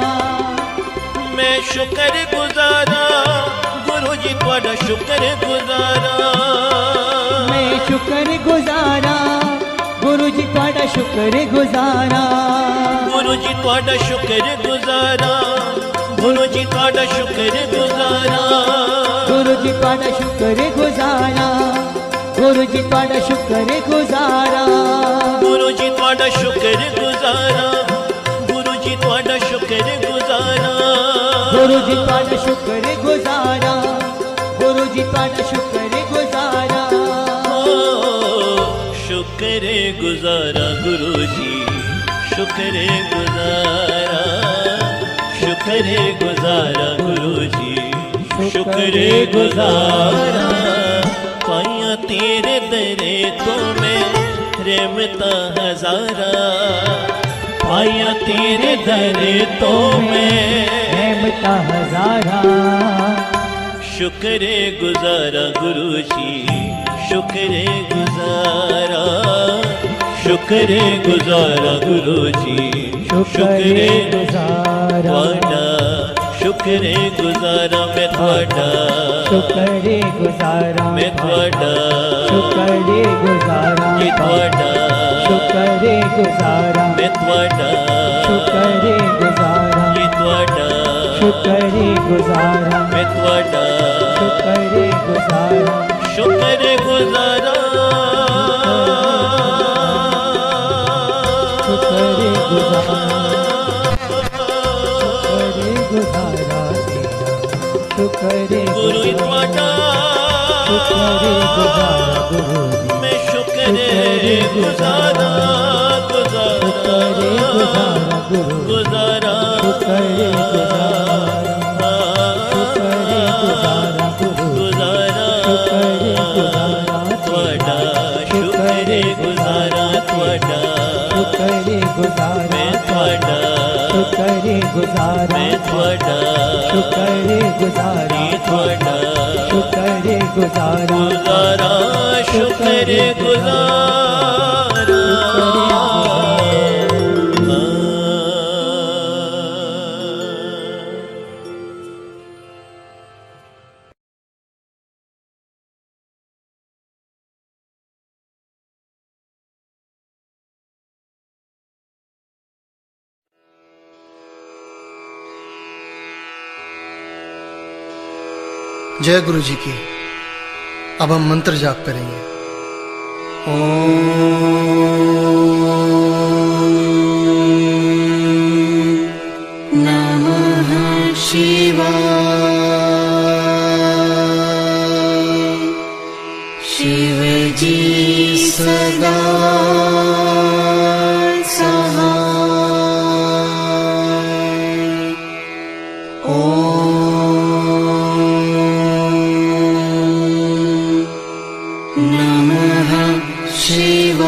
मैं शुक्र गुजारा गुरु जी तुहाडा शुक्र गुजारा, मैं शुक्र गुजारा गुरु जी तुहाडा शुक्र गुजारा। गुरु जी तुहाडा शुक्र गुजारा, गुरु जी तुहाडा शुक्र गुजारा, गुरु जी तुहाडा शुक्र गुजारा। गुरु जी तुहाडा शुक्र गुजारा। गुरु जी तुहाडा शुक्र गुजारा, गुरु जी तुहाडा शुक्र गुजारा, गुरु जी तुहाडा शुक्र गुजारा। गुरु जी तुहाडा शुक्र गुजारा। शुक्रे गुजारा गुरु जी, शुक्रे गुजारा, शुक्रे गुजारा गुरु जी, शुक्रे गुजारा। पाइया तेरे दरे तो मैं रहमतां हजारा, पाइया तेरे दरे तो मैं रहमतां हजारा। शुक्रे गुजारा गुरु जी, शुक्रे गुजारा, शुक्रे गुजारा गुरु जी, शुक्रे गुजारा। तुहाडा शुक्रे गुजारा मैं तुहाडा, शुक्र गुजारा मैं तुहाडा, शुक्र गुजारा जी तुहाडा, शुक्र गुजारा मैं तुहाडा, शुक्र गुजारा जी तुहाडा, शुक्र गुजारा मैं तुहाडा, शुक्र गुजारा शुक्र गुजारा। शुक्र गुजारा शुक्र गुजारा शुक्र गुरु गुजारा तुहाडा शुक्र गुजारा गुरु जी मैं शुक्र गुजारा शुक्र गुजारा गुरु गुजारा शुक्र गुजारा शुक्र गुजारा गुरु गुजारा शुक्र गुजारा तुहाडा शुक्र करे गुजारा तुहाडा करे गुजारा मैं तुहाडा करे गुजारा मैं तुहाडा करे गुजारा तुहाडा करे गुजारा गुजारा शुक्र गुजारा जय गुरु जी की। अब हम मंत्र जाप करेंगे। ओम नमः शिवाय। शिव जी सदा सहाय। नमः शिवाय।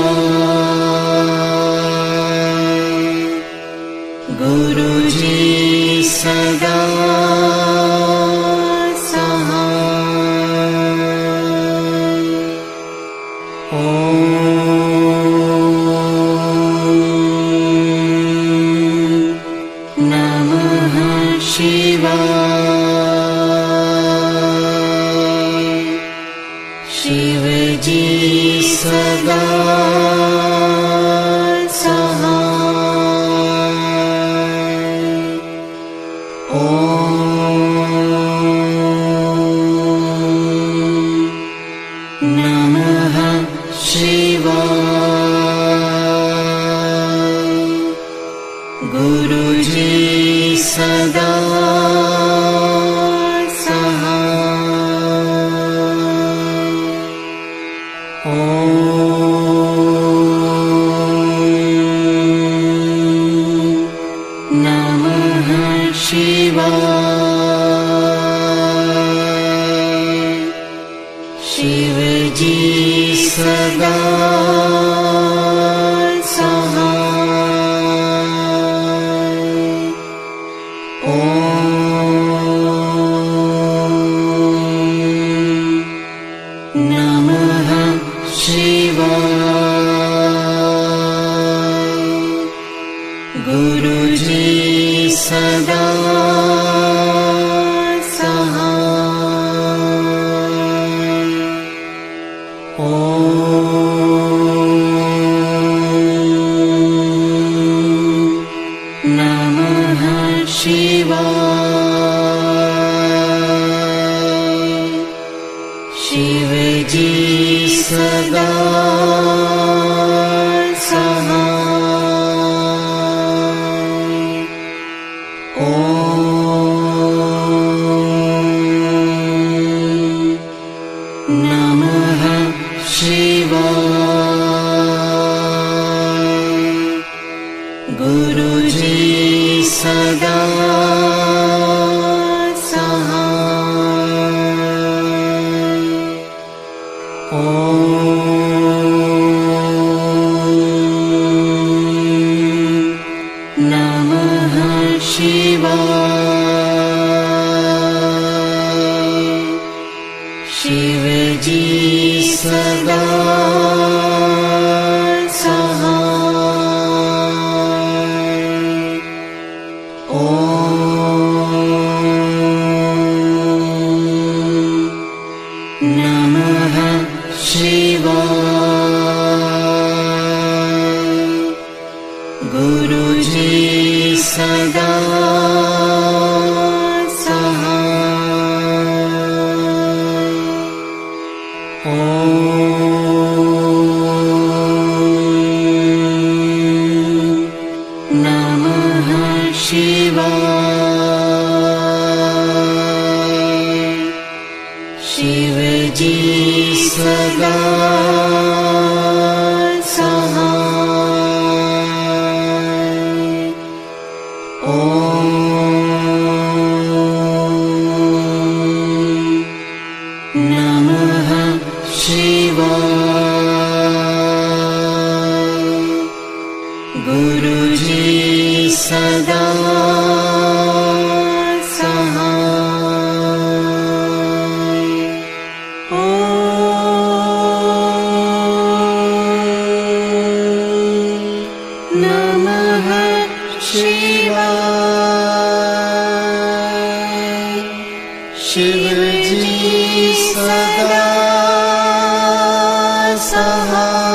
गुरु जी सदा सहाय। ओम नमः शिवाय। शिव जी सदा सहाय। ओम नमः शिवाय। गुरु जी सदा सहाय। ओम नमः शिवाय। शिव जी सदा सहाय। ओम नमः शिवाय। गुरु जी सदा सहाय। ओम नमः शिवाय। शिव जी सदा शिवाय। शिव जी सदा सहाय।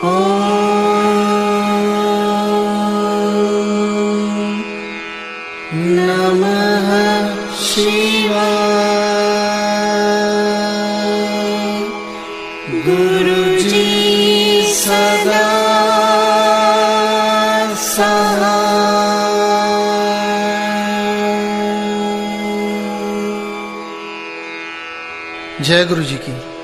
ओम नमः शिवाय। गुरु जी सदा सहाय। जय गुरु जी की।